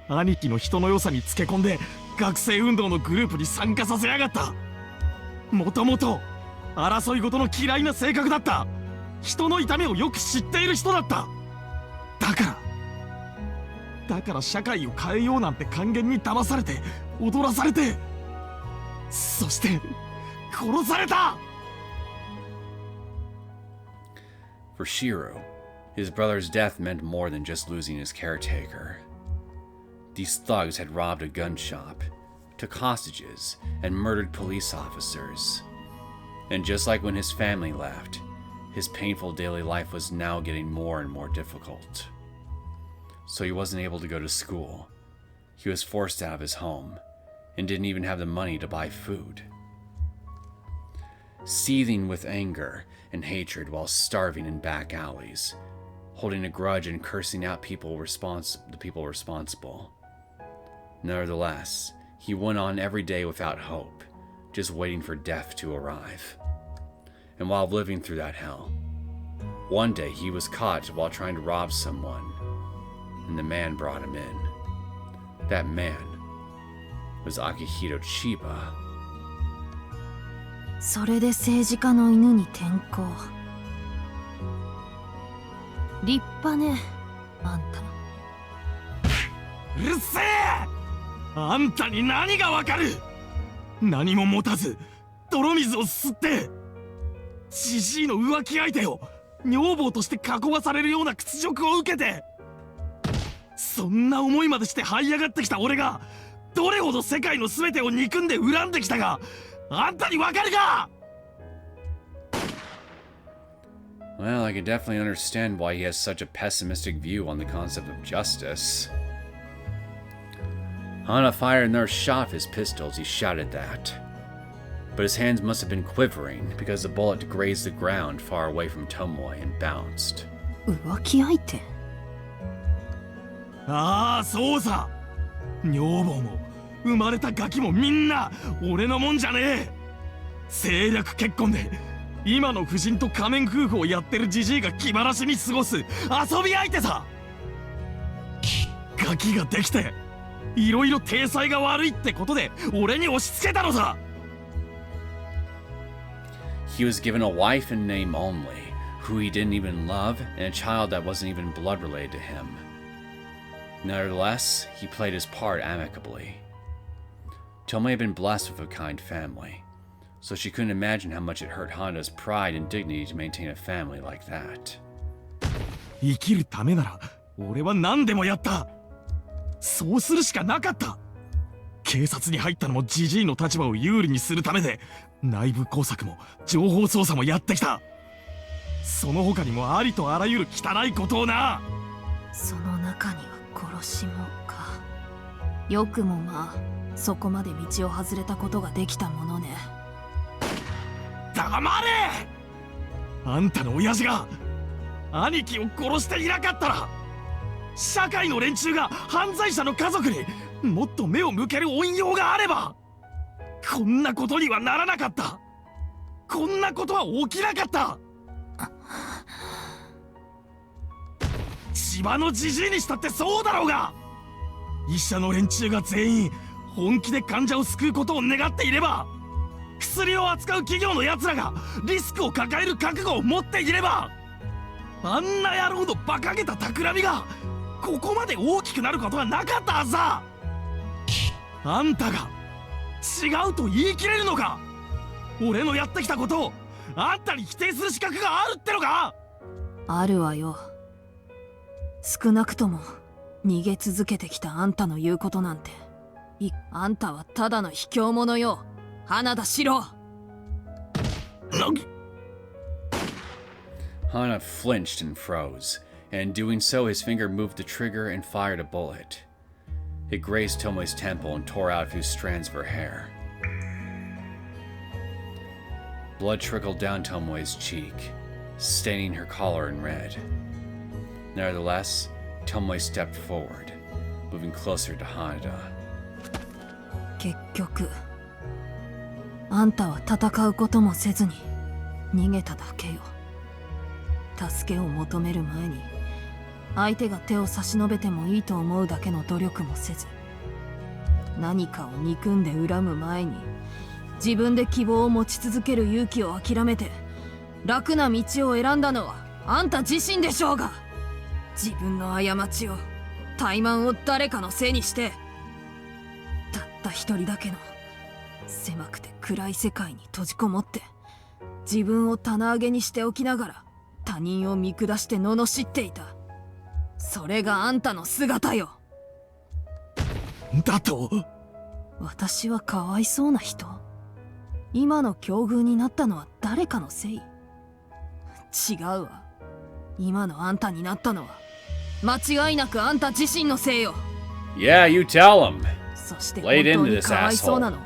兄貴の人の良さにつけ込んで学生運動のグループに参加させやがった。もともと争いごとの嫌いな性格だった。人の痛みをよく知っている人だった。だからだから社会を変えようなんて還元に騙されて踊らされて、そして殺された。 For Shiro, his brother's death meant more than just losing his caretaker. These thugs had robbed a gun shop, took hostages, and murdered police officers. And just like when his family left, his painful daily life was now getting more and more difficult. So he wasn't able to go to school. He was forced out of his home, and didn't even have the money to buy food. Seething with anger and hatred while starving in back alleys, holding a grudge and cursing out the people responsible. Nevertheless, he went on every day without hope, just waiting for death to arrive. And while living through that hell, one day he was caught while trying to rob someone, and the man brought him in. That man was Akihiro Chiba. それで政治家の犬に転向。立派ね、あんた。うるせえ！あんたに何がわかる？何も持たず泥水を吸ってジジイの浮気相手を女房として囲まされるような屈辱を受けて、そんな思いまでして這い上がってきた俺がどれほど世界の全てを憎んで恨んできたかあんたにわかるか？ Well, I can definitely understand why he has such a pessimistic view on the concept of justice. Hana fired another shot of his pistol as he shouted that. But his hands must have been quivering because the bullet grazed the ground far away from Tomoe and bounced. 浮気相手？ああ、そうさ。女房も生まれたガキもみんな俺のもんじゃねえ。政略結婚で今の夫人と仮面夫婦をやってるジジイが気晴らしに過ごす遊び相手さ。ガキができていろいろ体裁が悪いってことで俺に押し付けたのさ。He was given a wife in name only, who he didn't even love, and a child that wasn't even blood related to him. Nevertheless, he played his part amicably. Tomoe had been blessed with a kind family, so she couldn't imagine how much it hurt Honda's pride and dignity to maintain a family like that. 生きるためなら俺は何でもやった。そうするしかなかった。警察に入ったのもジジイの立場を有利にするためで、内部工作も情報操作もやってきた。その他にもありとあらゆる汚いことをな。その中には殺しもか。よくもまあそこまで道を外れたことができたものね。黙れ！あんたの親父が兄貴を殺していなかったら、社会の連中が犯罪者の家族にもっと目を向ける恩用があればこんなことにはならなかった。こんなことは起きなかった。千葉のジジイにしたってそうだろうが。医者の連中が全員本気で患者を救うことを願っていれば、薬を扱う企業のやつらがリスクを抱える覚悟を持っていれば、あんな野郎の馬鹿げた企みがここまで大きくなることはなかったはずだ。あんたが違うと言い切れるのか？俺のやってきたことをあんたに否定する資格があるってのか？あるわよ。少なくとも逃げ続けてきたあんたの言うことなんて、あんたはただの卑怯者よ、花田四郎。Hana flinched and froze, and in doing so his finger moved the trigger and fired a bullet. It grazed Tomoe's temple and tore out a few strands of her hair. Blood trickled down Tomoe's cheek, staining her collar in red. Nevertheless, Tomoe stepped forward, moving closer to Hanada. 結局、あんたは戦うこともせずに逃げただけよ。助けを求める前に相手が手を差し伸べてもいいと思うだけの努力もせず、何かを憎んで恨む前に自分で希望を持ち続ける勇気を諦めて楽な道を選んだのはあんた自身でしょうが、自分の過ちを怠慢を誰かのせいにして、たった一人だけの狭くて暗い世界に閉じこもって自分を棚上げにしておきながら他人を見下して罵っていた。それがあんたの姿よ。だと？私はかわいそうな人？今の境遇になったのは誰かのせい？違うわ。今のあんたになったのは間違いなくあんた自身のせいよ。Yeah, you tell him. そして本当にかわいそうなのは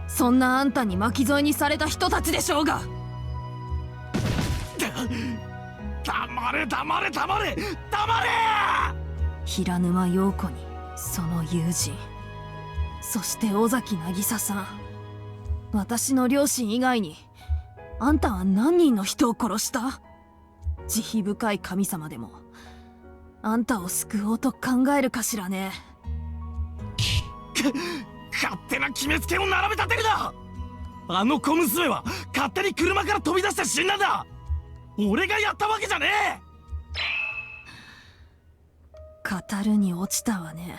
そんなあんたに巻き添えにされた人たちでしょうが。黙れ黙れ黙れ黙れ！平沼陽子にその友人、そして尾崎渚さん、私の両親以外にあんたは何人の人を殺した？慈悲深い神様でもあんたを救おうと考えるかしらね。勝手な決めつけを並べ立てるな！あの小娘は勝手に車から飛び出して死んだんだ！俺がやったわけじゃねえ！語るに落ちたわね。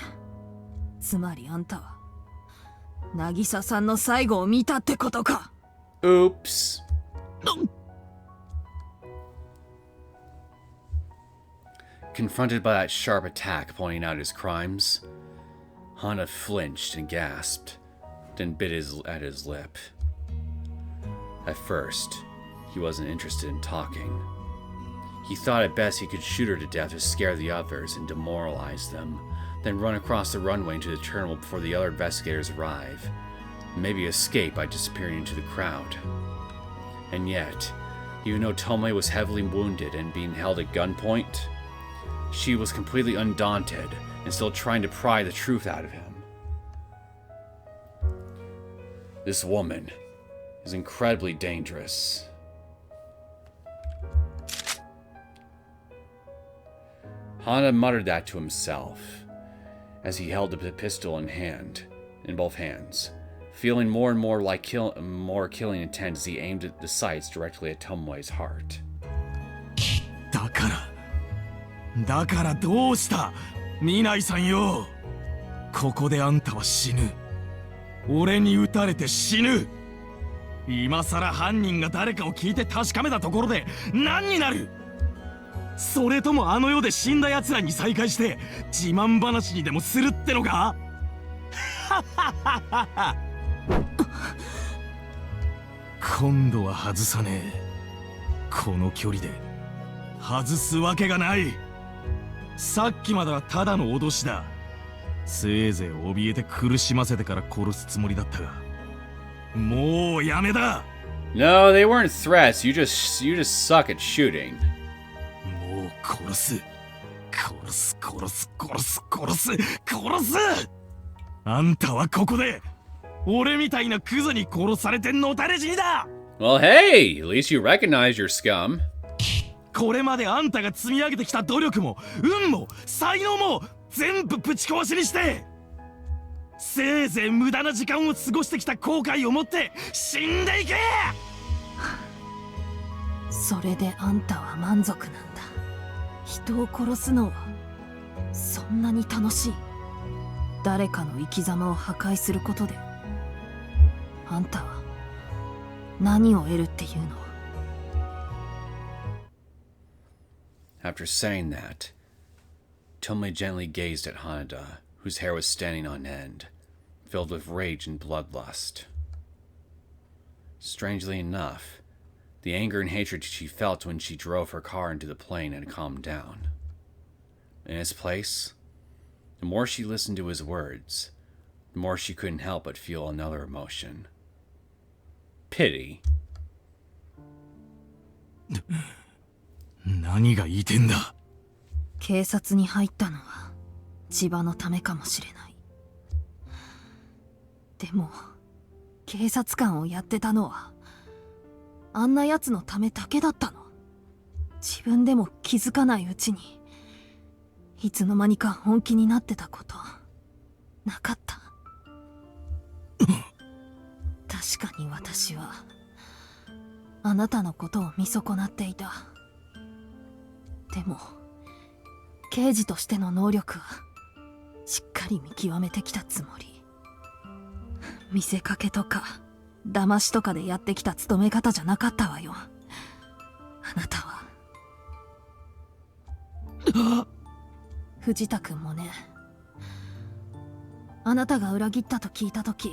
つまりあんたは渚さんの最後を見たってことか。Oops. Confronted by that sharp attack pointing out his crimes, Hana flinched and gasped, then bit at his lip. At first, he wasn't interested in talking. He thought at best he could shoot her to death to scare the others and demoralize them, then run across the runway into the terminal before the other investigators arrive, and maybe escape by disappearing into the crowd. And yet, even though Tomei was heavily wounded and being held at gunpoint, she was completely undaunted and still trying to pry the truth out of him. This woman is incredibly dangerous. Hana muttered that to himself as he held the pistol in both hands, feeling more and more like more killing intent as he aimed at the sights directly at Tomoe's heart. だからどうした？見ないさんよ。ここであんたは死ぬ。俺に撃たれて死ぬ。今さら犯人が誰かを聞いて確かめたところで何になる？それともあの世で死んだ奴らに再会して自慢話にでもするってのか？今度は外さねえ。この距離で外すわけがない。さっきまではただの脅しだ。せいぜい怯えて苦しませてから殺すつもりだったが、もうやめだ。No, they weren't threats. You just suck at shooting. もう殺す。あんたはここで俺みたいなクズに殺されてのたれ死にだ。 Well, hey, at least you recognize your scum. これまであんたが積み上げてきた努力も運も才能も全部ぶち壊しにして、せいぜい無駄な時間を過ごしてきた後悔を持って死んでいけ。それであんたは満足なんだ。人を殺すのはそんなに楽しい？誰かの生き様を破壊することであんたは何を得るっていうの？ After saying that, Tomei gently gazed at Hanada, whose hair was standing on end, filled with rage and bloodlust. Strangely enough, the anger and hatred she felt when she drove her car into the plane had calmed down. In its place, the more she listened to his words, the more she couldn't help but feel another emotion. Pity. 何が言いてんだ？警察に入ったのは千葉のためかもしれない。でも警察官をやってたのはあんな奴のためだけだったの？自分でも気づかないうちにいつの間にか本気になってたことなかった？確かに私はあなたのことを見損なっていた。でも刑事としての能力はり見極めてきたつもり。見せかけとか騙しとかでやってきた勤め方じゃなかったわよ。あなたは。藤田君もね。あなたが裏切ったと聞いたとき、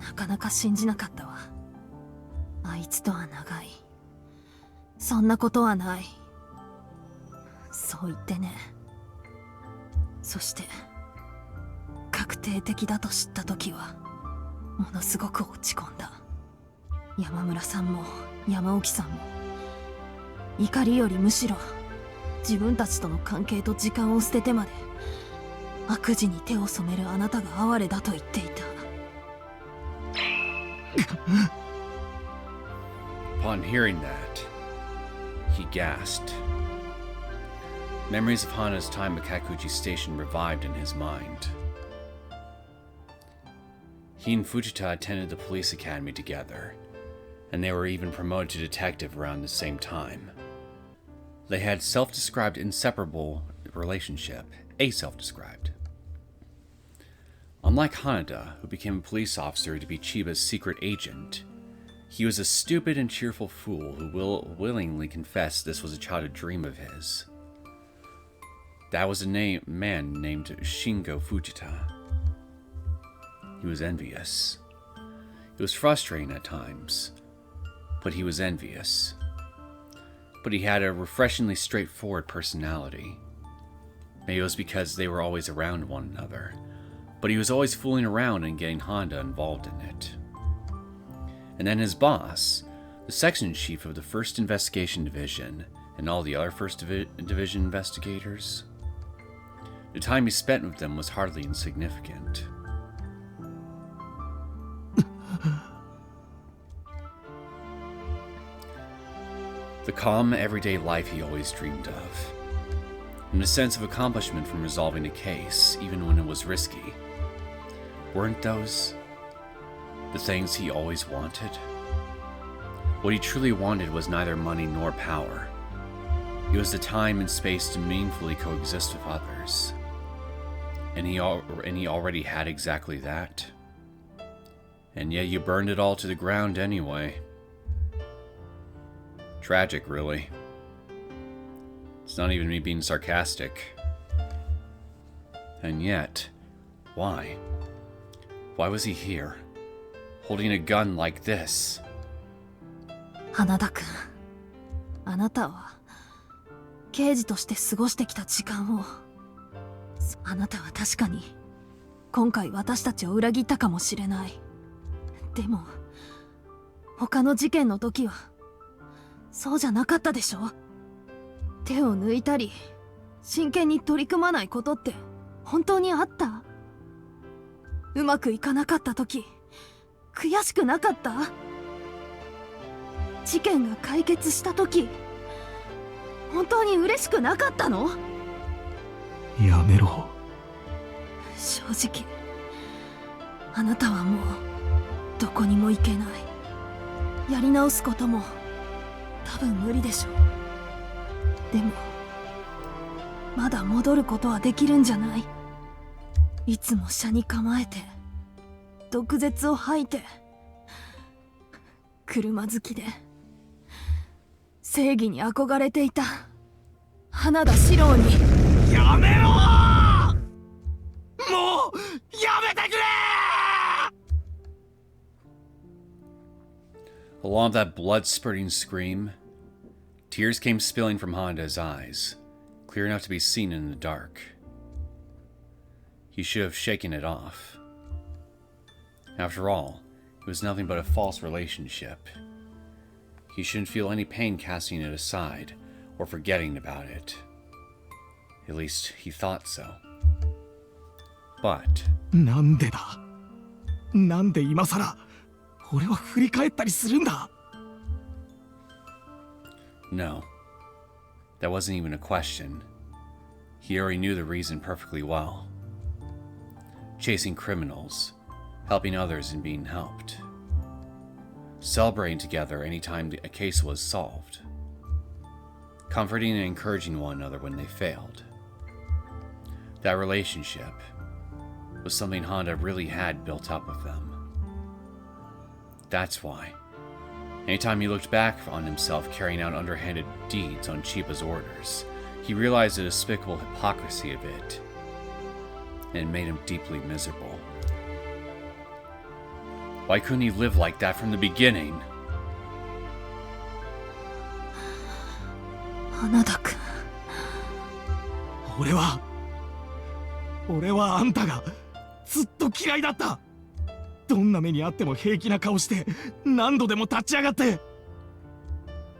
なかなか信じなかったわ。あいつとは長い。そんなことはない。そう言ってね。そして確定的だと知ったときはものすごく落ち込んだ。山村さんも山沖さんも怒りよりむしろ自分たちとの関係と時間を捨ててまで悪事に手を染めるあなたが哀れだと言っていた。Upon hearing that, he gasped. Memories of Hana's time at Kakuji Station revived in his mind. He and Fujita attended the police academy together, and they were even promoted to detective around the same time. They had self-described inseparable relationship, a self-described. Unlike Hanada, who became a police officer to be Chiba's secret agent, he was a stupid and cheerful fool who willingly confessed this was a childhood dream of his. That was a man named Shingo Fujita. He was envious. It was frustrating at times, but he was envious. But he had a refreshingly straightforward personality. Maybe it was because they were always around one another, but he was always fooling around and getting Honda involved in it. And then his boss, the section chief of the 1st Investigation Division, and all the other 1st Division investigators. The time he spent with them was hardly insignificant. The calm, everyday life he always dreamed of. And a sense of accomplishment from resolving a case, even when it was risky. Weren't those the things he always wanted? What he truly wanted was neither money nor power. It was the time and space to meaningfully coexist with others. And he already had exactly that. And yet you burned it all to the ground anyway. Tragic, really. It's not even me being sarcastic. And yet, why? Why was he here? Holding a gun like this? 花田君、あなたは刑事として過ごしてきた時間を、あなたは確かに今回私たちを裏切ったかもしれない。でも他の事件の時はそうじゃなかったでしょ。手を抜いたり真剣に取り組まないことって本当にあった？うまくいかなかった時悔しくなかった？事件が解決した時本当に嬉しくなかったの？やめろ。正直あなたはもうどこにも行けない。やり直すことも多分無理でしょう。でもまだ戻ることはできるんじゃない？いつも車に構えて毒舌を吐いて車好きで正義に憧れていた花田四郎に。やめろ！もうやめてくれ！ Along with that blood-spurting scream, tears came spilling from Honda's eyes, clear enough to be seen in the dark. He should have shaken it off. After all, it was nothing but a false relationship. He shouldn't feel any pain casting it aside, or forgetting about it. At least, he thought so. But... なんでだ？なんで今さら俺は振り返ったりするんだ？ No. That wasn't even a question. He already knew the reason perfectly well. Chasing criminals, helping others and being helped. Celebrating together anytime a case was solved. Comforting and encouraging one another when they failed. That relationship, was something Honda really had built up with them. That's why, anytime he looked back on himself carrying out underhanded deeds on Chiba's orders, he realized the despicable hypocrisy of it, and it made him deeply miserable. Why couldn't he live like that from the beginning? 花田君、俺はあんたがずっと嫌いだった。どんな目にあっても平気な顔して何度でも立ち上がって、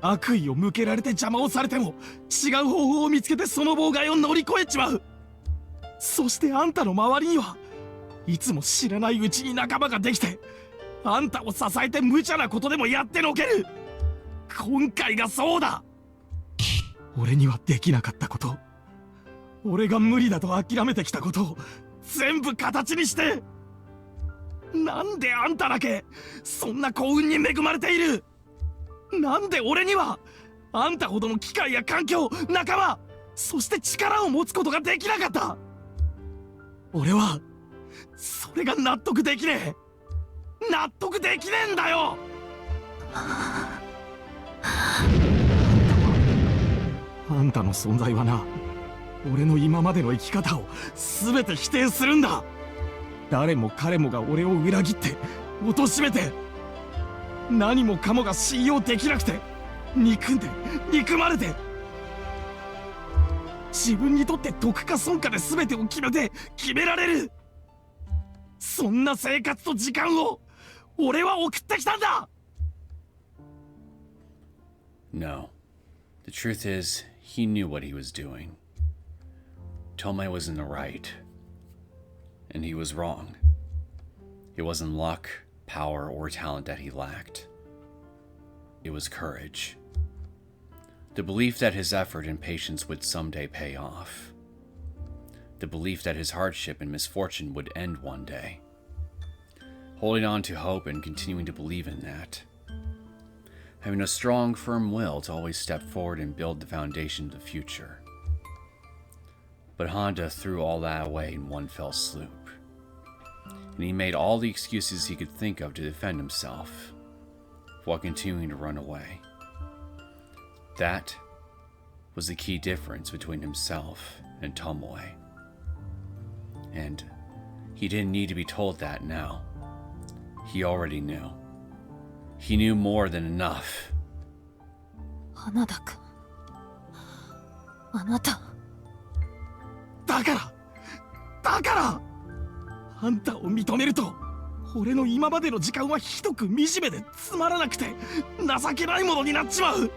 悪意を向けられて邪魔をされても違う方法を見つけてその妨害を乗り越えちまう。そしてあんたの周りにはいつも知らないうちに仲間ができて、あんたを支えて無茶なことでもやってのける。今回がそうだ。俺にはできなかったこと、俺が無理だと諦めてきたことを全部形にして、なんであんただけそんな幸運に恵まれている。なんで俺にはあんたほどの機会や環境、仲間、そして力を持つことができなかった。俺はそれが納得できねえ。納得できねえんだよ。あんたの存在はな、俺の今までの生き方を全て否定するんだ。誰も彼もが俺を裏切って貶めて、何もかもが信用できなくて憎んで憎まれて、自分にとって得か損かで全てを決められる、そんな生活と時間を俺は送ってきたんだ。 No. The truth is, he knew what he was doing. Tomei was in the right, and he was wrong. It wasn't luck, power, or talent that he lacked. It was courage. The belief that his effort and patience would someday pay off. The belief that his hardship and misfortune would end one day. Holding on to hope and continuing to believe in that. Having a strong, firm will to always step forward and build the foundation of the future. But Honda threw all that away in one fell swoop. And he made all the excuses he could think of to defend himself, while continuing to run away. That was the key difference between himself and Tomoe. And he didn't need to be told that now. He already knew. He knew more than enough. 花田君、あなた。だからあんたを認めると、俺の今までの時間はひどく惨めでつまらなくて情けないものになっちまう。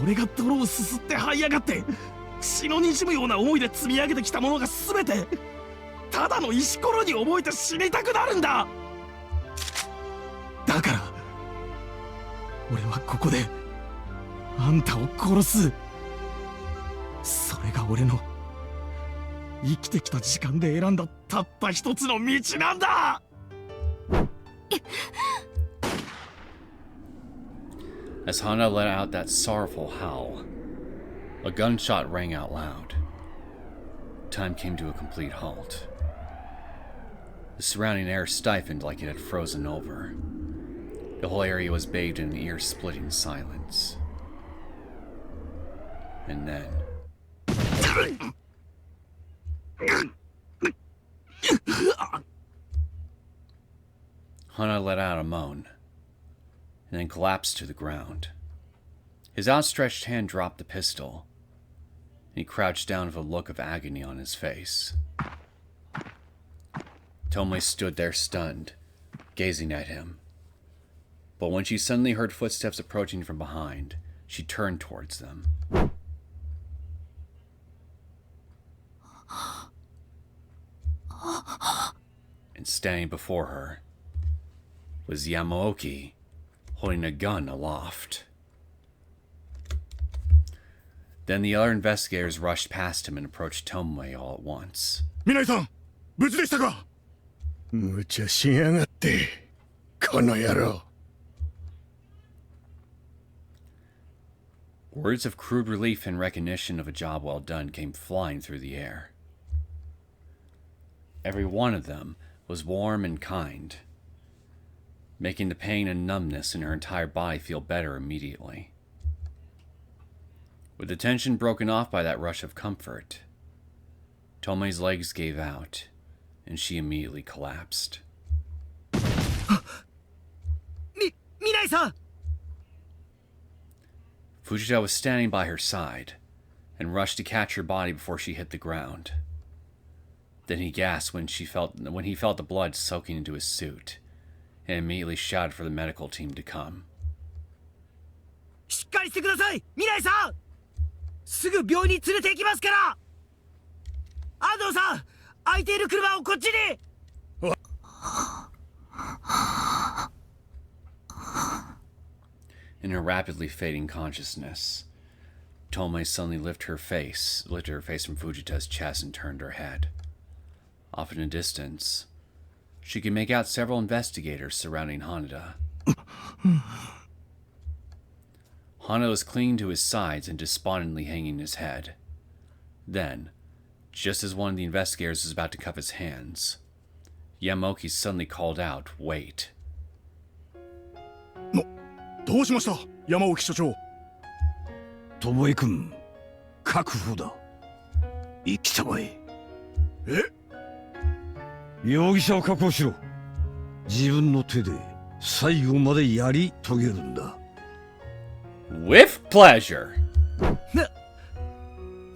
俺が泥をすすって這い上がって血の滲むような思いで積み上げてきたものが全てただの石ころに思えて死にたくなるんだ。だから俺はここであんたを殺す。それが俺の生きてきた時間で選んだたった一つの道なんだ。As Hana let out that sorrowful howl, a gunshot rang out loud. Time came to a complete halt. The surrounding air stiffened like it had frozen over. The whole area was bathed in an ear-splitting silence. And then... Hana let out a moan, and then collapsed to the ground. His outstretched hand dropped the pistol, and he crouched down with a look of agony on his face. Tomoe stood there stunned, gazing at him. But when she suddenly heard footsteps approaching from behind, she turned towards them. And standing before her was Yamaoki, holding a gun aloft. Then the other investigators rushed past him and approached Tomoe all at once. 皆さん、無事でしたか？無茶しやがって、この野郎。Words of crude relief and recognition of a job well done came flying through the air. every one of them was warm and kind, making the pain and numbness in her entire body feel better immediately. With the tension broken off by that rush of comfort, Tomoe's legs gave out, and she immediately collapsed. Minai-san! Fujita was standing by her side, and rushed to catch her body before she hit the ground. Then he gasped when he felt the blood soaking into his suit, and immediately shouted for the medical team to come. しっかりしてください、minaiさん。すぐ病院に連れて行きますから。安藤さん、空いている車をこっちに。In her rapidly fading consciousness, Tomoe suddenly lifted her face from Fujita's chest and turned her head. Off in a distance, she could make out several investigators surrounding Hanada. Hanada was clinging to his sides and despondently hanging his head. Then, just as one of the investigators was about to cuff his hands, Yamaoki suddenly called out, "Wait." どうしました山沖所長。巴君、確保だ。生きたまえ。え？容疑者を確保しろ。自分の手で最後までやり遂げるんだ。With pleasure.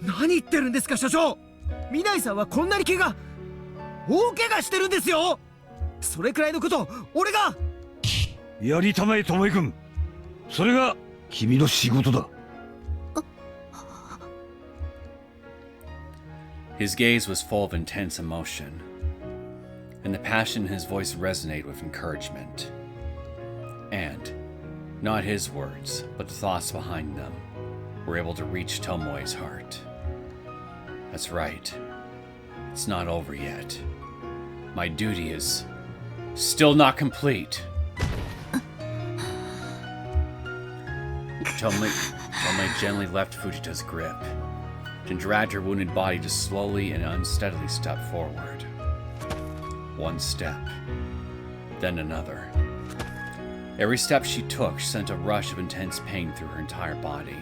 何言ってるんですか所長。minaiさんはこんなに大怪我してるんですよ。それくらいのこと俺が。やりたまえ巴君。それが君の仕事だ。His gaze was full of intense emotion, and the passion in his voice resonated with encouragement. And, not his words, but the thoughts behind them, were able to reach Tomoe's heart. That's right. It's not over yet. My duty is still not complete. Tomoe gently left Fujita's grip, and dragged her wounded body to slowly and unsteadily step forward. One step, then another. Every step she took sent a rush of intense pain through her entire body,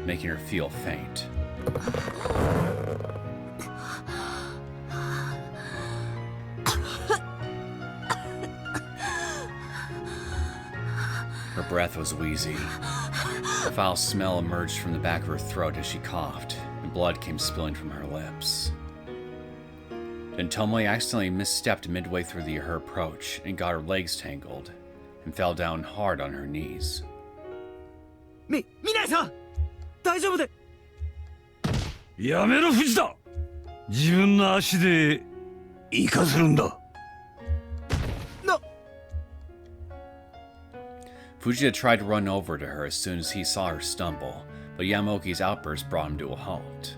making her feel faint. Her breath was wheezy. A foul smell emerged from the back of her throat as she coughed, and blood came spilling from her lips. Then Tomoe accidentally misstepped midway through her approach and got her legs tangled, and fell down hard on her knees. minai-san! 大丈夫で。やめろ藤田。自分の足で行かせるんだ。Fujita tried to run over to her as soon as he saw her stumble, but Yamaoki's outburst brought him to a halt.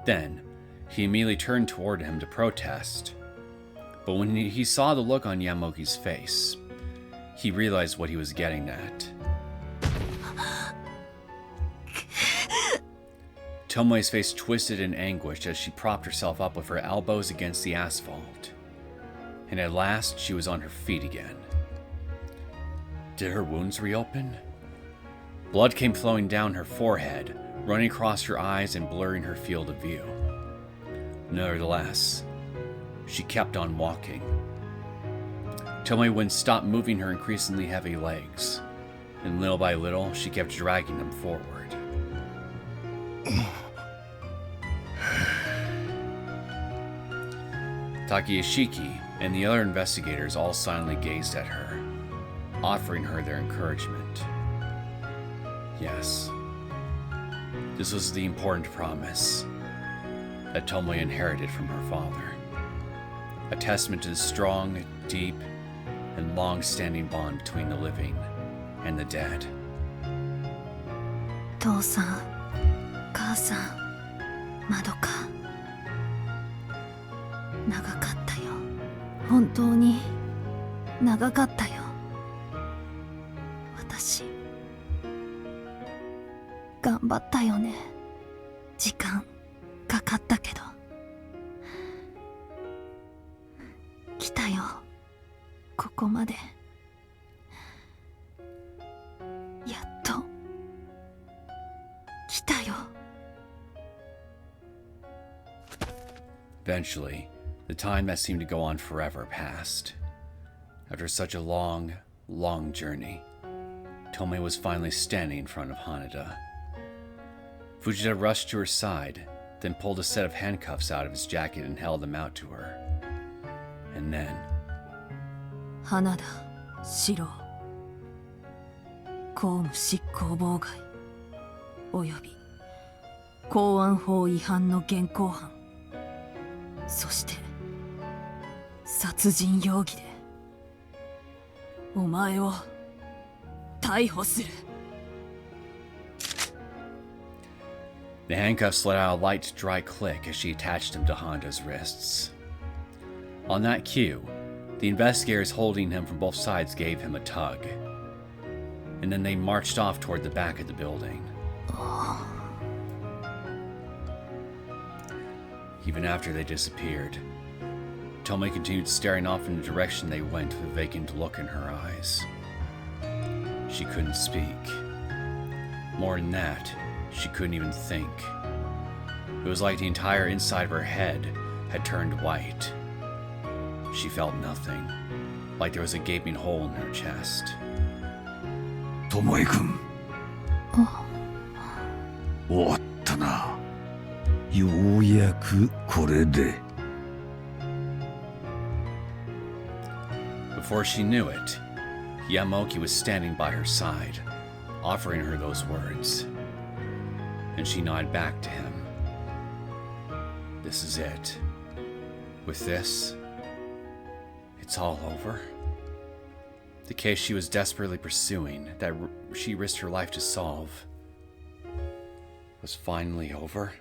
Then, he immediately turned toward him to protest, but when he saw the look on Yamaoki's face, he realized what he was getting at. Tomoe's face twisted in anguish as she propped herself up with her elbows against the asphalt, and at last she was on her feet again. Did her wounds reopen? Blood came flowing down her forehead, running across her eyes and blurring her field of view. Nevertheless, she kept on walking. Tomoe wouldn't stop moving her increasingly heavy legs, and little by little she kept dragging them forward. Takayashiki and the other investigators all silently gazed at her, offering her their encouragement. Yes, this was the important promise that Tomoe inherited from her father, a testament to the strong, deep, and long-standing bond between the living and the dead. 父さん、母さん、まどか。長かったよ。本当に長かったよ。私頑張ったよね。時間かかったけど。来たよ、ここまで。やっと来たよ。Eventually, the time that seemed to go on forever passed. After such a long, long journey, Tomei was finally standing in front of Hanada. Fujita rushed to her side, then pulled a set of handcuffs out of his jacket and held them out to her. And then... Hanada, Shiro. 公務執行妨害および公安法違反の現行犯、そして殺人容疑でお前を逮捕する。The handcuffs let out a light, dry click as she attached them to Honda's wrists. On that cue, the investigators holding him from both sides gave him a tug. And then they marched off toward the back of the building. Even after they disappeared, Tomei continued staring off in the direction they went with a vacant look in her eyes. She couldn't speak. More than that, she couldn't even think. It was like the entire inside of her head had turned white. She felt nothing, like there was a gaping hole in her chest. 巴君、終わったな。ようやくこれで。Before she knew it, Yamaoki was standing by her side, offering her those words. And she nodded back to him. This is it. With this, it's all over. The case she was desperately pursuing, that she risked her life to solve, was finally over.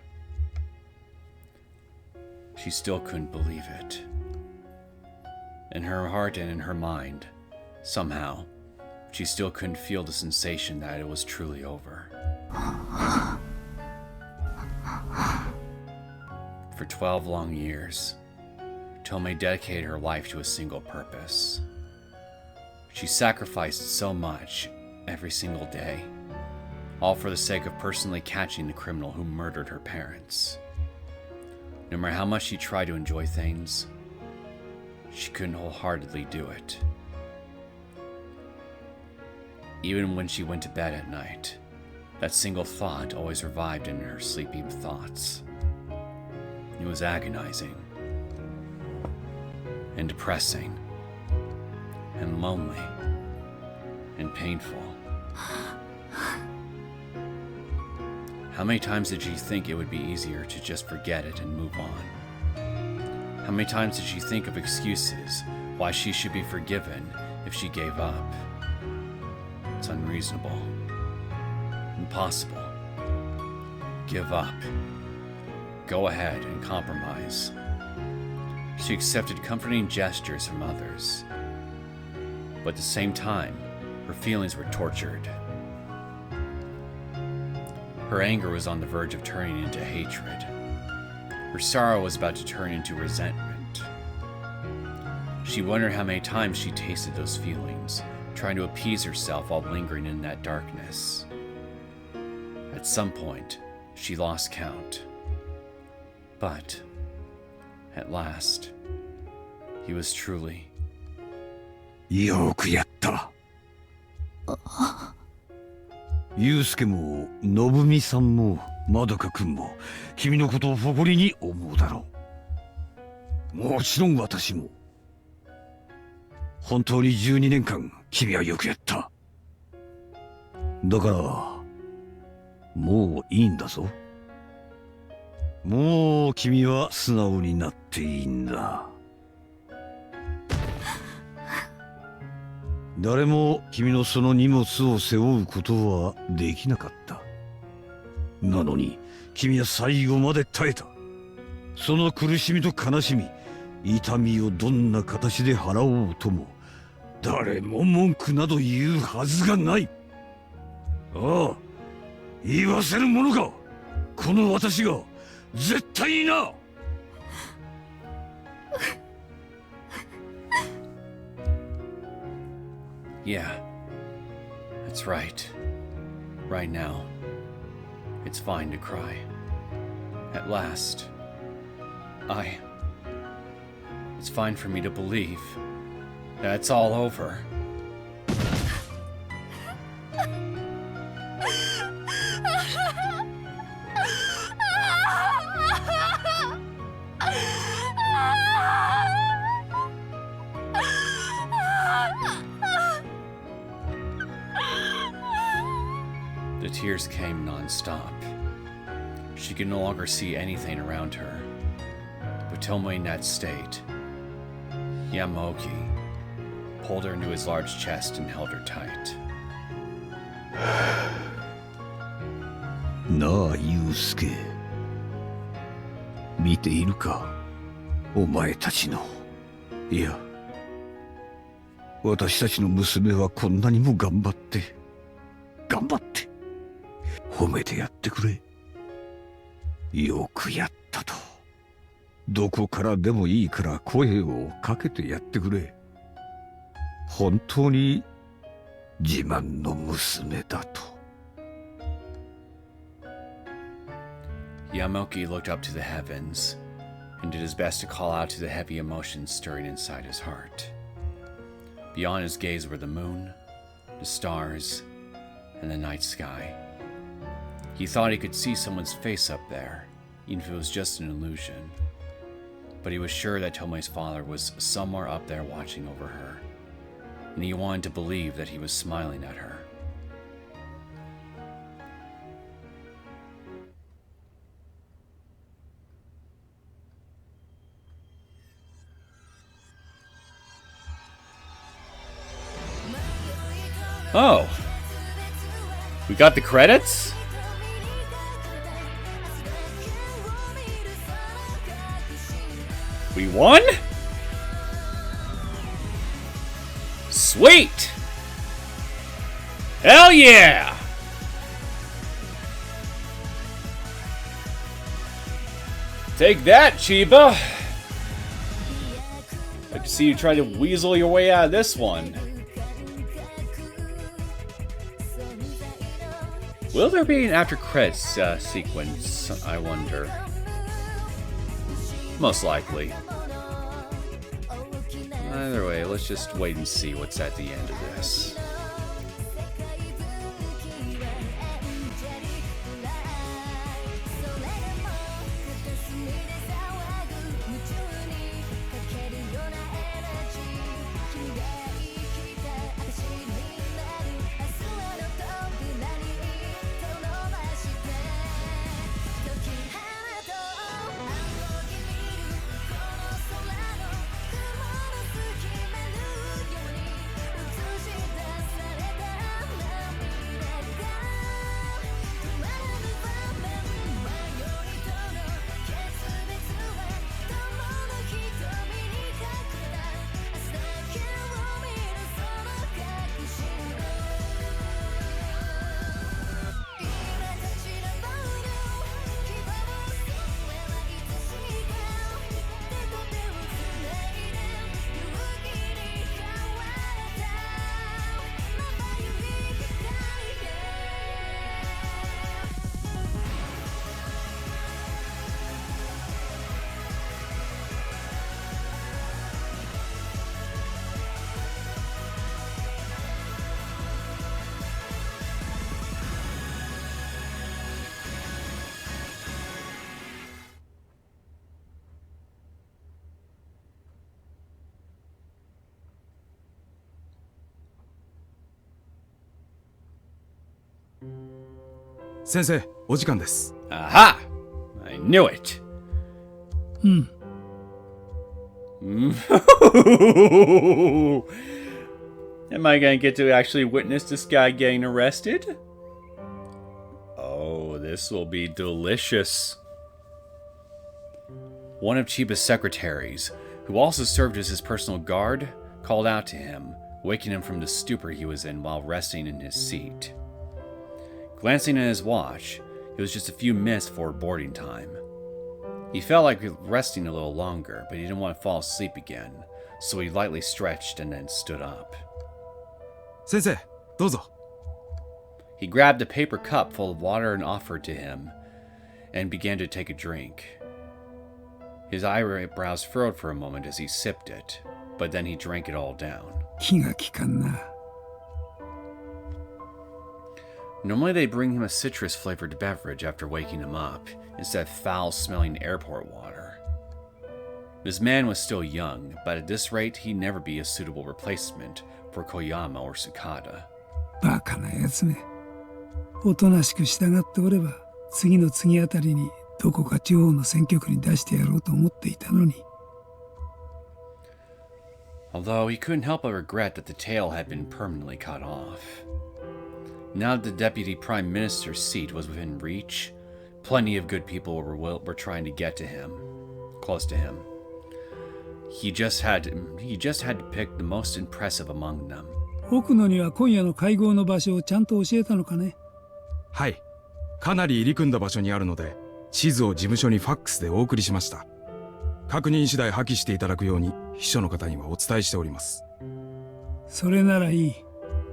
She still couldn't believe it. In her heart and in her mind, somehow, she still couldn't feel the sensation that it was truly over. For 12 long years, Tomei dedicated her life to a single purpose. She sacrificed so much every single day, all for the sake of personally catching the criminal who murdered her parents. No matter how much she tried to enjoy things, she couldn't wholeheartedly do it. Even when she went to bed at night, that single thought always revived in her sleeping thoughts. It was agonizing, and depressing, and lonely, and painful. How many times did she think it would be easier to just forget it and move on? How many times did she think of excuses why she should be forgiven if she gave up? It's unreasonable. Impossible. Give up. Go ahead and compromise. She accepted comforting gestures from others. But at the same time, her feelings were tortured. Her anger was on the verge of turning into hatred. Her sorrow was about to turn into resentment. She wondered how many times she tasted those feelings, trying to appease herself while lingering in that darkness. At some point, she lost count. But, at last, he was truly... よくやった。ユウスケも、のぶみさんも、まどかくんも、君のことを誇りに思うだろう。もちろん私も。本当に12年間、君はよくやった。だから、もういいんだぞ。もう君は素直になっていいんだ。誰も君のその荷物を背負うことはできなかった。なのに君は最後まで耐えた。その苦しみと悲しみ、痛みをどんな形で払おうとも、誰も文句など言うはずがない。ああ、言わせるものか、この私が。絶対にな。Yeah, that's right. Right now, it's fine to cry. At last, it's fine for me to believe that it's all over. The tears came non-stop. She could no longer see anything around her. But Tomoe in that state, Yamaoki pulled her into his large chest and held her tight. なあ、ユウスケ。見ているか、お前たちの。いや、私たちの娘はこんなにも頑張って、褒めてやってくれ。よくやったと。どこからでもいいから声をかけてやってくれ。本当に自慢の娘だと。Yamaoki looked up to the heavens and did his best to call out to the heavy emotions stirring inside his heart. Beyond his gaze were the moon, the stars, and the night sky. He thought he could see someone's face up there, even if it was just an illusion. But he was sure that Tomoe's father was somewhere up there watching over her, and he wanted to believe that he was smiling at her. Oh, we got the credits? We won? Sweet! Hell yeah! Take that, Chiba! I can see you trying to weasel your way out of this one. Will there be an after credits sequence, I wonder? Most likely. Either way, let's just wait and see what's at the end of this. Sensei, お時間です。Aha! I knew it! Am I gonna get to actually witness this guy getting arrested? Oh, this will be delicious. One of Chiba's secretaries, who also served as his personal guard, called out to him, waking him from the stupor he was in while resting in his seat. Glancing at his watch, it was just a few minutes before boarding time. He felt like resting a little longer, but he didn't want to fall asleep again, so he lightly stretched and then stood up. 先生、どうぞ。 He grabbed a paper cup full of water and offered to him, and began to take a drink. His eyebrows furrowed for a moment as he sipped it, but then he drank it all down. 気が利かんな。 Normally they bring him a citrus-flavored beverage after waking him up, instead of foul-smelling airport water. This man was still young, but at this rate he'd never be a suitable replacement for Koyama or Sukada. バカなやつめ。おとなしく従っておれば、次の次あたりにどこか地方の選挙区に出してやろうと思っていたのに。 Although he couldn't help but regret that the tail had been permanently cut off. Now that the deputy prime minister's seat was within reach, plenty of good people were trying to get to him, close to him. He just had to pick the most impressive among them. 奥野には今夜の会合の場所をちゃんと教えたのかね。はい。かなり入り組んだ場所にあるので、地図を事務所にファックスでお送りしました。確認次第破棄していただくように秘書の方にはお伝えしております。それならいい。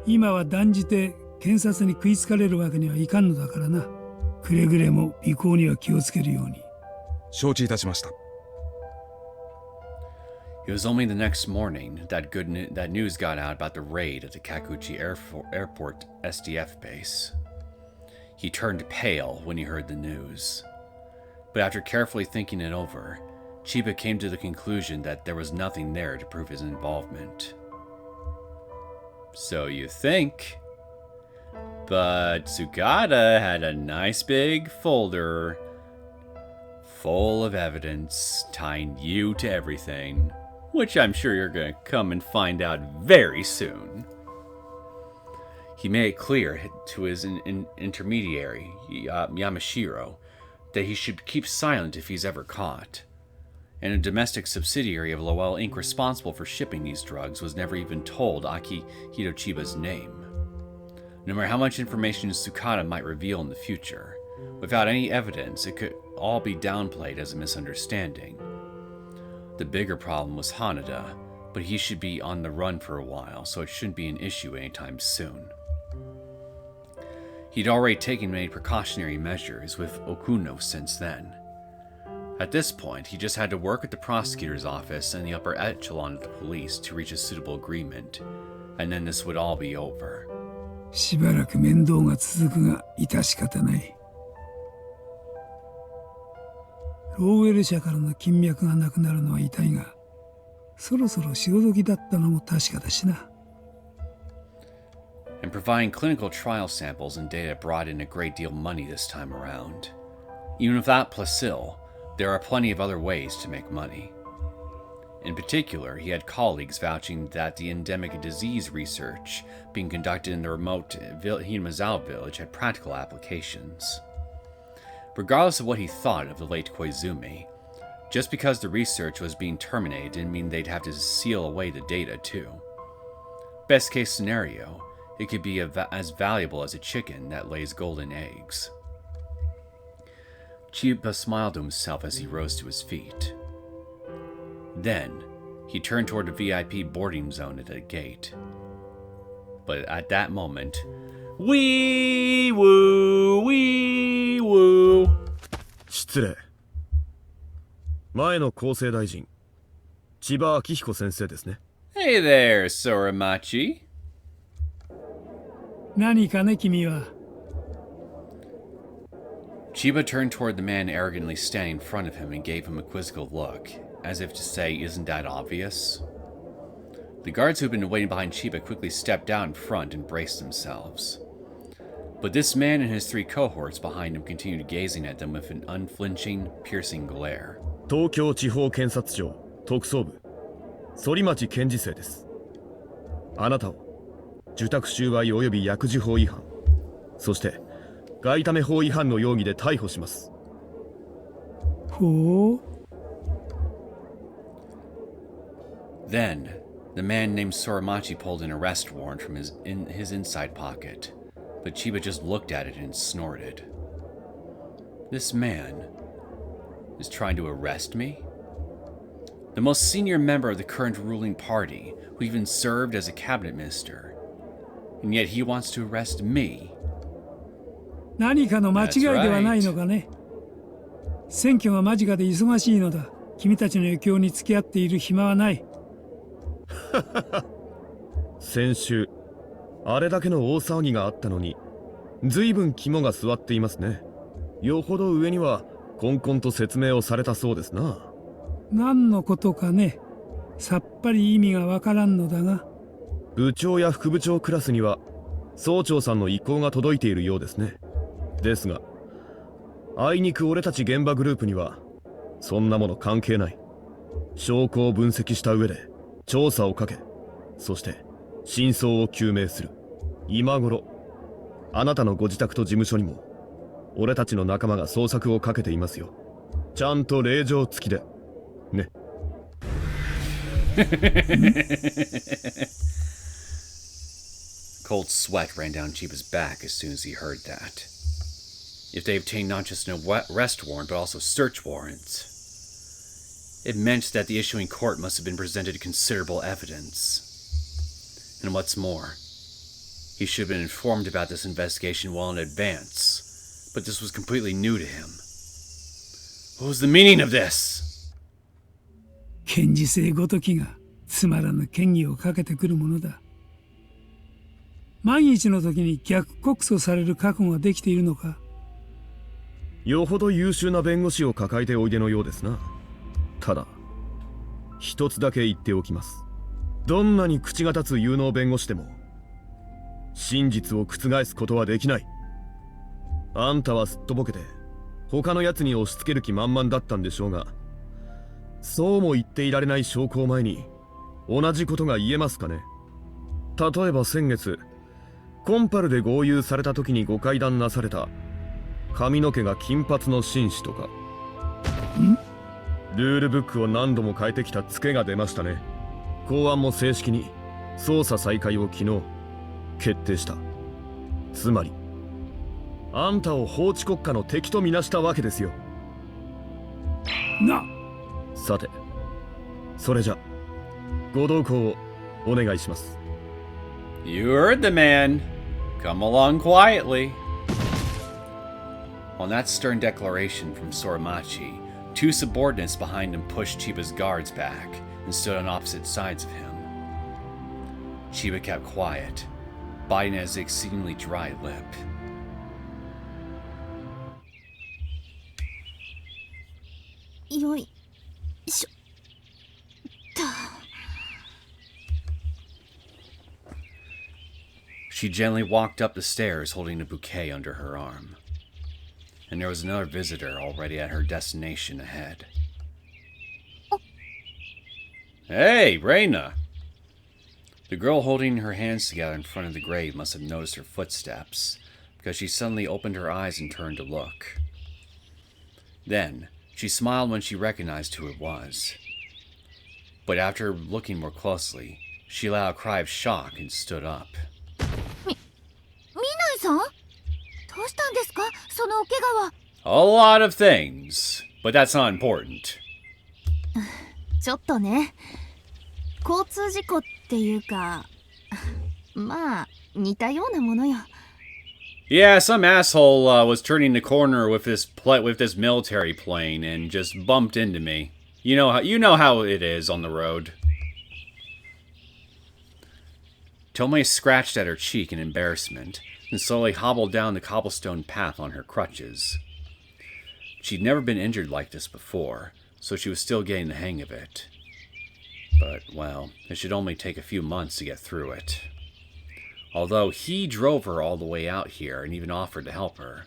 今は断じて検察に食いつかれるわけにはいかんのだからな。くれぐれも尾行には気をつけるように。承知いたしました。 It was only the next morning that news got out about the raid at the Kakuchi Airport SDF base. He turned pale when he heard the news. But after carefully thinking it over, Chiba came to the conclusion that there was nothing there to prove his involvement. So you think. But Tsukada had a nice big folder full of evidence tying you to everything, which I'm sure you're going to come and find out very soon. He made it clear to his intermediary, Yamashiro, that he should keep silent if he's ever caught. And a domestic subsidiary of Lowell Inc. responsible for shipping these drugs was never even told Akihito Chiba's name. No matter how much information Tsukada might reveal in the future, without any evidence, it could all be downplayed as a misunderstanding. The bigger problem was Hanada, but he should be on the run for a while, so it shouldn't be an issue anytime soon. He'd already taken many precautionary measures with Okuno since then. At this point, he just had to work with the prosecutor's office and the upper echelon of the police to reach a suitable agreement, and then this would all be over. しばらく面倒が続くが致し方ない。ローウェル社からの金脈がなくなるのは痛いが、そろそろ潮時だったのも確かだしな。And providing clinical trial samples and data brought in a great deal of money this time around. Even without Placille, there are plenty of other ways to make money. In particular, he had colleagues vouching that the endemic disease research being conducted in the remote Hinamazawa village had practical applications. Regardless of what he thought of the late Koizumi, just because the research was being terminated didn't mean they'd have to seal away the data too. Best case scenario, it could be as valuable as a chicken that lays golden eggs. Chiba smiled to himself as he rose to his feet. Then, he turned toward the VIP boarding zone at the gate. But at that moment, wee woo, wee woo. 失礼。前の厚生大臣、千葉明彦先生ですね。Hey there, Soramachi. 何かね、君は。Chiba turned toward the man arrogantly standing in front of him and gave him a quizzical look, as if to say, isn't that obvious? The guards who had been waiting behind Chiba quickly stepped out in front and braced themselves. But this man and his three cohorts behind him continued gazing at them with an unflinching, piercing glare. 東京地方検察庁特捜部反町検事正です。あなたを受託収賄及び薬事法違反、そして外為法違反の容疑で逮捕します。ほう。Then, the man named Soramachi pulled an arrest warrant from his inside pocket, but Chiba just looked at it and snorted. This man is trying to arrest me? The most senior member of the current ruling party, who even served as a cabinet minister. and yet he wants to arrest me. 何かの間違いではないのかね。選挙が間近で忙しいのだ。君たちの余興に付き合っている暇はない。先週あれだけの大騒ぎがあったのに随分肝が据わっていますね。よほど上にはこんこんと説明をされたそうですな。何のことかね。さっぱり意味がわからんのだが。部長や副部長クラスには総長さんの意向が届いているようですね。ですがあいにく俺たち現場グループにはそんなもの関係ない。証拠を分析した上で調査をかけ、そして真相を究明する。今頃あなたのご自宅と事務所にも俺たちの仲間が捜索をかけていますよ。ちゃんと令状付きでね。Cold sweat ran down Chiba's back as soon as he heard that. If they obtained not just an arrest warrant, but also search warrants, it meant that the issuing court must have been presented considerable evidence. And what's more, he should have been informed about this investigation well in advance, but this was completely new to him. What was the meaning of this? 検事正ごときがつまらぬ嫌疑をかけてくるものだ。万一の時に逆告訴される覚悟ができているのか。よほど優秀な弁護士を抱えておいでのようですな。ただ一つだけ言っておきます。どんなに口が立つ有能弁護士でも真実を覆すことはできない。あんたはすっとぼけて他のやつに押し付ける気満々だったんでしょうが、そうも言っていられない証拠を前に同じことが言えますかね。例えば先月コンパルで豪遊された時にご会談なされた髪の毛が金髪の紳士とか。ルールブックを何度も変えてきたツケが出ましたね。公安も正式に捜査再開を昨日決定した。つまりあんたを法治国家の敵とみなしたわけですよ。さてそれじゃご同行をお願いします。 You heard the man. Come along quietly. On that stern declaration from Sorimachi, two subordinates behind him pushed Chiba's guards back and stood on opposite sides of him. Chiba kept quiet, biting at his exceedingly dry lip. She gently walked up the stairs holding a bouquet under her arm. And there was another visitor already at her destination ahead. Hey, Reina! The girl holding her hands together in front of the grave must have noticed her footsteps, because she suddenly opened her eyes and turned to look. Then, she smiled when she recognized who it was. But after looking more closely, she let out a cry of shock and stood up. さん、どうしたんですか、そのお怪我は。A lot of things, but that's not important. ちょっとね、交通事故っていうか、まあ似たようなものよ。Yeah, some asshole was turning the corner with this military plane and just bumped into me. You know how it is on the road. Tomei scratched at her cheek in embarrassment and slowly hobbled down the cobblestone path on her crutches. She'd never been injured like this before, so she was still getting the hang of it. But, well, it should only take a few months to get through it. Although he drove her all the way out here and even offered to help her.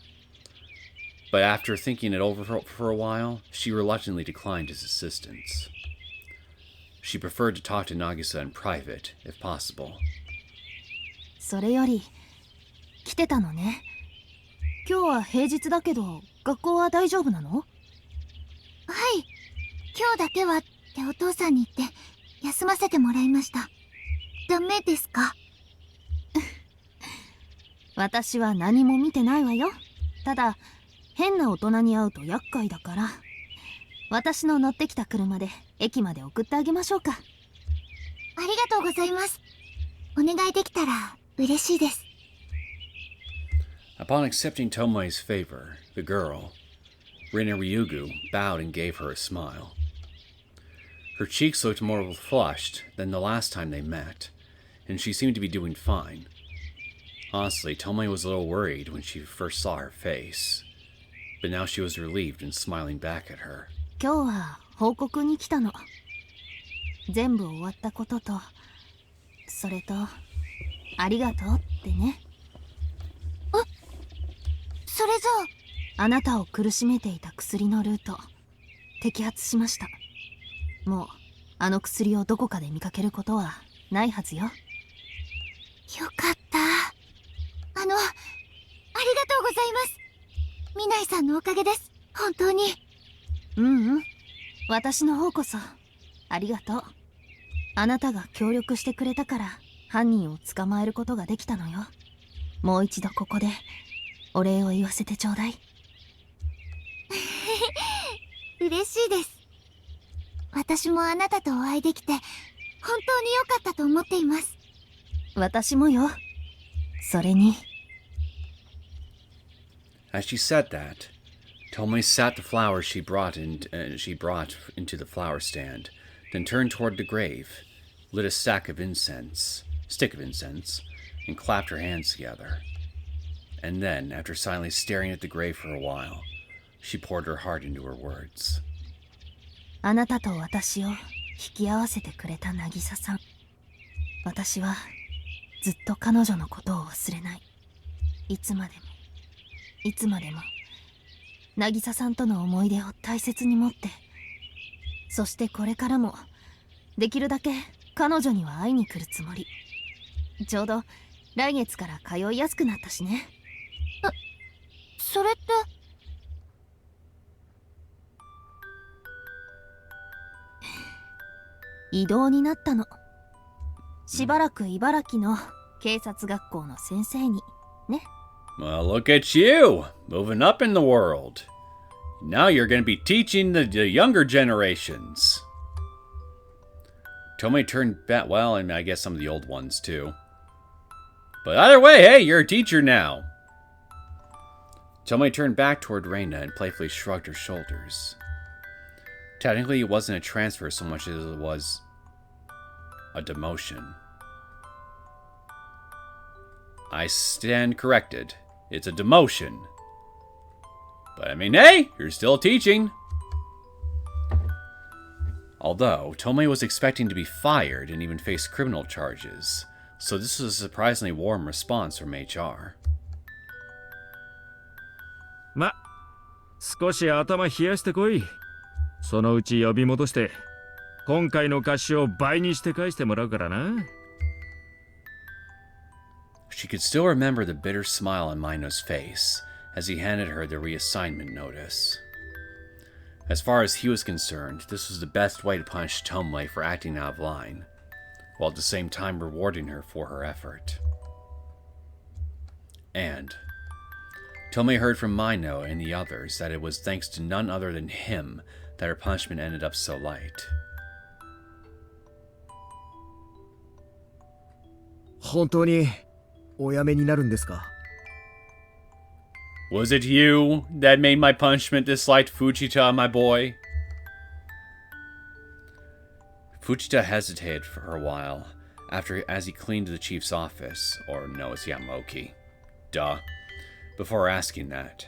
But after thinking it over for a while, she reluctantly declined his assistance. She preferred to talk to Nagisa in private, if possible. それより来てたのね。今日は平日だけど学校は大丈夫なの？はい、今日だけはってお父さんに言って休ませてもらいました。ダメですか？私は何も見てないわよ。ただ変な大人に会うと厄介だから、私の乗ってきた車で駅まで送ってあげましょうか。ありがとうございます。お願いできたら嬉しいです。 Upon accepting Tomoe's favor, the girl, Rina Ryugu, bowed and gave her a smile. Her cheeks looked more flushed than the last time they met, and she seemed to be doing fine. Honestly, Tomoe was a little worried when she first saw her face, but now she was relieved and smiling back at her. 今日は報告に来たの。全部終わったことと、それと、ありがとうってね。それじゃあ、あなたを苦しめていた薬のルート、摘発しました。もう、あの薬をどこかで見かけることはないはずよ。よかった。ありがとうございます。ミナイさんのおかげです。本当に。私の方こそ、ありがとう。あなたが協力してくれたから、犯人を捕まえることができたのよ。もう一度ここで、お礼を言わせてちょうだい。嬉しいです。私もあなたとお会いできて、本当に良かったと思っています。私もよ。それに。As she said that, Tomoe sat the flowers she brought into the flower stand, then turned toward the grave, lit a stick of incense, and clapped her hands together. And then, after silently staring at the grave for a while, she poured her heart into her words. あなたと私を引き合わせてくれた渚さん。私はずっと彼女のことを忘れない。いつまでも渚さんとの思い出を大切に持って、そしてこれからもできるだけ彼女には会いに来るつもり。ちょうど来月から通いやすくなったしね。それって。異動になったの。しばらく茨城の警察学校の先生にね。Well, look at you, moving up in the world. Now you're going to be teaching the younger generations. Tomoe turned back, well, and I guess some of the old ones too. But either way, hey, you're a teacher now. Tomoe turned back toward Reina and playfully shrugged her shoulders. Technically, it wasn't a transfer so much as it was a demotion. I stand corrected. It's a demotion. But I mean, hey, you're still teaching. Although, Tomoe was expecting to be fired and even face criminal charges, so this was a surprisingly warm response from HR. ま、少し頭冷やしてこい。そのうち呼び戻して、今回の貸しを倍にして返してもらうからな。She could still remember the bitter smile on Mino's face as he handed her the reassignment notice. As far as he was concerned, this was the best way to punish Tomoe for acting out of line, while at the same time rewarding her for her effort. And Tomoe heard from Mino and the others that it was thanks to none other than him that her punishment ended up so light. 本当にお辞めになるんですか? Was it you that made my punishment this light, Fujita, my boy? Fujita hesitated for a while, as he cleaned the chief's office, or no, it's Yamoki. Duh. Before asking that,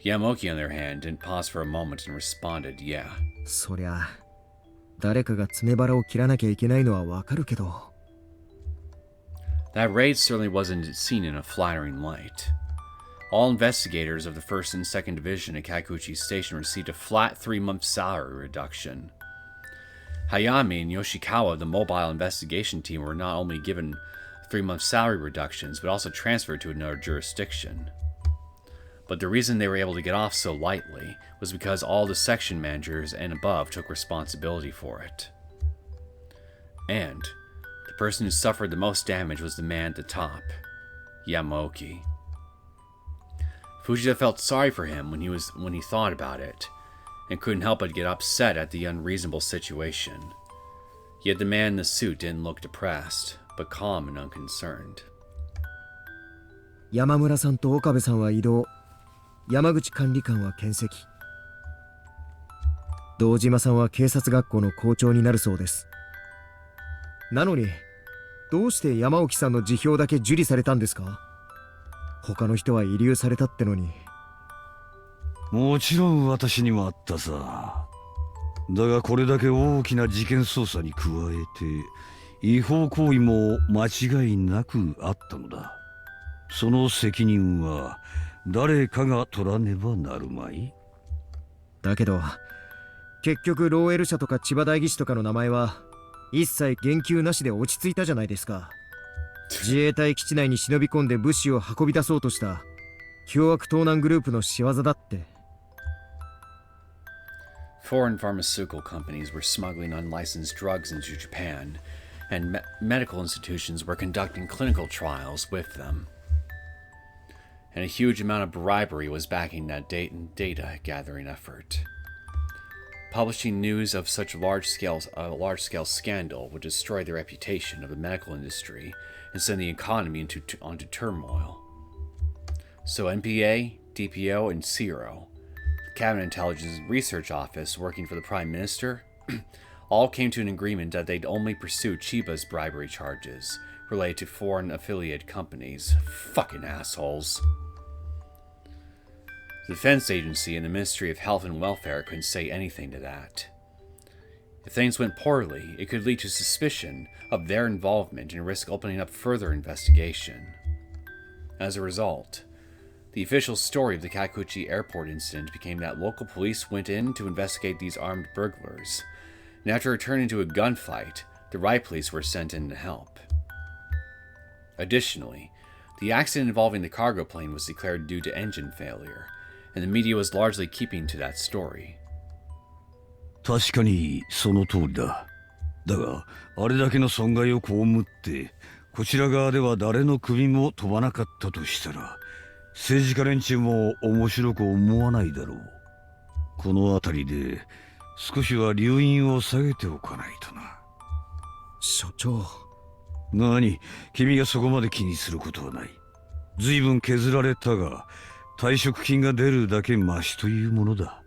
Yamoki, on their hand, didn't pause for a moment and responded, yeah. そりゃ、誰かが爪腹を切らなきゃいけないのはわかるけど。That raid certainly wasn't seen in a flattering light. All investigators of the 1st and 2nd Division at Kakuchi Station received a flat 3-month salary reduction. Hayami and Yoshikawa of the mobile investigation team were not only given 3-month salary reductions, but also transferred to another jurisdiction. But the reason they were able to get off so lightly was because all the section managers and above took responsibility for it. And the person who suffered the most damage was the man at the top, Yamoki. Fujita felt sorry for him when he thought about it, and couldn't help but get upset at the unreasonable situation. Yet the man in the suit didn't look depressed, but calm and unconcerned. 山村さんと岡部さんは異動、山口管理官は検責、堂島さんは警察学校の校長になるそうです。なのにどうして山沖さんの辞表だけ受理されたんですか？他の人は慰留されたってのに。もちろん私にもあったさ。だがこれだけ大きな事件捜査に加えて違法行為も間違いなくあったのだ。その責任は誰かが取らねばなるまい。だけど結局ローエル社とか千葉代議士とかの名前は一切言及なしで落ち着いたじゃないですか。自衛隊基地内に忍び込んで物資を運び出そうとした凶悪盗難グループの仕業だって。Foreign pharmaceutical companies were smuggling unlicensed drugs into Japan, and medical institutions were conducting clinical trials with them. And a huge amount of bribery was backing that data gathering effort. Publishing news of such large-scale scandal would destroy the reputation of the medical industry and send the economy onto turmoil. So NPA, DPO, and CIRO, the Cabinet Intelligence and Research Office working for the Prime Minister, all came to an agreement that they'd only pursue Chiba's bribery charges related to foreign affiliated companies. Fucking assholes. The Defense Agency and the Ministry of Health and Welfare couldn't say anything to that. If things went poorly, it could lead to suspicion of their involvement and risk opening up further investigation. As a result, the official story of the Kakuchi airport incident became that local police went in to investigate these armed burglars, and after it turned into a gunfight, the riot police were sent in to help. Additionally, the accident involving the cargo plane was declared due to engine failure, and the media was largely keeping to that story. 確かにその通りだ。だがあれだけの損害を被ってこちら側では誰の首も飛ばなかったとしたら政治家連中も面白く思わないだろう。この辺りで少しは留飲を下げておかないとな。所長。何、君がそこまで気にすることはない。随分削られたが退職金が出るだけマシというものだ。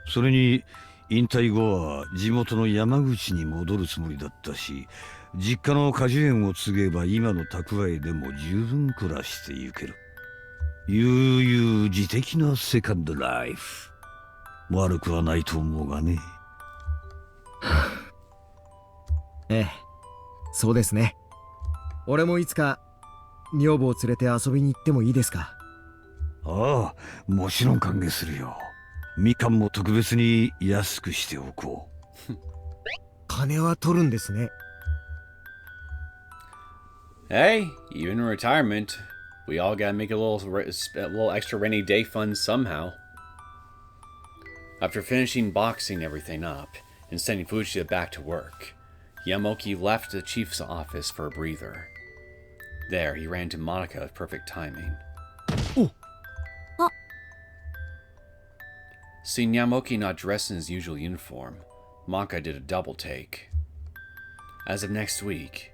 それに引退後は地元の山口に戻るつもりだったし、実家の果樹園を継げば今の蓄えでも十分暮らしてゆける。悠々自適なセカンドライフ。悪くはないと思うがね。ええ、そうですね。俺もいつか女房を連れて遊びに行ってもいいですか？ああ、もちろん歓迎するよ。みかんも特別に安くしておこう。金は取るんですね。Hey, even in retirement, we all gotta make a little extra rainy day fund somehow. After finishing boxing everything up and sending Fujita back to work, Yamoki left the chief's office for a breather. There, he ran to Monica with perfect timing. Seeing Yamoki not dressed in his usual uniform, Monica did a double take. As of next week,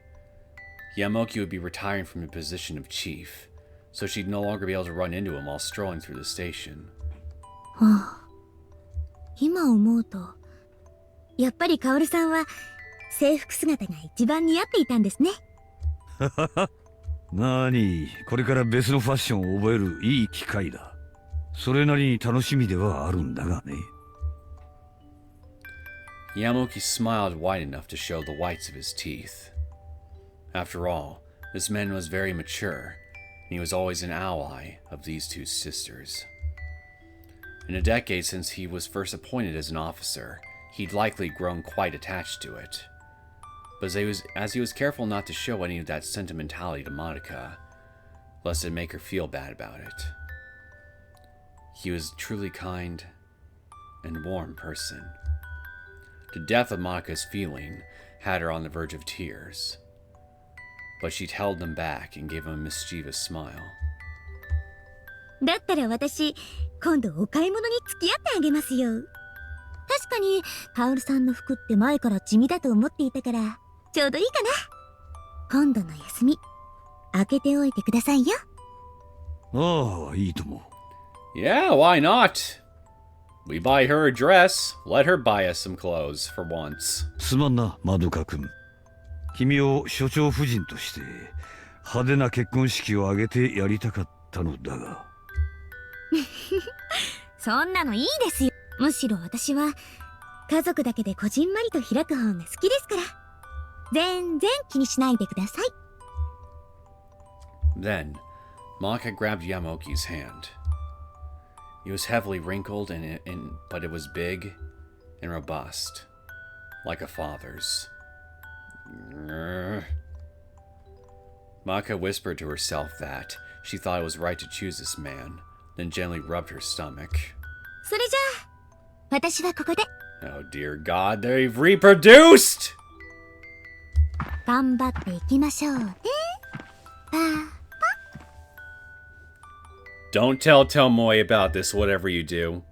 Yamoki would be retiring from the position of chief, so she'd no longer be able to run into him while strolling through the station. 今思うと、やっぱりカオルさんは制服姿が一番似合っていたんですね。なに、これから別のファッションを覚えるいい機会だ。それなりに楽しみではあるんだがね。Yamoki smiled wide enough to show the whites of his teeth. After all, this man was very mature, and he was always an ally of these two sisters. In a decade since he was first appointed as an officer, he'd likely grown quite attached to it. But as he was careful not to show any of that sentimentality to Monica, lest it make her feel bad about it. He was a truly kind and warm person. The depth of Monica's feeling had her on the verge of tears, but she'd held them back and gave him a mischievous smile. だったら私、今度お買い物に付き合ってあげますよ。確かに、カオルさんの服って前から地味だと思っていたから、ちょうどいいかな。今度の休み、開けておいてくださいよ。ああ、いいとも。Yeah, why not? We buy her a dress. Let her buy us some clothes for once. すまんな、マドカ君。君を所長夫人として派手な結婚式を挙げてやりたかったのだが。そんなのいいですよ。むしろ私は家族だけでこじんまりと開く方が好きですから。全然気にしないでください。Then, Maka grabbed Yamoki's hand. It was heavily wrinkled, but it was big and robust, like a father's. Maka whispered to herself that she thought it was right to choose this man, then gently rubbed her stomach. それじゃあ、私はここで。Oh dear God, they've reproduced! 頑張っていきましょうね。Don't tell Tomoe about this, whatever you do.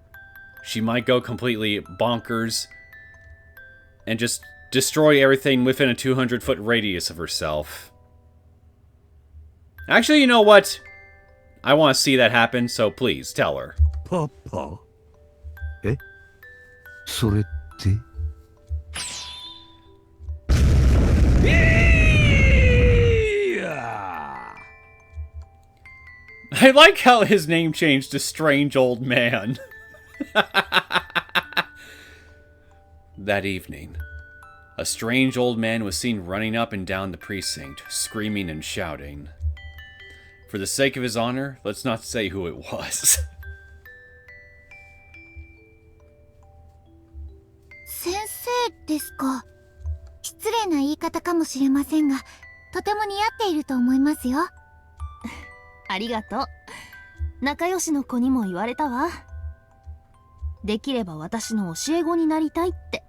She might go completely bonkers and just destroy everything within a 200-foot radius of herself. Actually, you know what? I want to see that happen, so please, tell her. Papa? え？それって？ I like how his name changed to Strange Old Man. That evening, a strange old man was seen running up and down the precinct, screaming and shouting. For the sake of his honor, let's not say who it was. 先生ですか。失礼な言い方かもしれませんが、とても似合っていると思いますよ。ありがとう。仲良しの子にも言われたわ。できれば私の教え子になりたいって。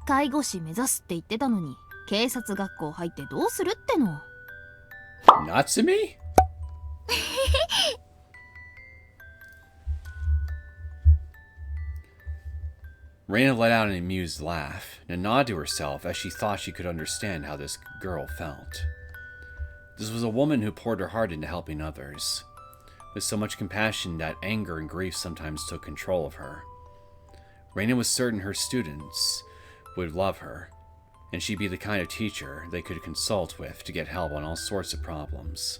介護士目指すって言ってたのに、警察学校入ってどうするっての。Natsumi? Reina let out an amused laugh and a nod to herself as she thought she could understand how this girl felt. This was a woman who poured her heart into helping others, with so much compassion that anger and grief sometimes took control of her. Reina was certain her students would love her, and she'd be the kind of teacher they could consult with to get help on all sorts of problems.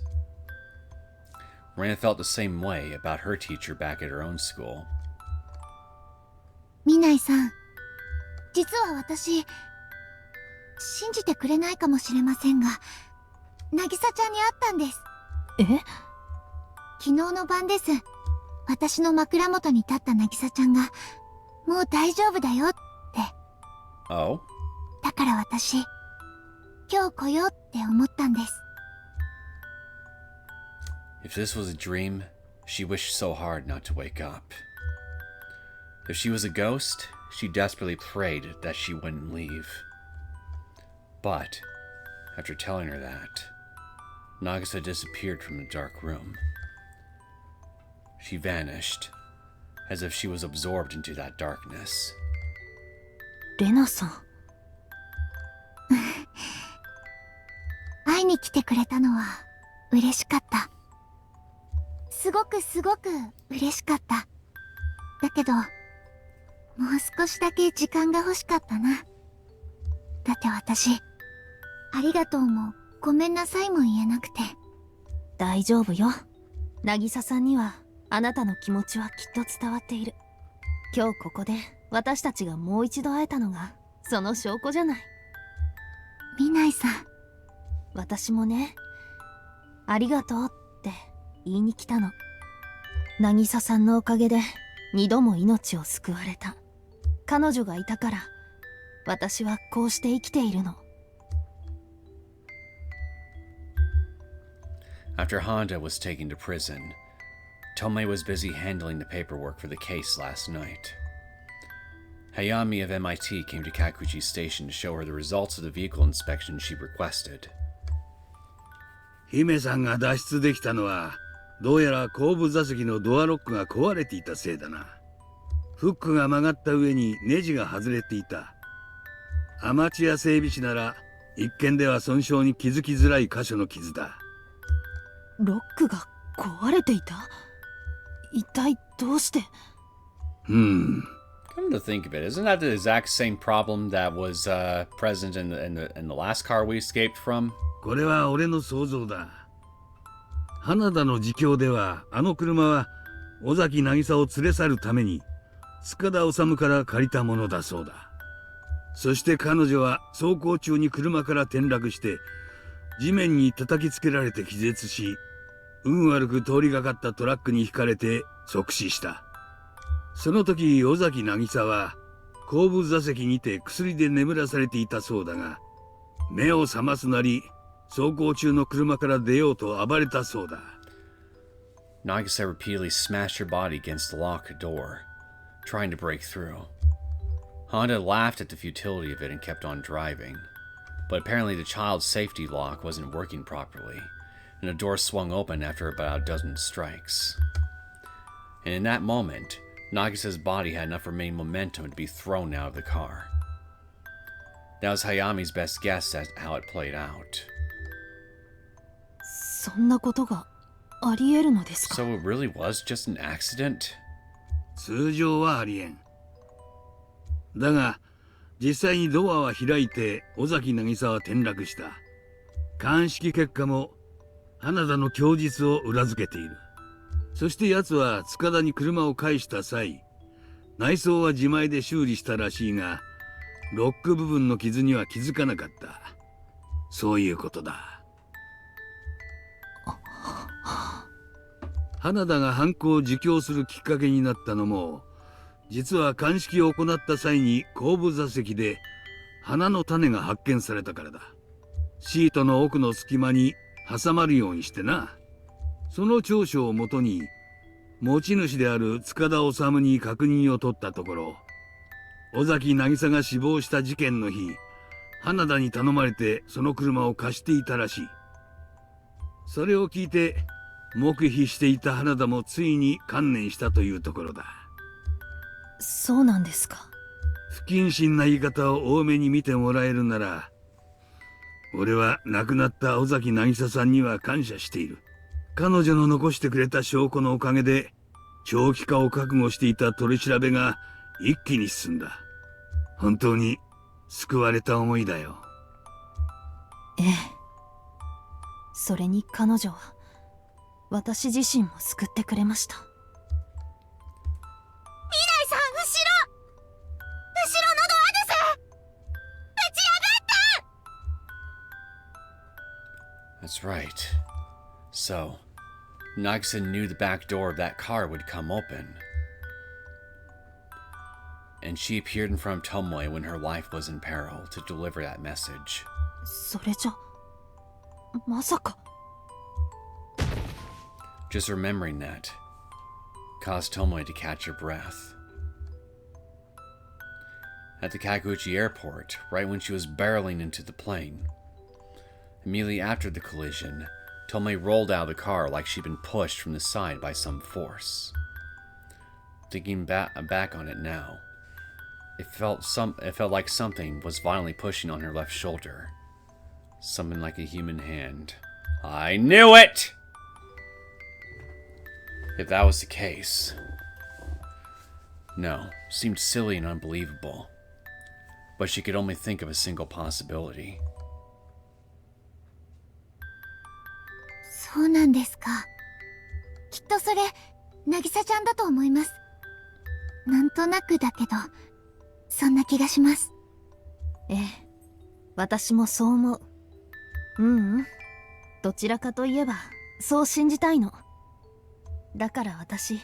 Reina felt the same way about her teacher back at her own school. ミナイさん、実は私、信じてくれないかもしれませんが、渚ちゃんに会ったんです。え？昨日の晩です。私の枕元に立った渚ちゃんが、もう大丈夫だよって。Oh? だから私、今日来ようって思ったんです。If this was a dream, she wished so hard not to wake up. If she was a ghost, she desperately prayed that she wouldn't leave. But, after telling her that, Nagisa disappeared from the dark room. She vanished, as if she was absorbed into that darkness. レナさん。会いに来てくれたのは嬉しかった。すごく嬉しかった。だけど、もう少しだけ時間が欲しかったな。だって私、ありがとうもごめんなさいも言えなくて。大丈夫よ。渚さんにはあなたの気持ちはきっと伝わっている。今日ここで私たちがもう一度会えたのがその証拠じゃない。ミナイさん。私もね、ありがとうって言いに来たの。渚さんのおかげで二度も命を救われた。彼女がいたから私はこうして生きているの。After Honda was taken to prison, Tomei was busy handling the paperwork for the case last night. Hayami of MIT came to Kakuji Station to show her the results of the vehicle inspection she requested. 姫さんが脱出できたのは、どうやら後部座席のドアロックが壊れていたせいだな。フックが曲がった上にネジが外れていた。アマチュア整備士なら一見では損傷に気づきづらい箇所の傷だ。ロックが壊れていた？一体どうして？ Come to think of it, isn't that the exact same problem that was present in the last car we escaped from? これは俺の想像だ。花田の自供では、あの車は尾崎渚を連れ去るために塚田治から借りたものだそうだ。そして彼女は走行中に車から転落して地面に叩きつけられて気絶し、運悪く通りがかったトラックにひかれて即死した。その時尾崎渚は後部座席にて薬で眠らされていたそうだが、目を覚ますなり走行中の車から出ようと暴れたそうだ。Nagisa repeatedly smashed her body against the locked door, trying to break through. Honda laughed at the futility of it and kept on driving, but apparently the child's safety lock wasn't working properly, and the door swung open after about a dozen strikes. And in that moment, Nagisa's body had enough remaining momentum to be thrown out of the car. That was Hayami's best guess at how it played out. そんなことがあり得るのですか？ So it really was just an accident? 通常はありえん。だが、実際にドアは開いて尾崎渚は転落した。鑑識結果も花田の供述を裏付けている。そして奴は塚田に車を返した際、内装は自前で修理したらしいが、ロック部分の傷には気づかなかった。そういうことだ。花田が犯行を自供するきっかけになったのも、実は鑑識を行った際に後部座席で花の種が発見されたからだ。シートの奥の隙間に挟まるようにしてな。その調書をもとに持ち主である塚田治に確認を取ったところ、尾崎渚が死亡した事件の日、花田に頼まれてその車を貸していたらしい。それを聞いて黙秘していた花田もついに観念したというところだ。そうなんですか。不謹慎な言い方を多めに見てもらえるなら、俺は亡くなった尾崎渚さんには感謝している。彼女の残してくれた証拠のおかげで、長期化を覚悟していた取り調べが一気に進んだ。本当に救われた思いだよ。ええ。それに彼女は、私自身も救ってくれました。未来さん、後ろのドアです！打ち破った！ That's right. So, Nagisa knew the back door of that car would come open. And she appeared in front of Tomoe when her life was in peril to deliver that message. それじゃ、まさか。Just remembering that caused Tomoe to catch her breath. At the Kakuchi airport, right when she was barreling into the plane. Immediately after the collision, Tomoe rolled out of the car like she'd been pushed from the side by some force. Thinking back on it now, it felt like something was violently pushing on her left shoulder. Something like a human hand. I knew it! If that was the case... No, seemed silly and unbelievable. But she could only think of a single possibility. そうなんですか。きっとそれ、渚ちゃんだと思います。なんとなくだけど、そんな気がします。ええ、私もそう思う。どちらかといえば、そう信じたいの。だから私、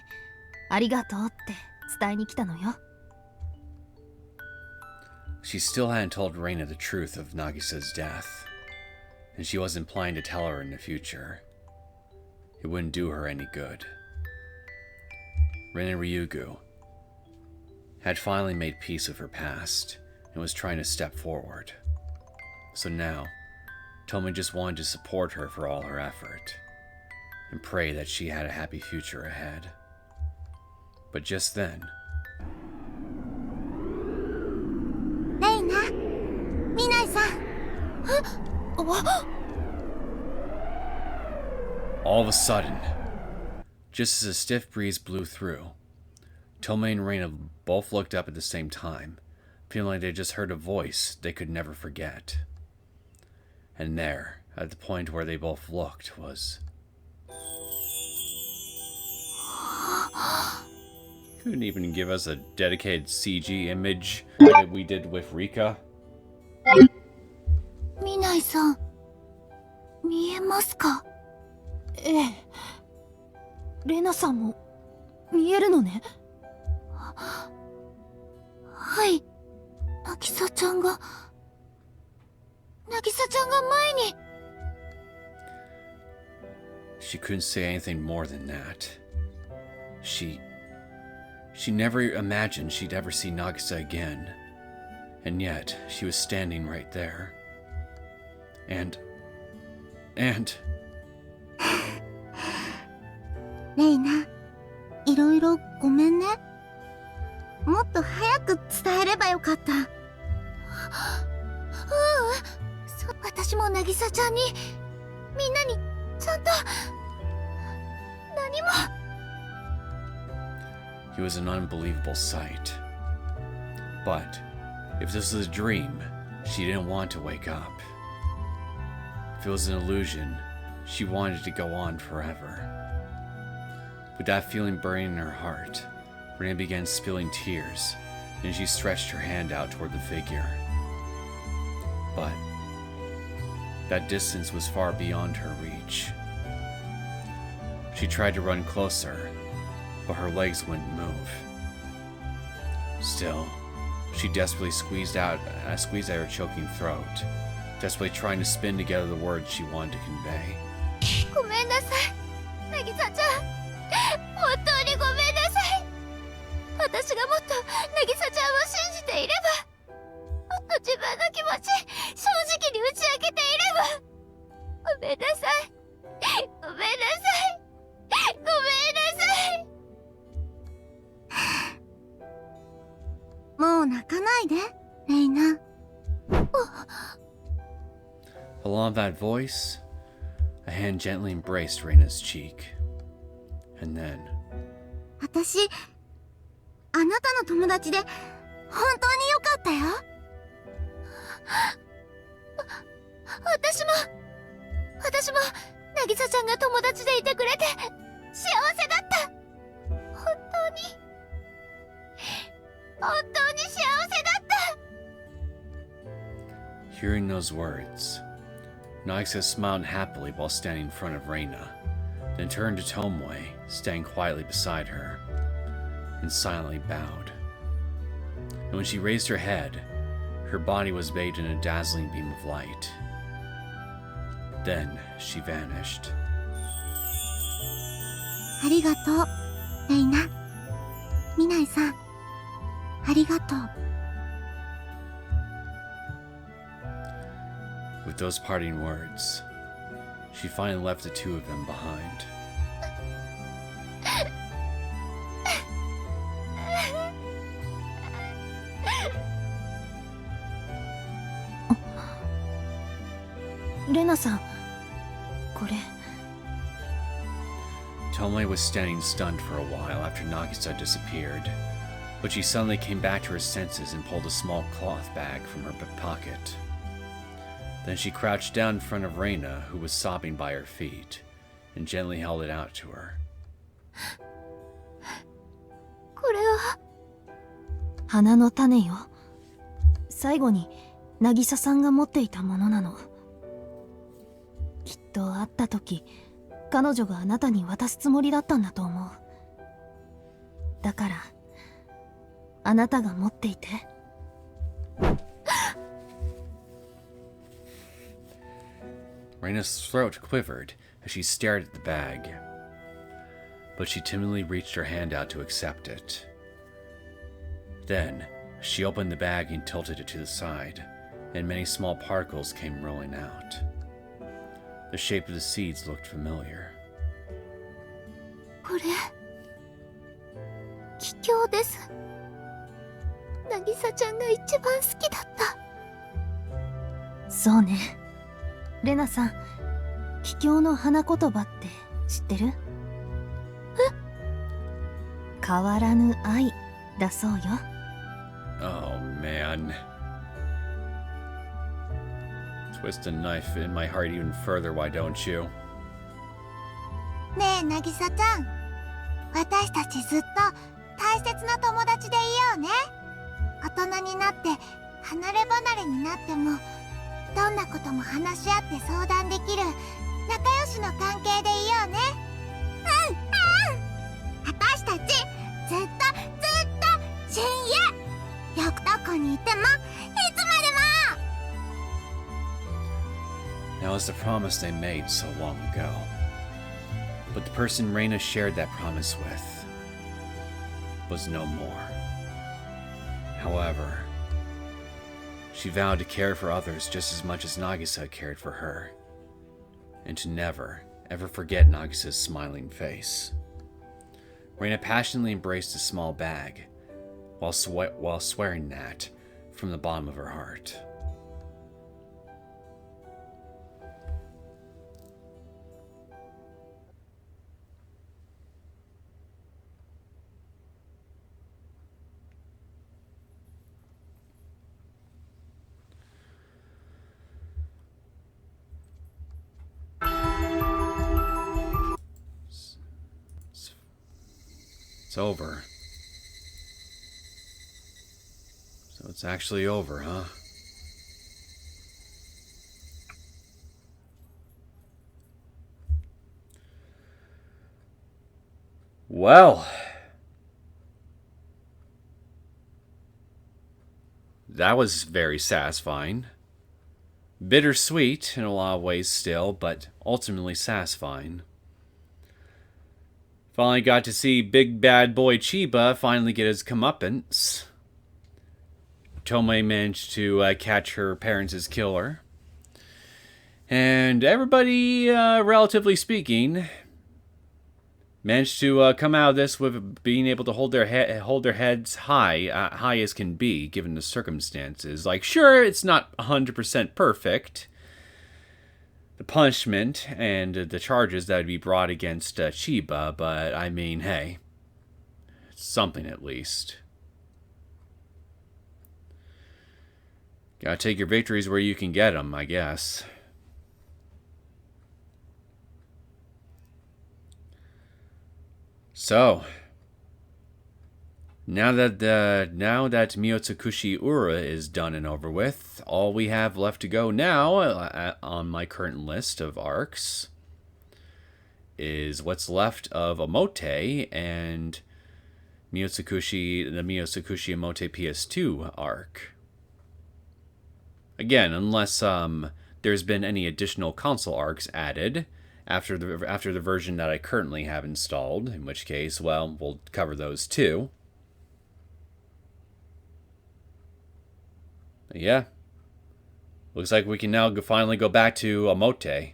ありがとうって伝えに来たのよ。She still hadn't told Reina the truth of Nagisa's death, and she wasn't planning to tell her in the future. It wouldn't do her any good. Reina Ryugu had finally made peace with her past and was trying to step forward. So now, Tomoe just wanted to support her for all her effort and pray that she had a happy future ahead. But just then... レイナ、ミナイさん。All of a sudden, just as a stiff breeze blew through. Tomei and Reina both looked up at the same time, feeling like they just heard a voice they could never forget. And there, at the point where they both looked, was... Couldn't even give us a dedicated CG image like we did with Rika. ミナイさん、見えますか？ええ。レナさんも見えるのね。はい。ナギサちゃんが前に。 She couldn't say anything more than that. She never imagined she'd ever see Nagisa again. And yet, she was standing right there. And... レイナ、いろいろごめんね。もっと早く伝えればよかった。私もナギサちゃんに、みんなにちゃんと何も。 He was an unbelievable sight. But if this was a dream, she didn't want to wake up. If it was an illusion, she wanted to go on forever. With that feeling burning in her heart, Reina began spilling tears, and she stretched her hand out toward the figure. But that distance was far beyond her reach. She tried to run closer, but her legs wouldn't move. Still, she desperately squeezed at her choking throat, desperately trying to spin together the words she wanted to convey. ごめんなさい、ナギサちゃん。本当にごめんなさい。私がもっとナギサちゃんを信じていれば、もっと自分の気持ち正直に打ち明けていれば。ごめんなさい。ごめんなさい。ごめんなさい。もう泣かないで、レイナ。Along that voice, a hand gently embraced Reina's cheek. And then... 私、あなたの友達で本当によかったよ。私も、ナギサちゃんが友達でいてくれて幸せだった。本当に幸せだった。 Hearing those words, Nagisa smiled happily while standing in front of Reina, then turned to Tomoe, standing quietly beside her, and silently bowed. And when she raised her head, her body was bathed in a dazzling beam of light. Then she vanished. ありがとう、レイナ。ミナイさん、ありがとう。 With those parting words, she finally left the two of them behind. レナさん、これ。 Tomoe was standing stunned for a while after Nagisa disappeared, but she suddenly came back to her senses and pulled a small cloth bag from her pocket. Then she crouched down in front of Reina, who was sobbing by her feet, and gently held it out to her. これは花の種よ。最後に渚さんが持っていたものなの。きっと会った時、彼女があなたに渡すつもりだったんだと思う。だからあなたが持っていて。Reina's throat quivered as she stared at the bag, but she timidly reached her hand out to accept it. Then, she opened the bag and tilted it to the side, and many small particles came rolling out. The shape of the seeds looked familiar. これ気境です。渚ちゃんが一番好きだった。そうね。レナさん、気境の花言葉って知ってる？え、変わらぬ愛だそうよ。 Oh man. Twist a knife in my heart even further, why don't you? ねえ渚ちゃん、私たちずっと大切な友達でいようね。大人になって離れ離れになってもどんなことも話し合って相談できる仲良しの関係でいようね。私たちずっと親友。よくどこにいてもいつまでも。 That was the promise they made so long ago. But the person Reina shared that promise with was no more. However, she vowed to care for others just as much as Nagisa cared for her, and to never, ever forget Nagisa's smiling face. Reina passionately embraced the small bag, while swearing that from the bottom of her heart. It's over. So it's actually over, huh? Well, that was very satisfying. Bittersweet in a lot of ways still, but ultimately satisfying. Finally got to see big bad boy Chiba finally get his comeuppance. Tomei managed to catch her parents' killer. And everybody, relatively speaking, managed to come out of this with being able to hold their heads high as can be, given the circumstances. Like, sure, it's not 100% perfect, the punishment and the charges that would be brought against Chiba, but I mean, hey, it's something at least. Gotta take your victories where you can get them, I guess. So, now that Miyotsukushi Ura is done and over with, all we have left to go now on my current list of arcs is what's left of Omote and the Miyotsukushi Omote PS2 arc. Again, unless there's been any additional console arcs added after the version that I currently have installed, in which case, well, we'll cover those too. But yeah, looks like we can now finally go back to Omote,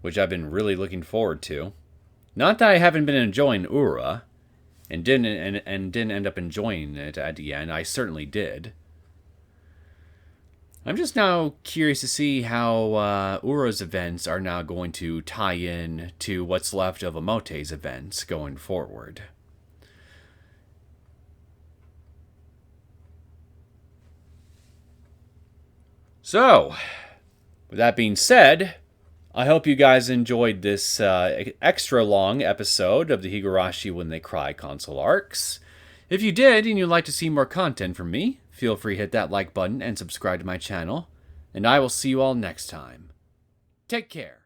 which I've been really looking forward to. Not that I haven't been enjoying Ura, and didn't end up enjoying it at the end. I certainly did. I'm just now curious to see how Ura's events are now going to tie in to what's left of Omote's events going forward. So, with that being said, I hope you guys enjoyed this extra long episode of the Higurashi When They Cry console arcs. If you did and you'd like to see more content from me, feel free to hit that like button and subscribe to my channel, and I will see you all next time. Take care.